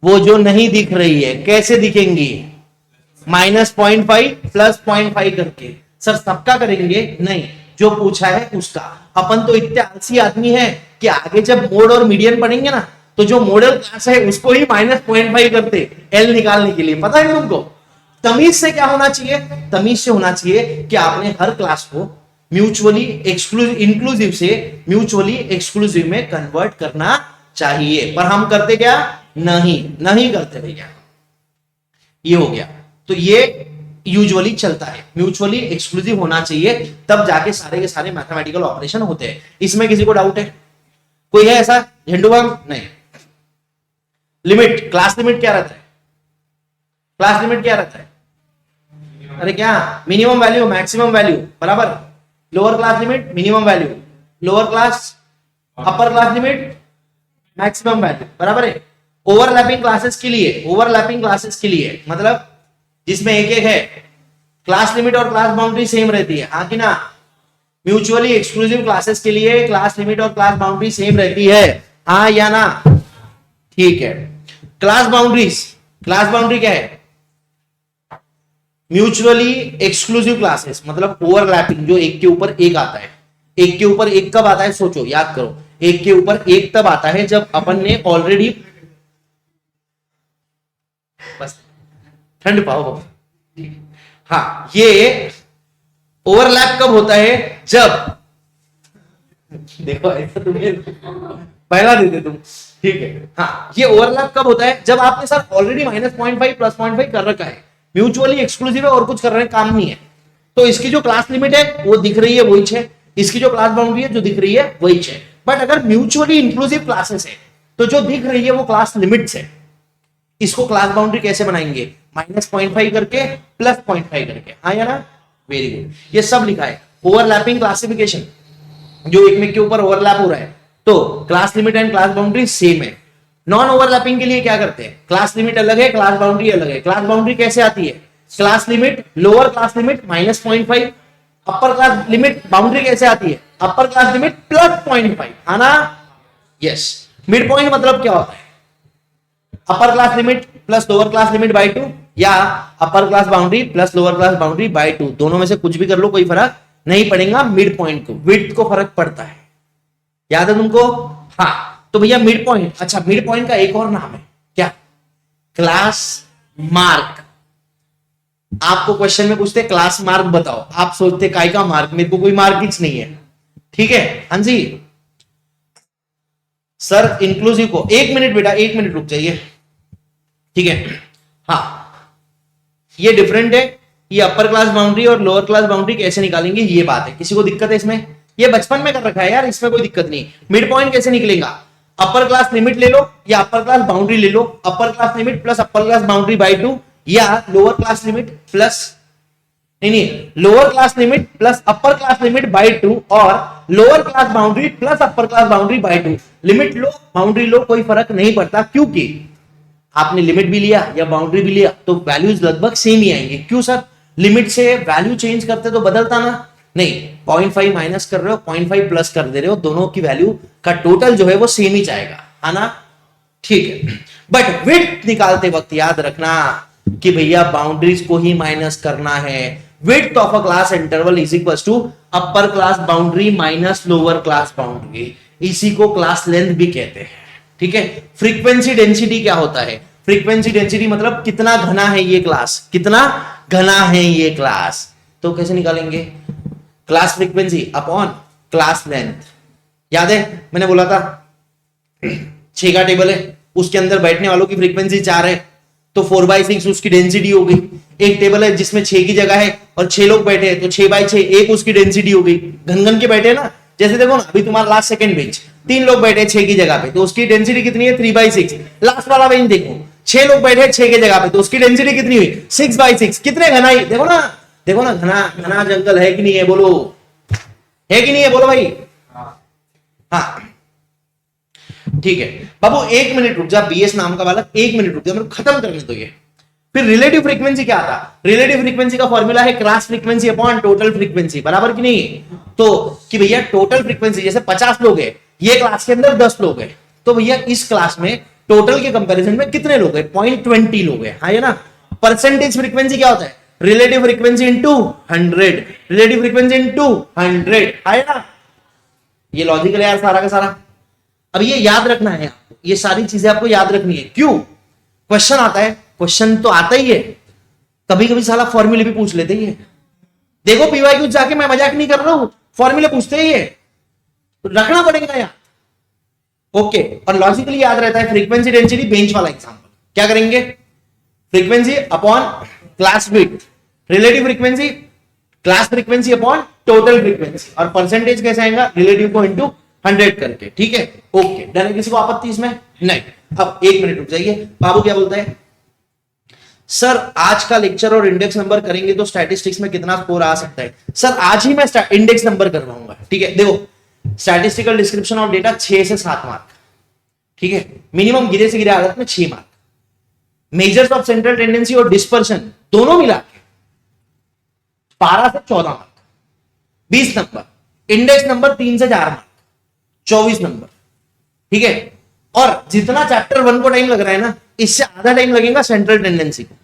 वो जो नहीं दिख रही है। कैसे दिखेंगी? -0.5 + 0.5 करके। सर सबका करेंगे? नहीं, जो पूछा है उसका। अपन तो इतने आलसी आदमी है कि आगे जब मोड और मीडियन पढ़ेंगे ना, तो जो मॉडल क्लास है उसको ही -0.5 करते एल निकालने के लिए। पता है तुमको तमीज से क्या होना चाहिए? तमीज से होना चाहिए कि आपने हर क्लास को म्यूचुअली इंक्लूसिव से म्यूचुअली एक्सक्लूसिव में कन्वर्ट करना चाहिए, पर हम करते क्या? नहीं करते भैया। ये हो गया, तो ये यूजुअली चलता है, म्यूचुअली एक्सक्लूसिव होना चाहिए, तब जाके सारे के सारे मैथमेटिकल ऑपरेशन होते हैं। इसमें किसी को डाउट है? कोई है ऐसा? झंडूबाम? नहीं। लिमिट, क्लास लिमिट क्या रहता है? क्लास लिमिट क्या रहता है? अरे क्या? मिनिमम वैल्यू मैक्सिमम वैल्यू, बराबर। Lower class limit minimum value, lower class upper class limit maximum value, बराबर है। ओवरलैपिंग क्लासेस के लिए मतलब जिसमें एक एक है, क्लास लिमिट और क्लास बाउंड्री सेम रहती है, हाँ कि ना? म्यूचुअली एक्सक्लूसिव क्लासेस के लिए क्लास लिमिट और क्लास बाउंड्री सेम रहती है, हाँ या ना? ठीक है। क्लास बाउंड्री क्या है? म्यूचुअली एक्सक्लूसिव क्लासेस मतलब ओवरलैपिंग, जो एक के ऊपर एक आता है। एक के ऊपर एक कब आता है? सोचो, याद करो। एक के ऊपर एक तब आता है जब अपन ने ऑलरेडी, बस ठंड पाओ। हाँ, ये ओवरलैप कब होता है? जब, देखो ऐसा तुम्हें पहला देते तुम, ठीक है। हाँ, ये ओवरलैप कब होता है? जब आपने सर ऑलरेडी -0.5 +0.5 कर रखा है, म्यूचुअली एक्सक्लूसिव है और कुछ कर रहे हैं, काम नहीं है, तो इसकी जो क्लास लिमिट है वो दिख रही है, वही 6। इसकी जो क्लास बाउंड्री है जो दिख रही है वही 6। बट अगर म्यूचुअली इंक्लूसिव क्लासेस है तो जो दिख रही है वो क्लास लिमिट्स है। इसको क्लास बाउंड्री कैसे बनाएंगे? -0.5 करके +0.5 करके, हाँ या ना? वेरी गुड, ये सब लिखा है। ओवरलैपिंग क्लासिफिकेशन, जो एक में के ऊपर ओवरलैप हो रहा है, तो class limit and class boundary same है। नॉन ओवरलैपिंग के लिए क्या करते हैं? क्लास लिमिट अलग है, क्लास बाउंड्री अलग है। क्लास बाउंड्री कैसे आती है? Class limit, lower class limit -0.5, अपर क्लास लिमिट बाउंड्री कैसे आती है? अपर क्लास लिमिट +0.5, है ना? यस। मिड पॉइंट मतलब क्या होता है? Upper class limit plus lower class limit by 2, या upper class boundary plus lower class boundary by 2। दोनों में से कुछ भी कर लो, कोई फर्क नहीं पड़ेगा। मिड पॉइंट को, विड्थ को फर्क पड़ता है, याद है तुमको? हाँ, तो भैया मिड पॉइंट, अच्छा मिड पॉइंट का एक और नाम है क्या? Class mark. आपको क्वेश्चन में पूछते क्लास मार्क बताओ, आप सोचते काय का मार्क, मेरे को कोई मार्क ही नहीं है, ठीक है? हाँ जी सर, इंक्लूसिव को, 1 मिनट बेटा, 1 मिनट रुक जाइए, ठीक है? हाँ, ये डिफरेंट है। ये अपर क्लास बाउंड्री और लोअर क्लास बाउंड्री कैसे निकालेंगे, ये बात है। किसी को दिक्कत है इसमें? ये बचपन में कर रखा है यार, इसमें कोई दिक्कत नहीं। मिड पॉइंट कैसे निकलेगा? अपर क्लास लिमिट ले लो या अपर क्लास बाउंड्री ले लो, upper class limit plus upper class boundary by 2, या लोअर क्लास लिमिट प्लस, नहीं, lower class limit plus upper class limit by 2, और lower class boundary plus upper class boundary by 2। Limit लो boundary लो, कोई फर्क नहीं पड़ता, क्योंकि आपने लिमिट भी लिया या बाउंड्री भी लिया तो वैल्यूज लगभग सेम ही आएंगे। क्यों सर? लिमिट से वैल्यू चेंज करते तो बदलता ना? नहीं, 0.5 माइनस कर रहे हो, 0.5 प्लस कर दे रहे हो, दोनों की वैल्यू का टोटल जो है वो सेम ही जाएगा, है ना? ठीक है। बट विड्थ निकालते वक्त याद रखना कि भैया बाउंड्रीज को ही माइनस करना है। Width of a class interval is equal to upper class boundary minus lower class boundary. इसी को क्लास लेंथ भी कहते हैं, ठीक है? फ्रीक्वेंसी डेंसिटी क्या होता है? फ्रीक्वेंसी डेंसिटी मतलब कितना घना है ये क्लास, कितना घना है ये क्लास। तो कैसे निकालेंगे? Class frequency upon class length. याद है मैंने बोला था 6 का टेबल है, उसके अंदर बैठने वालों की फ्रीक्वेंसी 4 है, तो 4/6 उसकी डेंसिटी हो गई। एक टेबल है जिसमें 6 की जगह है और 6 लोग बैठे हैं, तो 6/6 एक उसकी डेंसिटी हो गई। घन घन के बैठे ना, जैसे देखो ना अभी तुम्हारा लास्ट सेकंड बेंच, 3 लोग बैठे 6 की जगह पे, तो उसकी डेंसिटी कितनी है? 3/6। लास्ट वाला बेंच देखो, 6 लोग बैठे 6 की जगह पे, तो उसकी डेंसिटी कितनी हुई? 6/6। कितने घना ही, देखो ना, देखो ना, घना घना जंगल है कि नहीं है? बोलो, है कि नहीं है? बोलो भाई। हाँ ठीक है बाबू, 1 मिनट रुक जा, बीएस नाम का बालक, 1 मिनट रुक जा, मेरे को खत्म करने दो ये। फिर रिलेटिव फ्रीक्वेंसी क्या था? रिलेटिव फ्रीक्वेंसी का फॉर्मूला है class frequency upon total frequency, बराबर कि नहीं? तो कि भैया टोटल फ्रीक्वेंसी, जैसे 50 लोग हैं, ये क्लास के अंदर 10 लोग हैं, तो भैया इस क्लास में टोटल के कंपैरिजन में कितने लोग हैं? 0.20 लोग हैं, हाँ, है ना? परसेंटेज फ्रीक्वेंसी क्या होता है? Relative frequency into 100, relative frequency into 100, है ना? ये लॉजिकल है यार सारा का सारा। अब ये याद रखना है आपको, ये सारी चीजें आपको याद रखनी है। क्यों? क्वेश्चन आता है, क्वेश्चन तो आता ही है, कभी कभी साला फॉर्मूले भी पूछ लेते ही है। देखो पीवाईक्यू जाके, मैं मजाक नहीं कर रहा हूं, फॉर्मूले पूछते ही है, तो रखना पड़ेगा यार। ओके, और लॉजिकली याद रहता है फ्रीक्वेंसी डेंसिटी, बेंच वाला एग्जांपल। क्या करेंगे? Frequency upon class width, relative frequency class frequency upon total frequency, और परसेंटेज कैसे आएगा? रिलेटिव को इंटू 100 करके, ठीक है? ओके, डन है? किसी को आपत्ति इसमें? नहीं। अब 1 मिनट रुक जाइए, बाबू क्या बोलता है? सर आज का लेक्चर और इंडेक्स नंबर करेंगे तो स्टैटिस्टिक्स में कितना स्कोर आ सकता है? सर आज ही मैं इंडेक्स नंबर करवाऊंगा, ठीक है? देखो, स्टैटिस्टिकल डिस्क्रिप्शन ऑफ डेटा 6 से 7 मार्क, ठीक है? मिनिमम गिरे से गिरे आदत में 6 mark, measures of central tendency और डिस्पर्शन दोनों मिला के 12 से 14 मार्क, 20 नंबर, इंडेक्स नंबर 3 से 4 मार्क, 24 नंबर। ठीक है, और जितना चैप्टर 1 को टाइम लग रहा है ना, इससे आधा टाइम लगेगा सेंट्रल टेंडेंसी को,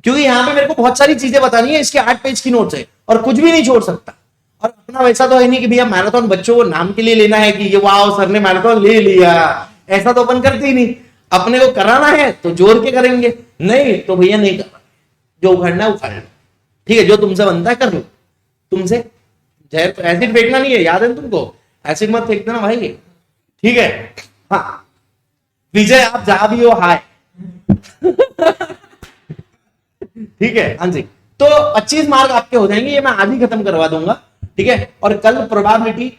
क्योंकि यहां पे मेरे को बहुत सारी चीजें बतानी है। इसके 8 पेज की नोट्स है और कुछ भी नहीं छोड़ सकता। और अपना वैसा तो है नहीं कि भैया मैराथन बच्चों को नाम के लिए लेना है कि ये वाह सर ने मैराथन ले लिया, ऐसा तो अपन करते ही नहीं। अपने को कराना है तो जोर के करेंगे, नहीं तो भैया नहीं करना, जो उखाड़ना है उखाड़ लो। ठीक है, जो तुमसे बनता है कर लो। तुमसे जहर एसिड फेंकना नहीं है, याद है तुमको, एसिड मत फेंक देना भाई। ठीक है, हाँ विजय आप जहां भी हो हाय। ठीक है, हाँ जी, तो 25 मार्क आपके हो जाएंगे, ये मैं आज ही खत्म करवा दूंगा। ठीक है, और कल प्रोबेबिलिटी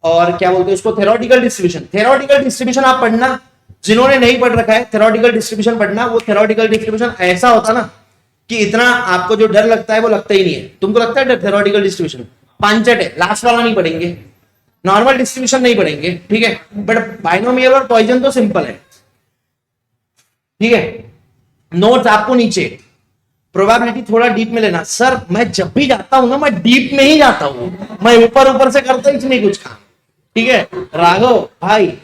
और क्या बोलते हैं उसको, थ्योरेटिकल डिस्ट्रीब्यूशन। थ्योरेटिकल डिस्ट्रीब्यूशन आप पढ़ना, जिन्होंने नहीं पढ़ रखा है थ्योरेटिकल डिस्ट्रीब्यूशन पढ़ना। वो थ्योरेटिकल डिस्ट्रीब्यूशन ऐसा होता ना कि इतना आपको जो डर लगता है वो लगता ही नहीं है। तुमको लगता है डर थ्योरेटिकल डिस्ट्रीब्यूशन पांचट है, लास्ट वाला नहीं पढ़ेंगे, नॉर्मल डिस्ट्रीब्यूशन नहीं पढ़ेंगे। ठीक है, बट बाइनोमियल और पॉइजन तो सिंपल है। ठीक है, नोट्स आपको नीचे, प्रोबेबिलिटी थोड़ा डीप में लेना। सर मैं जब भी जाता हूं ना, मैं डीप में ही जाता हूं, मैं ऊपर ऊपर से करता ही नहीं कुछ काम। ठीक है, राघव भाई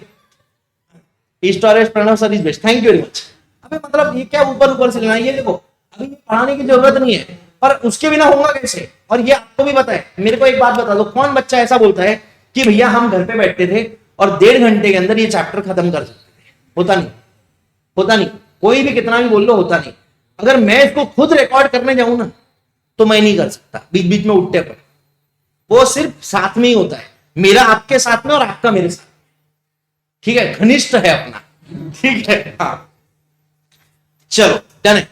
storage Pranav sir is best, thank you very much. अबे मतलब ये क्या ऊपर ऊपर से लेना, ये देखो अभी ये पढ़ाने की जरूरत नहीं है, पर उसके बिना होगा कैसे। और ये आपको भी पता है। मेरे को एक बात बता दो, कौन बच्चा ऐसा बोलता है कि भैया हम घर पे बैठते थे और 1.5 घंटे के अंदर ये चैप्टर खत्म कर सकते थे? होता नहीं, होता नहीं, कोई भी कितना भी बोल लो होता नहीं। अगर मैं इसको खुद रिकॉर्ड करने जाऊं ना तो मैं नहीं कर सकता, बीच बीच में उठते पर। वो सिर्फ साथ में ही होता है, मेरा आपके साथ में और आपका मेरे साथ। ठीक है, घनिष्ठ है अपना। ठीक है, हाँ चलो डन है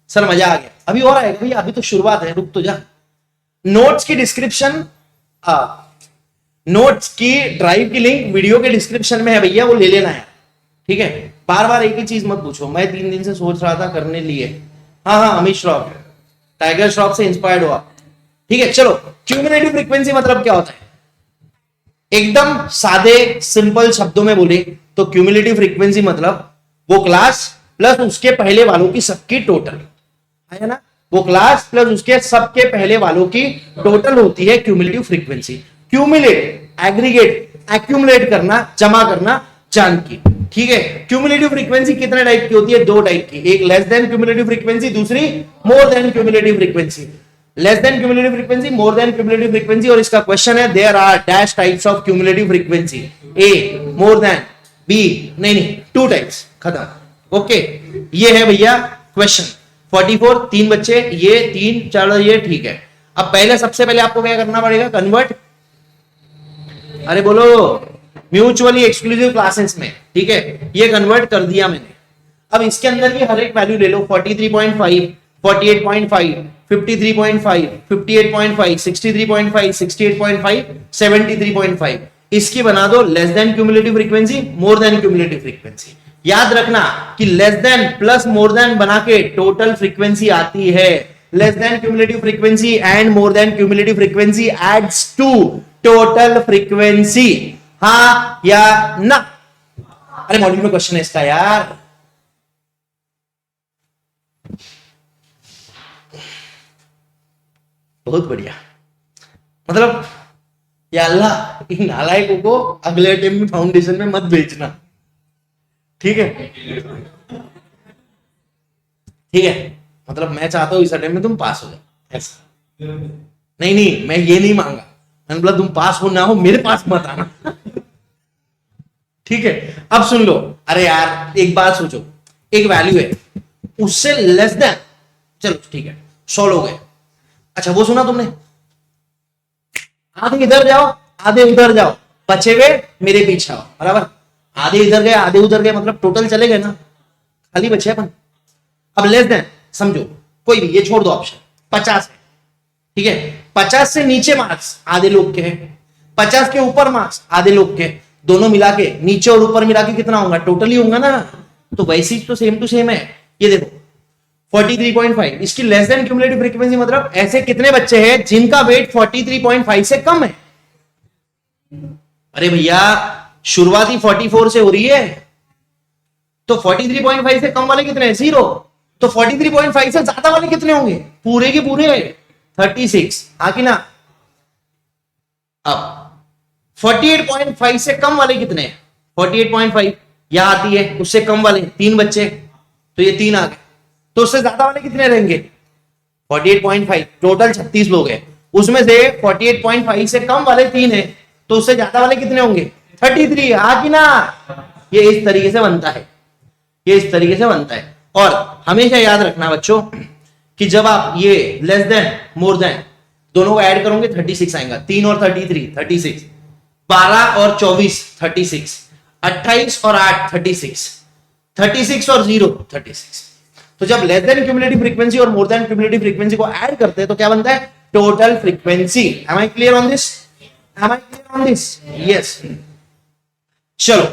सर, मजा आ गया। अभी और आएगा भैया, अभी तो शुरुआत है, रुक तो जा। नोट्स की डिस्क्रिप्शन, नोट्स की ड्राइव की लिंक वीडियो के डिस्क्रिप्शन में है भैया, वो ले लेना है। ठीक है, बार बार एक ही चीज मत पूछो। मैं 3 दिन से सोच रहा था करने लिए। हाँ हाँ, अमित श्रॉफ, टाइगर श्रॉफ से इंस्पायर्ड हुआ। ठीक है, चलो क्यूमुलेटिव फ्रीक्वेंसी मतलब क्या होता है, एकदम सादे सिंपल शब्दों में बोले तो क्यूमुलेटिव फ्रीक्वेंसी मतलब वो क्लास प्लस उसके पहले वालों की सबकी टोटल है ना, वो क्लास प्लस उसके सबके पहले वालों की टोटल होती है cumulative frequency. Cumulate, aggregate, accumulate करना, जमा करना, जान की। ठीक है, क्यूमुलेटिव फ्रीक्वेंसी कितने टाइप की होती है? 2 टाइप की, एक लेस देन क्यूमुलेटिव फ्रीक्वेंसी, दूसरी more than cumulative frequency. Less than cumulative frequency, more than cumulative frequency. और इसका क्वेश्चन है there are dash types of cumulative frequency, A more than, B नहीं 2 टाइप्स, खत्म। ओके, ये है भैया क्वेश्चन 44। 3 बच्चे, ये 3 चलो ये ठीक है। अब पहले सबसे पहले आपको क्या करना पड़ेगा, कन्वर्ट, अरे बोलो, म्यूचुअली एक्सक्लूसिव क्लासेस में। ठीक है, ये कन्वर्ट कर दिया मैंने। अब इसके अंदर की हर एक वैल्यू ले लो, 43.5, 48.5, 53.5, 58.5, 63.5, 68.5, 73.5। इसकी बना दो less than cumulative frequency, more than cumulative frequency. याद रखना कि less than plus more than बना के टोटल फ्रीक्वेंसी आती है। Less than cumulative frequency and more than cumulative frequency adds to total frequency, हाँ या ना? अरे मॉड्यूल में क्वेश्चन है इसका यार। बहुत बढ़िया, मतलब या अल्लाह इन नालायकों को अगले अटेम्प्ट में फाउंडेशन में मत भेजना। ठीक है, ठीक है, मतलब मैं चाहता हूं इस अटेम्प्ट में तुम पास हो जाओ, ऐसा नहीं, नहीं मैं ये नहीं मांगा, मैंने बोला तुम पास हो ना हो, मेरे पास मत आना। ठीक है, अब सुन लो। अरे यार एक बात सोचो, एक वैल्यू है उससे लेस देन, चलो ठीक है 100 लोग हैं। अच्छा वो सुना तुमने, आधे इधर जाओ आधे उधर जाओ, बचे हुए मेरे पीछे आओ, बराबर। आधे इधर गए आधे उधर गए, मतलब टोटल चले गए ना, खाली बचे अपन। अब लेस देन समझो कोई भी, ये छोड़ दो ऑप्शन, 50 है। ठीक है, 50 से नीचे मार्क्स आधे लोग के हैं, 50 के ऊपर मार्क्स आधे लोग के, दोनों मिला के नीचे और ऊपर मिला के कितना होगा, टोटल ही होगा ना। तो वैसी तो सेम टू सेम है। ये देखो 43.5, इसकी लेस देन क्यूमुलेटिव फ्रीक्वेंसी मतलब ऐसे कितने बच्चे हैं जिनका वेट 43.5 से कम है। अरे भैया शुरुआती 44 से हो रही है, तो 43.5 से कम वाले कितने हैं? 0। तो 43.5 से ज्यादा वाले कितने होंगे? पूरे के पूरे 36। हाँ कि ना? अब 48.5 से कम वाले कितने हैं? 48.5 यहां आती है, उससे कम वाले 3 बच्चे, तो ये 3 आ गए। तो उससे ज्यादा वाले कितने रहेंगे? 48.5। टोटल 36 लोग हैं, उसमें से 48.5 से कम वाले 3 हैं, तो उससे ज्यादा वाले कितने होंगे? 33। हाँ कि ना? ये इस तरीके से बनता है, ये इस तरीके से बनता है। और हमेशा याद रखना बच्चों कि जब आप ये लेस देन मोर देन दोनों को ऐड करोगे 36 आएगा। 3 और 33 36, 12 और 24 36, 28 और 8 36, 36 और 0 36। तो जब लेस देन क्यूमुलेटिव फ्रीक्वेंसी और मोर देन क्यूमुलेटिव फ्रीक्वेंसी को ऐड करते हैं तो क्या बनता है? Total frequency. Am I clear on this? Am I clear on this? Yes. चलो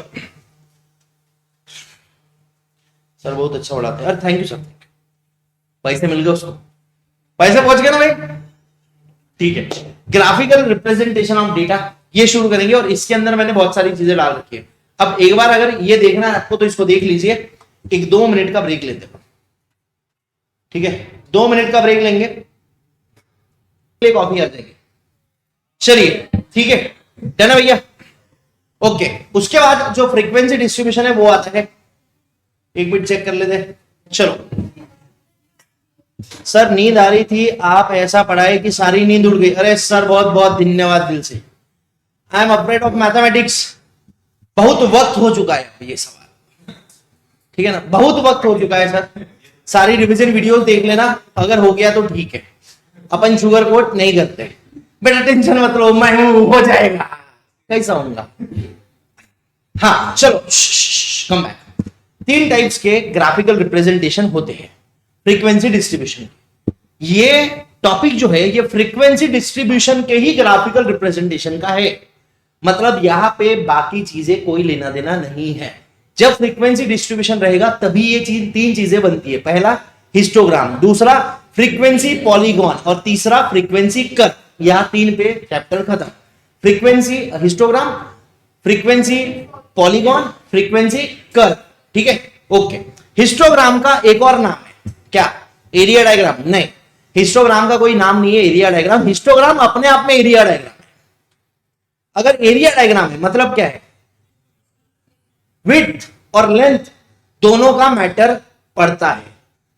सर बहुत अच्छा पढ़ाते हैं। अरे थैंक यू सर, पैसे मिल गए उसको, पैसे पहुंच गए ना भाई? ठीक है। ग्राफिकल रिप्रेजेंटेशन ऑफ डेटा ये शुरू करेंगे और इसके अंदर मैंने बहुत सारी चीजें डाल रखी है। अब एक बार अगर ये देखना है आपको तो इसको देख लीजिए। एक 2 मिनट का ब्रेक लेते हैं, ठीक है? 2 मिनट का ब्रेक लेंगे, कॉफी आ जाएगी। चलिए ठीक है, डन है भैया? ओके। उसके बाद जो फ्रीक्वेंसी डिस्ट्रीब्यूशन है वो आता है, एक मिनट चेक कर लेते हैं। चलो सर नींद आ रही थी, आप ऐसा पढ़ाए कि सारी नींद उड़ गई। अरे सर बहुत बहुत धन्यवाद दिल से। I am afraid of mathematics. बहुत वक्त हो चुका है ये सवाल, ठीक है ना? बहुत वक्त हो चुका है सर। सारी रिवीजन वीडियोस देख लेना, अगर हो गया तो ठीक है, अपन शुगर कोट नहीं करते। बेटा टेंशन मत लो, मैं हूं, हो जाएगा। कैसा होगा? हाँ चलो कम बैक। 3 टाइप्स के ग्राफिकल रिप्रेजेंटेशन होते हैं फ्रीक्वेंसी डिस्ट्रीब्यूशन। ये टॉपिक जो है ये फ्रीक्वेंसी डिस्ट्रीब्यूशन के ही ग्राफिकल रिप्रेजेंटेशन का है। मतलब यहां पे बाकी चीजें कोई लेना देना नहीं है। जब फ्रीक्वेंसी डिस्ट्रीब्यूशन रहेगा तभी ये 3 चीजें बनती है। पहला हिस्टोग्राम, दूसरा फ्रीक्वेंसी पॉलीगॉन और तीसरा फ्रीक्वेंसी कर्व। यहां 3 पे चैप्टर खत्म। Frequency histogram, frequency polygon, frequency curve, ठीक है? ओके। हिस्टोग्राम का एक और नाम है क्या? Area diagram? नहीं, हिस्टोग्राम का कोई नाम नहीं है एरिया डायग्राम। हिस्टोग्राम अपने आप में एरिया डायग्राम है। अगर एरिया डायग्राम है मतलब क्या है? विड्थ और लेंथ दोनों का मैटर पड़ता है।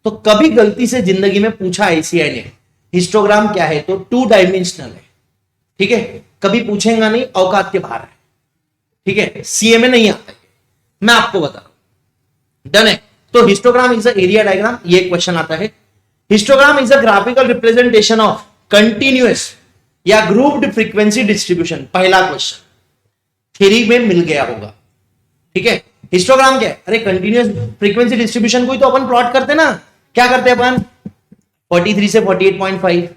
तो कभी गलती से जिंदगी में पूछा आईसीआई ने हिस्टोग्राम क्या है तो 2 डायमेंशनल है, ठीक है? कभी पूछेगा नहीं, औकात के बाहर है, ठीक है? सीए में नहीं आता है, मैं आपको बता रहा हूं। डन है? तो histogram is a area diagram. ये क्वेश्चन आता है। Histogram is a graphical representation of continuous या ग्रुप्ड फ्रीक्वेंसी डिस्ट्रीब्यूशन। पहला क्वेश्चन थ्योरी में मिल गया होगा, ठीक है? हिस्टोग्राम क्या है? अरे कंटिन्यूअस फ्रीक्वेंसी डिस्ट्रीब्यूशन को ही तो अपन प्लॉट करते ना। क्या करते हैं अपन? 43 से 48.5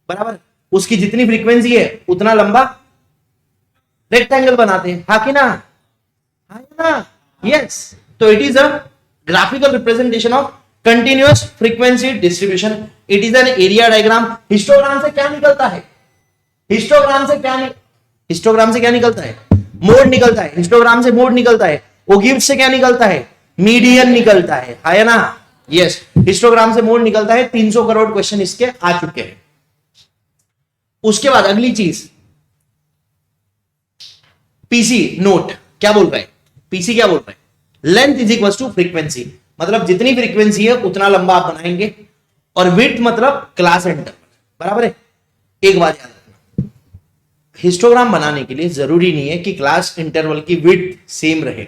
बराबर, उसकी जितनी फ्रीक्वेंसी है उतना लंबा रेक्टेंगल बनाते हैं। हाँ कि ना? हाँ ना? यस। तो it is a graphical representation of continuous frequency distribution. It is an area diagram. Histogram से क्या निकलता है? हिस्टोग्राम से क्या निकलता है? मोड निकलता है। हिस्टोग्राम से मोड निकलता है। ओगिव से क्या निकलता है? मीडियन निकलता है ना? यस। हिस्टोग्राम से मोड निकलता है। 300 करोड़ क्वेश्चन इसके आ चुके हैं। उसके बाद अगली चीज पीसी नोट क्या बोल रहा है? पीसी क्या बोल रहा है? Length is equal to frequency. मतलब जितनी फ्रीक्वेंसी है उतना लंबा आप बनाएंगे। और विड्थ मतलब क्लास इंटरवल, बराबर है? एक बात याद रखना, हिस्टोग्राम बनाने के लिए जरूरी नहीं है कि क्लास इंटरवल की विड्थ सेम रहे।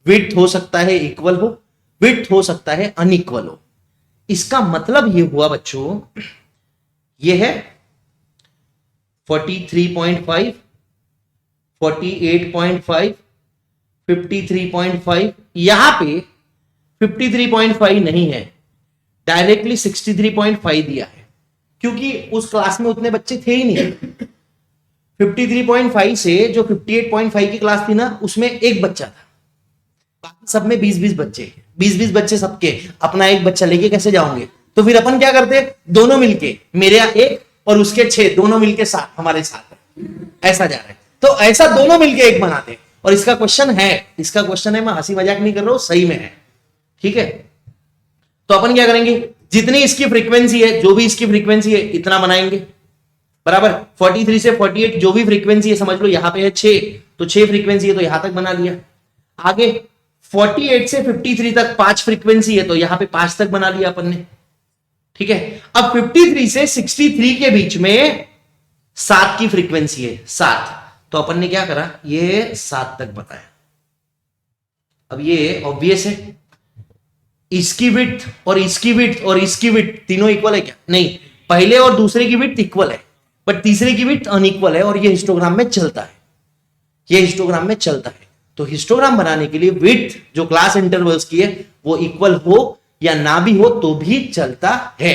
विड्थ हो सकता है इक्वल हो, विड्थ हो सकता है अनइक्वल हो। इसका मतलब ये हुआ बच्चों, ये है 43.5, 48.5, 53.5। यहां पे 53.5 नहीं है, डायरेक्टली 63.5 दिया है, क्योंकि उस क्लास में उतने बच्चे थे ही नहीं। 53.5 से जो 58.5 की क्लास थी ना, उसमें एक बच्चा था, बाकी सब में 20-20 बच्चे। 20-20 बच्चे सबके, अपना एक बच्चा लेके कैसे जाओगे? तो फिर अपन क्या करते? दोनों मिलके, मेरे यहाँ 1 और उसके 6, दोनों मिलके 7 हमारे साथ है। ऐसा जा रहा है, तो ऐसा दोनों मिलके एक बनाते। और इसका क्वेश्चन है, मैं हंसी मजाक नहीं कर रहा हूं, सही में है। ठीक है, तो अपन क्या करेंगे, जितनी इसकी फ्रीक्वेंसी है, जो भी इसकी फ्रीक्वेंसी है इतना बनाएंगे, बराबर। 43 से 48 जो भी फ्रीक्वेंसी है, समझ लो यहां पे है 6, तो 6 फ्रीक्वेंसी है तो यहां तक बना लिया। आगे 48 से 53 तक 5 फ्रीक्वेंसी है, तो यहां पे 5 तक बना लिया अपन ने। ठीक है, अब 53 से 63 के बीच में 7 की फ्रीक्वेंसी है, 7, तो अपन ने क्या करा, ये 7 तक बताया। अब ये ऑब्वियस है, इसकी विड्थ और इसकी विड्थ और इसकी विड्थ तीनों इक्वल है क्या? नहीं, पहले और दूसरे की विड्थ इक्वल है, बट तीसरे की विड्थ अनइक्वल है, और ये हिस्टोग्राम में चलता है, ये हिस्टोग्राम में चलता है। तो हिस्टोग्राम बनाने के लिए विड्थ जो क्लास इंटरवल्स की है वो इक्वल हो या ना भी हो तो भी चलता है।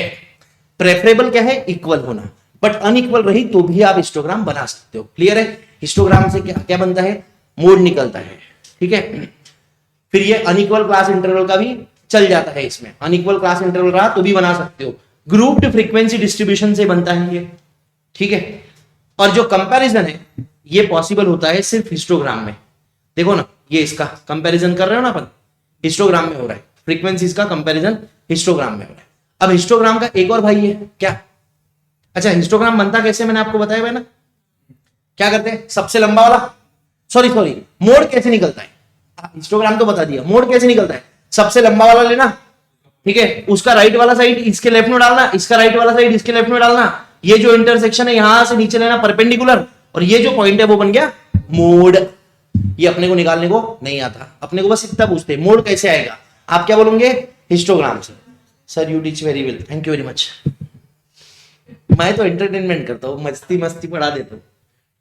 प्रेफरेबल क्या है? इक्वल होना, बट अनइक्वल रही तो भी आप हिस्टोग्राम बना सकते हो। क्लियर है? हिस्टोग्राम से क्या क्या बनता है? मोड निकलता है। ठीक है, फिर ये अनइक्वल क्लास इंटरवल का भी चल जाता है, इसमें अनइक्वल क्लास इंटरवल रहा तो भी बना सकते हो। ग्रुप्ड फ्रीक्वेंसी डिस्ट्रीब्यूशन से बनता है ये। ठीक है, और जो कंपैरिजन है ये पॉसिबल होता है सिर्फ हिस्टोग्राम में। देखो ना, ये इसका कंपैरिजन कर रहे हो ना अपन, हिस्टोग्राम में हो रहा है, फ्रीक्वेंसीज का कंपैरिजन हिस्टोग्राम में हो रहा है। अब हिस्टोग्राम का एक और भाई है क्या? अच्छा, हिस्टोग्राम बनता कैसे, मैंने आपको बताया है ना, क्या करते हैं, सबसे लंबा वाला, सॉरी मोड कैसे निकलता है, हिस्टोग्राम तो बता दिया, मोड कैसे निकलता है, सबसे लंबा वाला लेना, ठीक है, उसका राइट वाला साइड इसके लेफ्ट में डालना, इसका राइट वाला साइड इसके लेफ्ट में डालना, ये जो इंटरसेक्शन है यहां से नीचे लेना परपेंडिकुलर, और ये जो पॉइंट है वो बन गया मोड। ये अपने को निकालने को नहीं आता, अपने को बस इतना पूछते हैं मोड कैसे आएगा, आप क्या बोलोगे? हिस्टोग्राम से। Sir you teach very well, thank you very much. मैं तो एंटरटेनमेंट करता हूँ, मस्ती पढ़ा देता हूँ।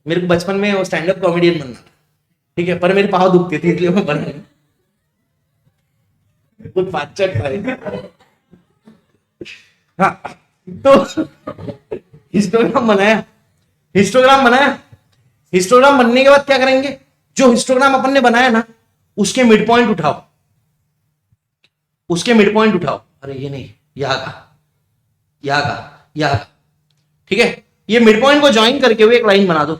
मेरे को बचपन में वो स्टैंड अप कॉमेडियन बनना था, ठीक है, पर मेरे पाँव दुखते थे इसलिए मैं बना कुछ बात चट था। हाँ, तो हिस्टोग्राम बनाया, हिस्टोग्राम बनने के बाद क्या करेंगे, जो हिस्टोग्राम अपन ने बनाया ना उसके मिड पॉइंट उठाओ, अरे ये नहीं, यहां का, ठीक है, ये मिड पॉइंट को ज्वाइन करके हुए एक लाइन बना दो,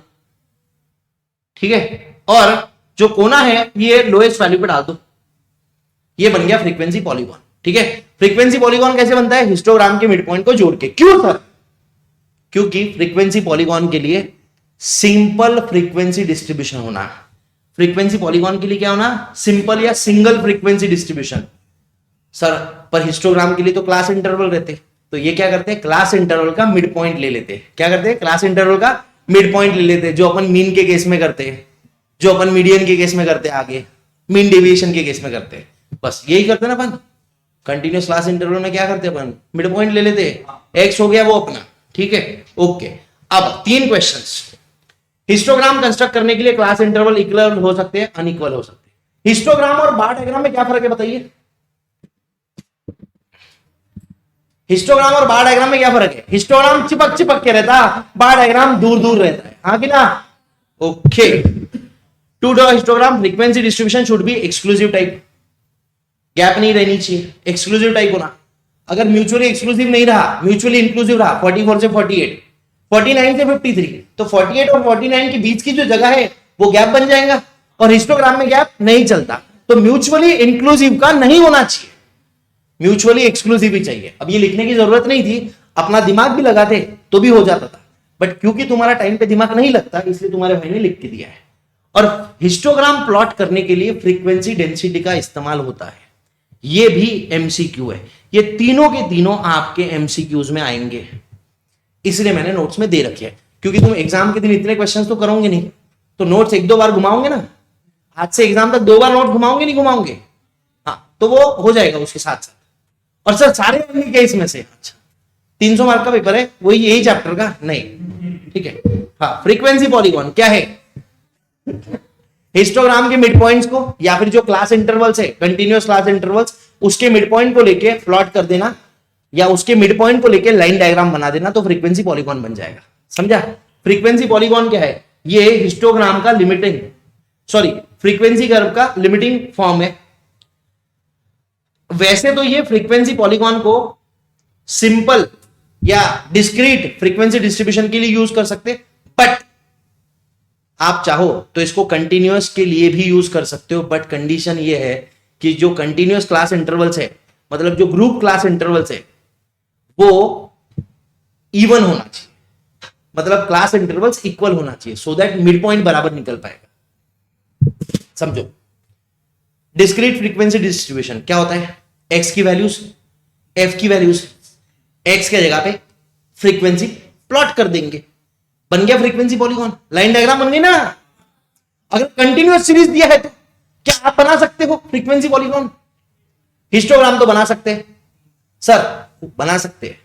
ठीक है, और जो कोना है ये लोएस्ट वैल्यू पे डाल दो, ये बन गया फ्रीक्वेंसी पॉलीगॉन। ठीक है, फ्रीक्वेंसी पॉलीगॉन कैसे बनता है? हिस्टोग्राम के मिड पॉइंट को जोड़ के। क्यों सर? क्योंकि फ्रीक्वेंसी पॉलीगॉन के लिए सिंपल फ्रीक्वेंसी डिस्ट्रीब्यूशन होना, फ्रीक्वेंसी पॉलीगॉन के लिए क्या होना? सिंपल या सिंगल फ्रीक्वेंसी डिस्ट्रीब्यूशन। सर पर हिस्टोग्राम के लिए तो क्लास इंटरवल रहते, तो ये क्या करते हैं, क्लास इंटरवल का मिड पॉइंट ले लेते हैं। क्या करते हैं? क्लास इंटरवल का मिड पॉइंट ले लेते हैं, जो अपन मीन के केस में करते हैं, जो अपन मीडियन के केस में करते हैं, आगे मीन डेविएशन के केस में करते हैं, बस यही करते हैं ना अपन। कंटिन्यूस क्लास इंटरवल में क्या करते हैं अपन? मिड पॉइंट ले लेते हैं, एक्स हो गया वो अपना, ठीक है, ओके। अब 3 क्वेश्चंस, हिस्टोग्राम कंस्ट्रक्ट करने के लिए क्लास इंटरवल इक्वल हो सकते हैं, अनइक्वल हो सकते हैं। हिस्टोग्राम और बार डायग्राम में क्या फर्क है बताइए? हिस्टोग्राम और बार डायग्राम में क्या फर्क है? हिस्टोग्राम चिपक के रहता, बार डायग्राम दूर रहता है, हाँ कि ना? Okay. To draw histogram frequency distribution should be exclusive type, gap नहीं रहनी चाहिए, एक्सक्लूसिव टाइप होना। अगर म्यूचुअली एक्सक्लूसिव नहीं रहा, म्यूचुअली इंक्लूसिव रहा, 44 से 48, 49 से 53, तो 48 और 49 के बीच की जो जगह है वो गैप बन जाएगा, और हिस्टोग्राम में गैप नहीं चलता, तो म्यूचुअली इंक्लूसिव का नहीं होना चाहिए, म्यूचुअली एक्सक्लूसिव ही चाहिए। अब ये लिखने की जरूरत नहीं थी, अपना दिमाग भी लगाते तो भी हो जाता था, बट क्योंकि तुम्हारा टाइम पे दिमाग नहीं लगता इसलिए तुम्हारे भाई ने लिख के दिया है। और हिस्टोग्राम प्लॉट करने के लिए फ्रीक्वेंसी डेंसिटी का इस्तेमाल होता है, ये भी एमसीक्यू है, ये तीनों के तीनों आपके एमसीक्यूज में आएंगे, इसलिए मैंने नोट्स में दे रखे हैं। क्योंकि तुम एग्जाम के दिन इतने क्वेश्चंस तो करोगे नहीं, तो नोट्स 1-2 बार घुमाओगे ना, आज से एग्जाम तक 2 बार नोट घुमाओगे नहीं घुमाओगे, हाँ, तो वो हो जाएगा उसके साथ साथ। और सर सारे आएंगे क्या इसमें से? अच्छा, 300 मार्क का पेपर है, वही यही चैप्टर का नहीं, ठीक है, हाँ। फ्रीक्वेंसी पॉलीगॉन क्या है? हिस्टोग्राम के मिड पॉइंट्स को या फिर जो क्लास इंटरवल्स है, कंटिन्यूअस क्लास इंटरवल्स, उसके मिड पॉइंट को लेके प्लॉट कर देना, या उसके मिड पॉइंट को लेके लाइन डायग्राम बना देना, तो फ्रीक्वेंसी पॉलीगॉन बन जाएगा। समझा? फ्रीक्वेंसी पॉलीगॉन क्या है? ये हिस्टोग्राम का फ्रीक्वेंसी कर्व का लिमिटिंग फॉर्म है। वैसे तो ये फ्रीक्वेंसी पॉलीगॉन को सिंपल या डिस्क्रीट फ्रीक्वेंसी डिस्ट्रीब्यूशन के लिए यूज कर सकते, बट आप चाहो तो इसको कंटिन्यूअस के लिए भी यूज कर सकते हो, बट कंडीशन ये है कि जो कंटिन्यूअस क्लास इंटरवल्स है, मतलब जो ग्रुप क्लास इंटरवल्स है, वो इवन होना चाहिए, मतलब क्लास इंटरवल्स इक्वल होना चाहिए, सो दैट मिड पॉइंट बराबर निकल पाएगा। समझो, डिस्क्रीट फ्रीक्वेंसी डिस्ट्रीब्यूशन क्या होता है? एक्स की वैल्यूज, एफ की वैल्यूज, एक्स के जगह पे फ्रीक्वेंसी प्लॉट कर देंगे, बन गया फ्रीक्वेंसी पॉलीगॉन, लाइन डायग्राम बन गई ना। अगर कंटिन्यूअस सीरीज दिया है तो क्या आप बना सकते हो फ्रीक्वेंसी पॉलीगॉन? हिस्टोग्राम तो बना सकते हैं सर, बना सकते हैं,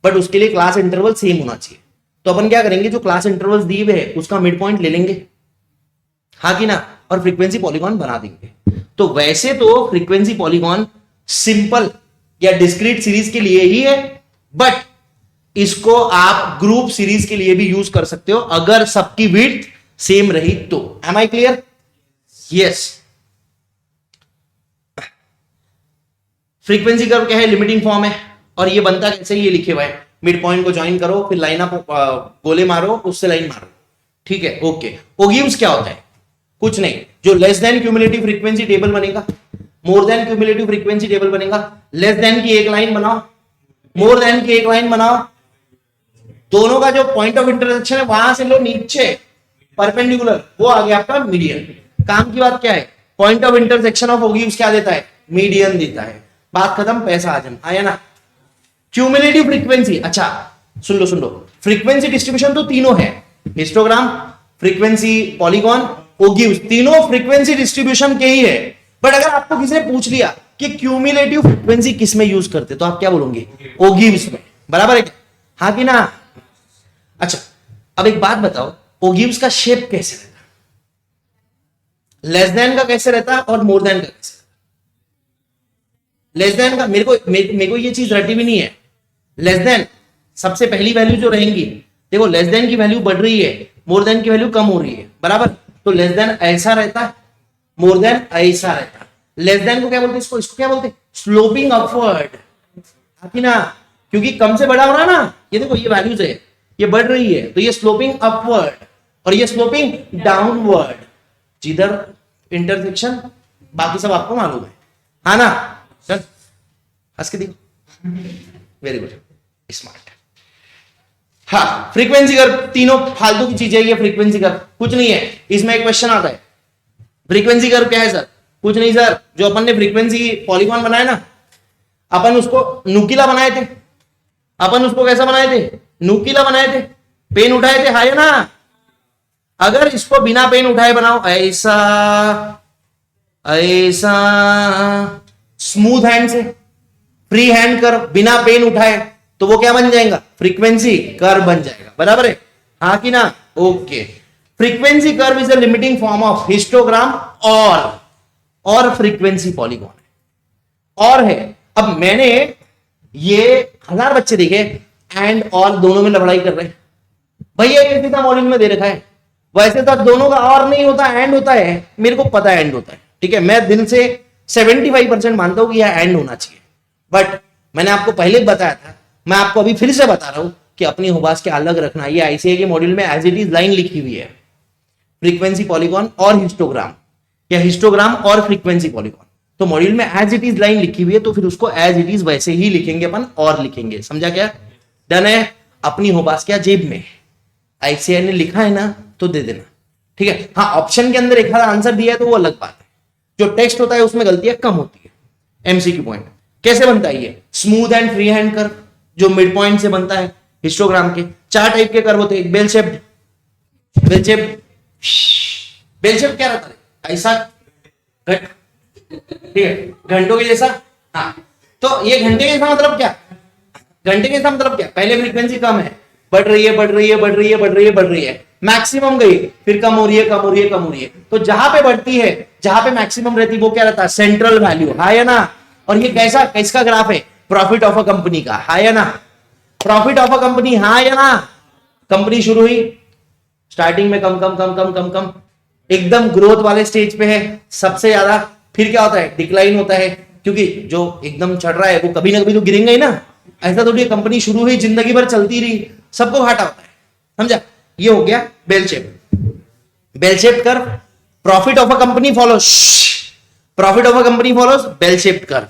बट उसके लिए क्लास इंटरवल सेम होना चाहिए। तो अपन क्या करेंगे, जो क्लास इंटरवल्स दिए हुए हैं उसका मिड पॉइंट ले लेंगे, हाँ कि ना, और फ्रीक्वेंसी पॉलीगॉन बना देंगे। तो वैसे तो फ्रीक्वेंसी पॉलीगॉन सिंपल या डिस्क्रीट सीरीज के लिए ही है, बट इसको आप ग्रुप सीरीज के लिए भी यूज कर सकते हो अगर सबकी विड्थ सेम रही तो। Am I clear? Yes. Frequency curve क्या है? लिमिटिंग फॉर्म है, और ये बनता कैसे, ये लिखे हुआ है, मिड पॉइंट को ज्वाइन करो, फिर लाइन अप गोले मारो, उससे लाइन मारो, ठीक है, ओके। ओगिव्स क्या होता है? कुछ नहीं, जो less than cumulative frequency table बनेगा, more than cumulative frequency table बनेगा, लेस देन की एक लाइन बनाओ, मोर देन की एक लाइन बनाओ, दोनों का जो पॉइंट ऑफ इंटरसेक्शन है वहां से लो नीचे परपेंडिकुलर, वो आ गया आपका मीडियन। काम की बात क्या है? पॉइंट ऑफ इंटरसेक्शन ऑफ ओगिव्स क्या देता है? मीडियन देता है। बात खत्म, पैसा आजम आया ना। क्यूमुलेटिव फ्रीक्वेंसी, अच्छा सुन लो, फ्रीक्वेंसी डिस्ट्रीब्यूशन तो तीनों है, हिस्टोग्राम, फ्रीक्वेंसी पॉलीगॉन, ओगिव्स, तीनों फ्रीक्वेंसी डिस्ट्रीब्यूशन के ही है। बट अगर आपको किसी ने पूछ लिया कि क्यूमुलेटिव फ्रीक्वेंसी किस में यूज करते, तो आप क्या बोलोगे? ओगिव्स में, बराबर है, हाँ कि ना? अच्छा, अब एक बात बताओ, ओगिव्स का शेप कैसे रहता है? लेस देन का कैसे रहता है और मोर देन का कैसे? लेस देन का मेरे को ये चीज रटी भी नहीं है। लेस देन सबसे पहली वैल्यू जो रहेंगी, देखो लेस देन की वैल्यू बढ़ रही है, मोर देन की वैल्यू कम हो रही है, बराबर? तो लेस देन ऐसा रहता है, मोर देन ऐसा रहता है। लेस देन को क्या बोलते हैं? इसको क्या बोलते हैं? स्लोपिंग अपवर्ड, ना, क्योंकि कम से बड़ा हो रहा है ना, ये देखो ये वैल्यूज है, ये बढ़ रही है, तो ये स्लोपिंग अपवर्ड, और ये स्लोपिंग डाउनवर्ड, जिधर इंटरसेक्शन, बाकी सब आपको मालूम है, हाँ ना? चल हंस के देखो, वेरी गुड, स्मार्ट। हाँ, फ्रीक्वेंसी कर्व तीनों फालतू की चीजें, ये फ्रीक्वेंसी कर्व कुछ नहीं है। इसमें एक क्वेश्चन आता है, फ्रीक्वेंसी कर्व क्या है सर? कुछ नहीं सर, जो अपन ने फ्रीक्वेंसी पॉलीगॉन बनाया ना, अपन उसको नुकीला बनाए थे। अपन उसको कैसा बनाए थे? नुकीला बनाए थे, पेन उठाए थे, हाय ना। अगर इसको बिना पेन उठाए बनाओ, ऐसा ऐसा स्मूथ हैंड से, फ्री हैंड कर, बिना पेन उठाए, तो वो क्या बन जाएगा? फ्रीक्वेंसी कर्व बन जाएगा, बराबर है, हाँ कि ना? Okay. Frequency curve is a limiting form of histogram और फ्रीक्वेंसी पॉलीगॉन और है। अब मैंने ये 1000 बच्चे देखे एंड और दोनों में लड़ाई कर रहे हैं, भैया ये सीधा मॉड्यूल में दे रखा है, वैसे तो दोनों का और नहीं होता, एंड होता है, मेरे को पता है एंड होता है, ठीक है, मैं दिल से 75% मानता हूं कि यह एंड होना चाहिए, बट मैंने आपको पहले बताया था, मैं आपको अभी फिर से बता रहा हूं कि अपनी हुबास के अलग रखना। ये आईसीआई के मॉड्यूल में एज इट इज लाइन लिखी हुई है, फ्रीक्वेंसी पॉलीगॉन और हिस्टोग्राम, या हिस्टोग्राम और फ्रीक्वेंसी पॉलीगॉन, तो मॉड्यूल में एज इट इज लाइन लिखी हुई है, तो फिर उसको एज इट इज वैसे ही लिखेंगे अपन, और लिखेंगे, समझा क्या? डन है? अपनी हुबास क्या जेब में, आईसीआई ने लिखा है ना, तो दे देना, ठीक है। हाँ, ऑप्शन के अंदर एक आंसर दिया है तो वो अलग बात है, जो टेक्स्ट होता है उसमें गलतियां कम होती है। एमसीक्यू पॉइंट कैसे बनता है? ये smooth and free hand curve, जो मिड पॉइंट से बनता है। हिस्टोग्राम के 4 टाइप के कर्व होते हैं, बेल शेप क्या रहता है? ऐसा, ठीक है, घंटों के जैसा। हाँ, तो ये घंटे के जैसा मतलब क्या? घंटे के जैसा मतलब क्या? पहले फ्रीक्वेंसी कम है, बढ़ रही है, बढ़ रही है, बढ़ रही है, बढ़ रही है, बढ़ रही है, मैक्सिमम गई, फिर कम हो रही है, कम हो रही है, कम हो रही है, तो जहां पे बढ़ती है, जहां पे मैक्सिमम रहती है, वो क्या रहता है? सेंट्रल वैल्यू, हाँ या ना? और ये कैसा, किसका ग्राफ है? प्रॉफिट ऑफ अ कंपनी का, हाँ या ना? प्रॉफिट ऑफ अ कंपनी, हाँ या ना? कंपनी शुरू हुई, स्टार्टिंग में कम कम कम कम कम कम, एकदम ग्रोथ वाले स्टेज पे है सबसे ज्यादा, फिर क्या होता है? डिक्लाइन होता है, क्योंकि जो एकदम चढ़ रहा है वो कभी ना कभी तो गिरेंगे ही ना। ऐसा थोड़ी कंपनी शुरू हुई, जिंदगी भर चलती रही, सबको घाटा होता है, समझा? ये हो गया bell shape. Bell shaped curve. Profit of a company follows, profit of a company follows bell shaped curve.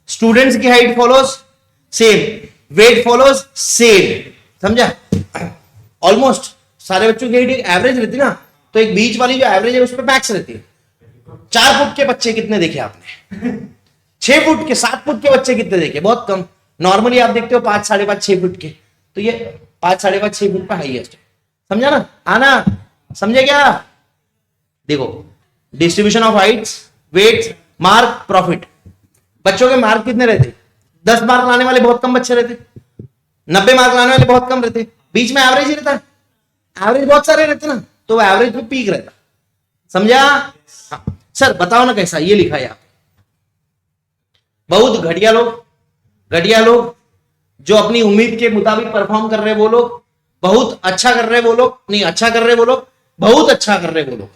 Students की height follows same, weight follows same. समझा? ऑलमोस्ट सारे बच्चों की हाइट एवरेज रहती ना, तो एक बीच वाली जो एवरेज है उस पर मैक्स रहती है. 4 फुट के बच्चे कितने देखे आपने? 6 फुट के, 7 फुट के बच्चे कितने देखे? बहुत कम. नॉर्मली आप देखते हो 5, 5.5, 6 फुट के. तो ये 5, 5.5, 6 फुट पर हाईएस्ट है. समझा ना? आना समझे क्या? देखो distribution of heights, weights, mark, profit. बच्चों के मार्क कितने रहते? 10 मार्क लाने वाले बहुत कम बच्चे रहते, 90 मार्क लाने वाले बहुत कम रहते, बीच में एवरेज ही रहता है. एवरेज बहुत सारे रहते ना, तो एवरेज में पीक रहता. समझा? हाँ. सर बताओ ना कैसा? ये लिखा है आप. बहुत घटिया लोग, घटिया लोग, जो अपनी उम्मीद के मुताबिक परफॉर्म कर रहे वो लोग, बहुत अच्छा कर रहे वो लोग, नहीं अच्छा कर रहे वो लोग, बहुत अच्छा कर रहे वो लोग.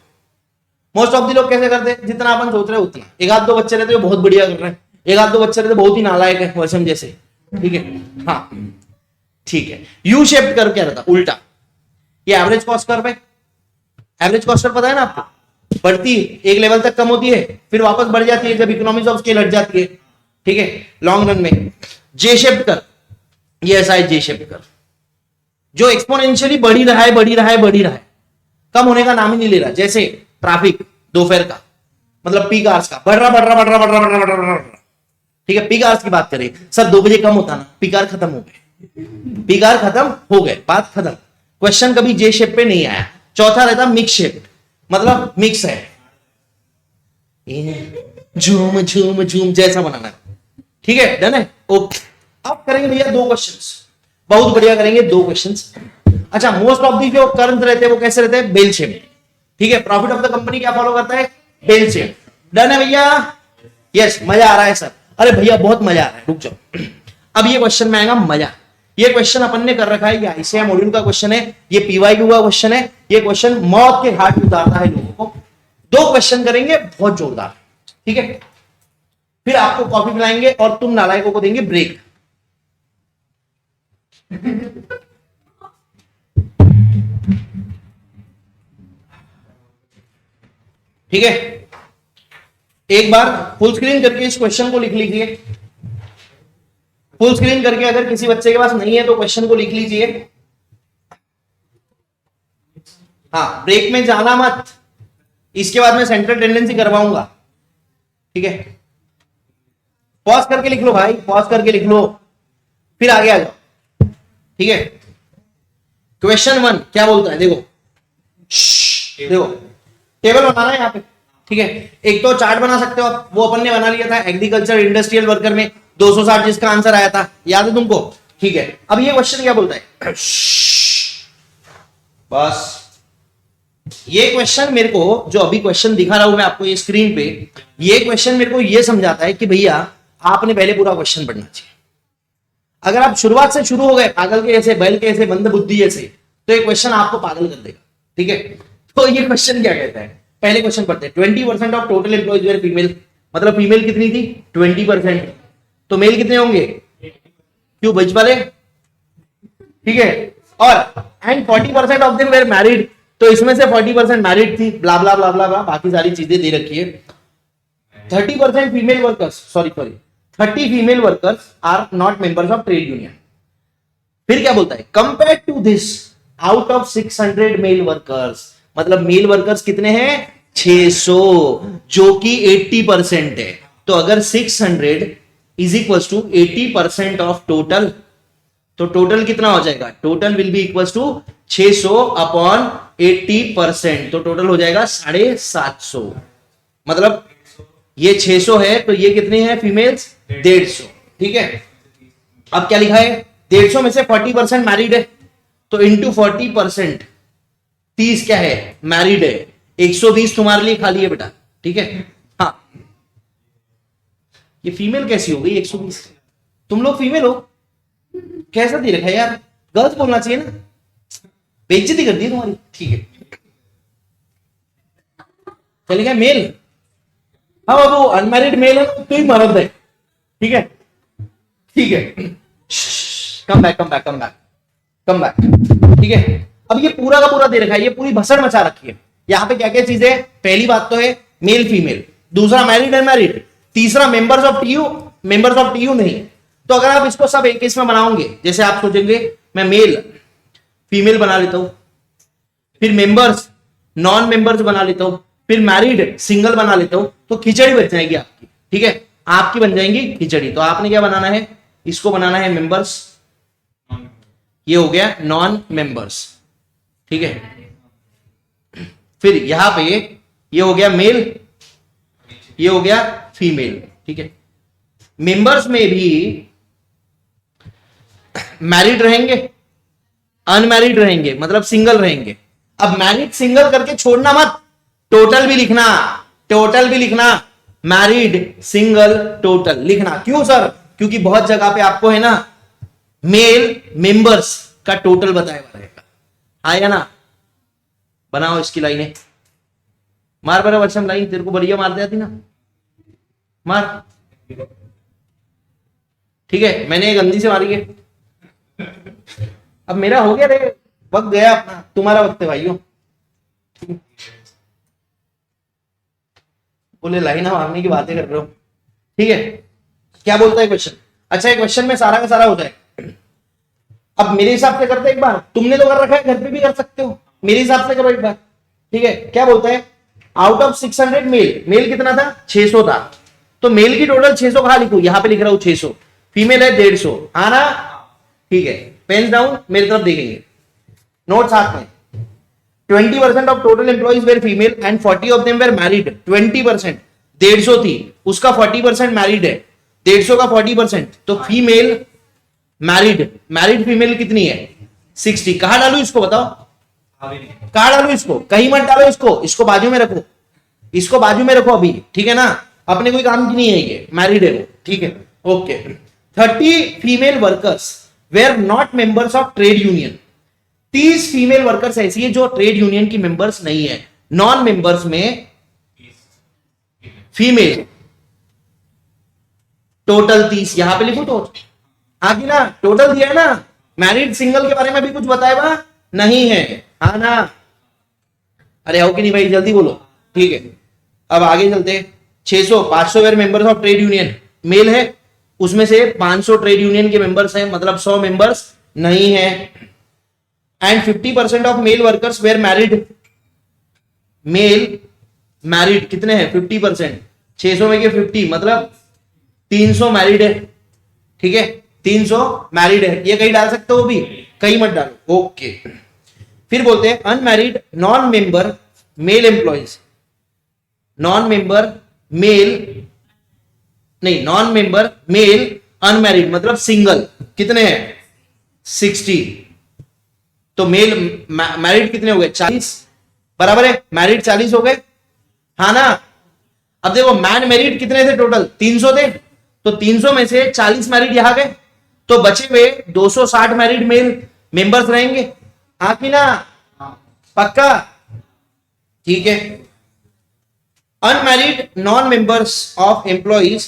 मोस्ट ऑफ दी लोग कैसे करते हैं? जितना अपन सोच रहे उतना. एक आध दो बच्चे रहते हैं बहुत बढ़िया कर रहे हैं, एक आध दो बच्चे रहते बहुत ही नालायक है वैसे जैसे. ठीक है, हाँ ठीक है. यू शेप्ड कर्व क्या रहता? उल्टा. ये एवरेज कॉस्ट कर्व है. एवरेज कॉस्ट कर्व पता है ना आपको? बढ़ती है, एक लेवल तक कम होती है, फिर वापस बढ़ जाती है जब इकोनॉमिक्स ऑफ स्केल हट जाती है. ठीक है, लॉन्ग रन में. जे शेप्ड कर्व, ये ऐसा है जे शेप्ड कर्व, जो एक्सपोनेंशियली बढ़ी रहा है, बढ़ी रहा है, बढ़ी रहा है, कम होने का नाम ही नहीं ले रहा. जैसे ट्रैफिक दोपहर का, मतलब पीक आवर्स का, बढ़ रहा बढ़ रहा बढ़ रहा बढ़ रहा बढ़ रहा बढ़ रहा. ठीक है, पीक आवर्स की बात करें, सर 2 बजे कम होता ना, पीक आवर खत्म हो गए, पीक आवर खत्म हो गए, बात खत्म. क्वेश्चन कभी जे शेप पे नहीं आया. चौथा रहता मिक्स शेप, मतलब मिक्स है, झूम झूम झूम जैसा बनाना है. ठीक है, डन है. ओके, अब करेंगे भैया 2 क्वेश्चंस, बहुत बढ़िया करेंगे 2 क्वेश्चंस. अच्छा, मोस्ट ऑफ दी जो कर्व रहते हैं वो कैसे रहते हैं? Bell shape. ठीक है, प्रॉफिट ऑफ द कंपनी क्या फॉलो करता है? Bell shape. डन है भैया? यस, मजा आ रहा है सर. अरे भैया बहुत मजा आ रहा है, रुक जाओ. अब ये क्वेश्चन में आएगा मजा. ये क्वेश्चन अपन ने कर रखा है, ये आईसीएआई मॉड्यूल का क्वेश्चन है, ये पीवाईक्यू का क्वेश्चन है. ये क्वेश्चन मौत के घाट उतारता है लोगों को. 2 क्वेश्चन करेंगे बहुत जोरदार. ठीक है, फिर आपको कॉफी पिलाएंगे और तुम नालायकों को देंगे ब्रेक. ठीक है, एक बार फुल स्क्रीन करके इस क्वेश्चन को लिख लीजिए. फुल स्क्रीन करके, अगर किसी बच्चे के पास नहीं है तो क्वेश्चन को लिख लीजिए. हाँ, ब्रेक में जाना मत, इसके बाद मैं सेंट्रल टेंडेंसी करवाऊंगा. ठीक है, पॉज करके लिख लो भाई, पॉज करके लिख लो, फिर आगे आ जाओ. ठीक है, क्वेश्चन 1 क्या बोलता है? देखो देखो, टेबल बनाना है यहाँ पे. ठीक है, एक तो चार्ट बना सकते हो आप, वो अपन ने बना लिया था एग्रीकल्चर इंडस्ट्रियल वर्कर में 260 जिसका आंसर आया था, याद है तुमको? ठीक है, अब ये क्वेश्चन क्या बोलता है? बस ये क्वेश्चन मेरे को, जो अभी क्वेश्चन दिखा रहा हूं मैं आपको ये स्क्रीन पे, ये क्वेश्चन मेरे को ये समझाता है कि भैया आपने पहले पूरा क्वेश्चन पढ़ना चाहिए. अगर आप शुरुआत से शुरू हो गए पागल के ऐसे, बैल के ऐसे, मंद बुद्धि ऐसे, तो ये क्वेश्चन आपको पागल कर देगा. ठीक है, तो ये क्वेश्चन क्या कहता है? पहले क्वेश्चन पढ़ते हैं. 20% of total employees were female, मतलब फीमेल कितनी थी? 20%. तो मेल कितने होंगे? क्यों बच वाले? ठीक है, और and 40% of them were married, तो इसमें से 40% मैरिड थी, ब्ला ब्ला ब्ला ब्ला ब्ला, बाकी सारी चीजें दे रखी है. 30% female workers, sorry 30 female workers are not members of trade union. फिर क्या बोलता है? Compare to this, out of 600 male workers, मतलब मेल वर्कर्स कितने हैं? 600, जो कि 80% है. तो अगर 600 is equal to 80% of total, तो टोटल कितना हो जाएगा? Total will be equal to 600 upon 80%, तो टोटल हो जाएगा 750. मतलब ये 600 है तो ये कितने हैं फीमेल्स? 150. ठीक है, अब क्या लिखा है? 150 में से 40% मैरिड है, तो इंटू 40%, 30 क्या है? मैरिड है. 120 तुम्हारे लिए खाली है बेटा. ठीक है, हाँ. ये फीमेल कैसी हो गई 120? तुम लोग फीमेल हो, कैसा दे रखा है यार? गलत बोलना चाहिए ना, बेइज्जती कर दी तुम्हारी. ठीक है, चलेगा मेल. हाँ बाबू, अनमैरिड मेल है तो ही मर्द है. ठीक है, ठीक है, come back come back come back come back. ठीक है, अब ये पूरा का पूरा दे रखा है, ये पूरी भसड़ मचा रखी है. यहां पे क्या क्या चीजें, पहली बात तो है मेल फीमेल, दूसरा मैरिड अनमैरिड, तीसरा members of TU, members of TU नहीं। तो अगर आप इसको सब एक इसमें बनाओगे, जैसे आप सोचेंगे मैं मेल फीमेल बना लेता हूं, फिर मेंबर्स नॉन मेंबर्स बना लेता हूं, फिर मैरिड सिंगल बना लेता हूं, तो खिचड़ी बच जाएगी आपकी। ठीक है, आपकी बन जाएंगी खिचड़ी। तो आपने क्या बनाना है, इसको बनाना है मेंबर्स, ये हो गया नॉन मेंबर्स। ठीक है, फिर यहां पे ये हो गया मेल, ये हो गया फीमेल। ठीक है, मेंबर्स में भी मैरिड रहेंगे, अनमैरिड रहेंगे, मतलब सिंगल रहेंगे। अब मैरिड सिंगल करके छोड़ना मत, टोटल भी लिखना, टोटल भी लिखना, मैरिड सिंगल टोटल लिखना। क्यों सर, क्योंकि बहुत जगह पे आपको है ना मेल मेंबर्स का टोटल बताया रहेगा। आएगा ना, बनाओ इसकी लाइनें, मार बड़ा वर्षम लाइन, तेरे को बढ़िया मार जाती ना, मार। ठीक है, मैंने गंदी से मारी है। अब मेरा हो गया रे, वक्त गया अपना, तुम्हारा वक्त है भाइयों। बोले लाइन मारने की बातें कर रहे हो। ठीक है, क्या बोलता है क्वेश्चन? अच्छा, क्वेश्चन में सारा का सारा हो जाए। अब मेरे हिसाब से करते एक बार, तुमने तो कर रखा है, घर पे भी कर सकते हो, मेरे हिसाब से करो एक बार। ठीक है, क्या बोलता है? आउट ऑफ 600 मेल, मेल कितना था? 600 था। तो मेल की टोटल 600 कहा लिखू, यहां पे लिख रहा हूं 600, फीमेल है 150, आना। ठीक है, पेन डाउन, मेरी तरफ देखेंगे, नोट साथ में। 20% of total employees were female and 40 of them were married. 20%, 150 थी, उसका 40% मैरिड है, 150 का 40%, तो फीमेल मैरिड, मैरिड फीमेल कितनी है? 60। कहां डालू इसको बताओ, कहां डालू इसको? कहीं मत डालो इसको, इसको बाजू में रखो, इसको बाजू में रखो अभी। ठीक है ना, अपने कोई काम की नहीं है, ये मैरिड है वो। ठीक है, okay. 30 female workers were not members of trade union. 30 female workers ऐसी है जो ट्रेड यूनियन की मेंबर्स नहीं है। नॉन मेंबर्स में फीमेल टोटल 30, यहां पे लिखो तो आगे ना, टोटल दिया है ना। मैरिड सिंगल के बारे में भी कुछ बताया नहीं है, हाँ ना? अरे आओ कि नहीं भाई, जल्दी बोलो। ठीक है, अब आगे चलते। 600, 500 were members of trade union, male है, उसमें से 500 ट्रेड यूनियन के मेंबर्स हैं, मतलब 100 मेंबर्स नहीं है। And 50% of male workers were married, male married कितने हैं? 50%, 600 में के 50, मतलब 300 मैरिड है। ठीक है, 300 मैरिड है, ये कहीं डाल सकते हो भी, कहीं मत डालो। ओके, फिर बोलते हैं unmarried non member male employees, non member male नहीं, नॉन मेंबर मेल अनमैरिड मतलब सिंगल, कितने हैं? 60। तो मेल मैरिड कितने हो गए? 40, बराबर है, मैरिड 40 हो गए, हाँ ना? अब देखो मैन मैरिड कितने थे टोटल? 300 थे, तो 300 में से 40 मैरिड यहां गए, तो बचे हुए 260 मैरिड मेल मेंबर्स रहेंगे, हाँ कि ना? पक्का? ठीक है। Unmarried non members of employees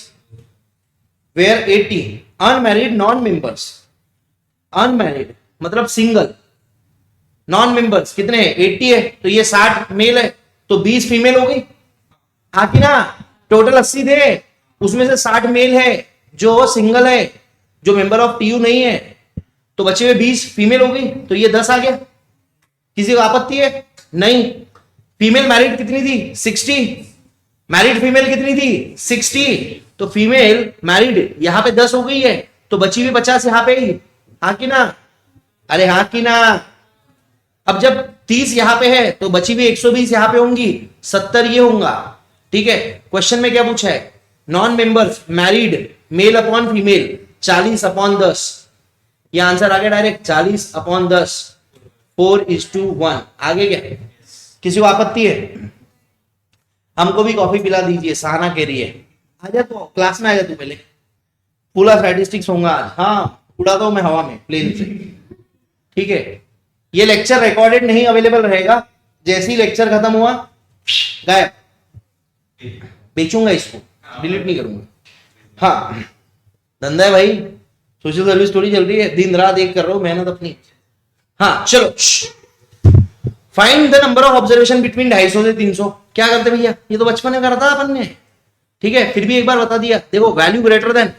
were 80, unmarried non members, unmarried मतलब सिंगल, नॉन मेंबर्स कितने हैं? 80 है, तो ये 60 मेल है, तो 20 फीमेल हो गई, हाँ कि ना? टोटल 80 थे, उसमें से 60 मेल है जो सिंगल है, जो मेंबर ऑफ टीयू नहीं है, तो बचे हुए 20 फीमेल हो गई, तो ये 10 आ गया। किसी को आपत्ति है? नहीं। फीमेल मैरिड कितनी थी? 60। मैरिड फीमेल कितनी थी? 60। तो फीमेल मैरिड यहां पे 10 हो गई है, तो बची हुई 50 यहां पे ही, हाँ कि ना? अरे हाँ कि ना? अब जब 30 यहां पे है तो बची हुई 120 यहां पे होंगी, 70 ये होगा। ठीक है, क्वेश्चन में क्या पूछा है? Non members married male upon female 40/10, ये आंसर आ गया डायरेक्ट, 40/10, 4:1। आगे क्या? किसी को आपत्ति है? हमको भी कॉफी पिला दीजिए, सहाना कह रही है। आजा तो क्लास में, आजा तू पहले, पूरा स्टैटिस्टिक्स होगा आज। हाँ, उड़ाता हूं मैं हवा में प्लेन से। ठीक है, ये लेक्चर रिकॉर्डेड नहीं अवेलेबल रहेगा, जैसे ही लेक्चर खत्म हुआ गायब, बेचूंगा इसको, डिलीट नहीं करूंगा। हाँ, धंधा है भाई, सोशल सर्विस थोड़ी चल रही है, दिन रात एक कर रहा हूं मेहनत अपनी। हाँ चलो, find the number of observation between 250 से 300। क्या करते भैया, ये तो बचपन में करा था अपन ने, ठीक है, फिर भी एक बार बता दिया। देखो वैल्यू ग्रेटर देन,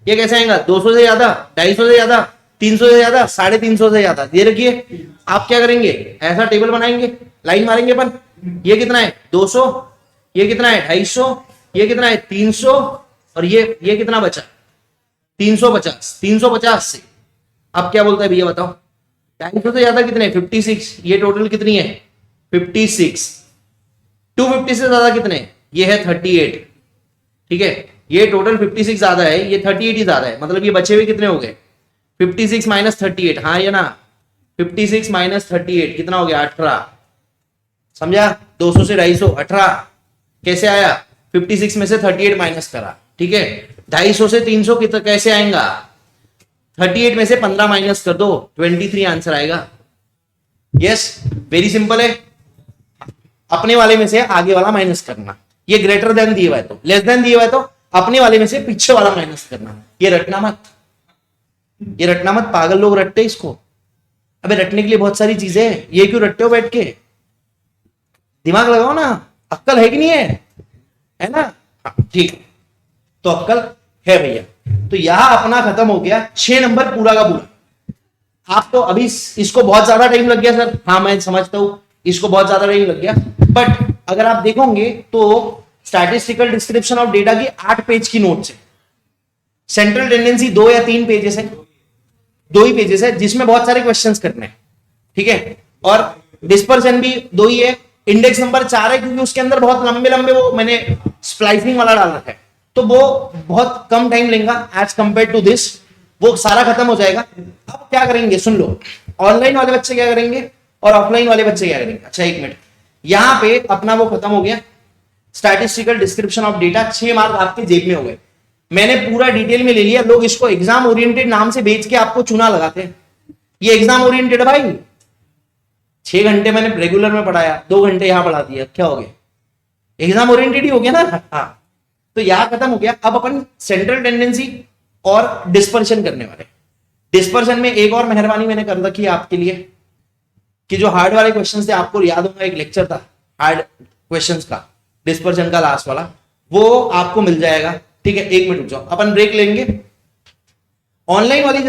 ये कैसे आएगा, 200 से ज्यादा, 250 से ज्यादा, 300 से ज्यादा, 350 से ज्यादा दे रखिए। आप क्या करेंगे, ऐसा टेबल बनाएंगे, लाइन मारेंगे अपन, ये कितना है 200, ये कितना है 250, ये कितना है 300, और ये कितना बचा 350, 350 से अब क्या बोलता है भैया बताओ, 250 से ज्यादा कितने 56, ये टोटल कितनी है 56, 250 से ज्यादा कितने, ये है 38, ठीक है, ये टोटल 56 ज्यादा है, ये 38 ही ज्यादा है, मतलब ये बचे हुए कितने हो गए 56 माइनस 38, हाँ ये ना 56 माइनस 38 कितना हो गया 18, समझा, 200 से 250 18, कैसे आया 56 में से 38 माइनस करा, ठीक है, 250 से 300 कितना कैसे आएगा, 38 में से 15 माइनस कर दो 23 आंसर आएगा। यस, वेरी सिंपल है, अपने वाले में से आगे वाला माइनस करना, ये ग्रेटर देन दिए हुआ है तो, लेस देन दिए हुआ है तो अपने वाले में से पीछे वाला माइनस करना, ये रटना मत, ये रटना मत, पागल लोग रटते इसको। अबे रटने के लिए बहुत सारी चीजें हैं, ये क्यों रटते हो बैठ के, दिमाग लगाओ ना, अक्कल है कि नहीं है ना, ठीक, तो अक्कल है भैया। तो यहां अपना खत्म हो गया 6 नंबर पूरा का पूरा। आपको अभी इसको बहुत ज्यादा टाइम लग गया सर, हाँ मैं समझता हूं इसको बहुत ज्यादा टाइम लग गया, बट अगर आप देखोगे तो स्टैटिस्टिकल डिस्क्रिप्शन ऑफ डेटा की 8 पेज की नोट्स है, सेंट्रल टेंडेंसी 2 या 3 पेजेस है, 2 ही पेजेस है जिसमें बहुत सारे क्वेश्चंस करने हैं, ठीक है, और डिस्पर्शन भी 2 ही है, इंडेक्स नंबर 4 है क्योंकि उसके अंदर बहुत लंबे लंबे वो मैंने स्प्लाइसिंग वाला डाल रखा है, तो वो बहुत कम टाइम लेगा एज कंपेयर टू दिस, वो सारा खत्म हो जाएगा। अब क्या करेंगे सुन लो, ऑनलाइन वाले बच्चे क्या करेंगे और ऑफलाइन वाले बच्चे क्या करेंगे। अच्छा एक मिनट, यहां पे अपना वो खत्म हो गया, statistical description of data 6 mark आपके जेब में हो गए, मैंने पूरा डिटेल में ले लिया। लोग इसको एग्जाम ओरिएंटेड नाम से बेच के आपको चुना लगाते हैं, ये एग्जाम ओरिएंटेड है भाई, 6 घंटे मैंने रेगुलर में पढ़ाया, 2 घंटे यहां पढ़ा दिया, क्या हो गया, एग्जाम ओरिएंटेड ही हो गया ना। हाँ, तो यहां खत्म हो गया। अब अपन सेंट्रल टेंडेंसी और डिस्पर्शन करने वाले। डिस्पर्शन में एक और मेहरबानी मैंने कर रखी है आपके लिए, कि जो हार्ड वाले क्वेश्चंस थे, आपको याद होगा एक लेक्चर था हार्ड क्वेश्चंस का, डिस्पर्शन का लास्ट वाला, वो आपको मिल जाएगा, ठीक है। 1 मिनट रुक जाओ, अपन ब्रेक लेंगे। ऑनलाइन वाली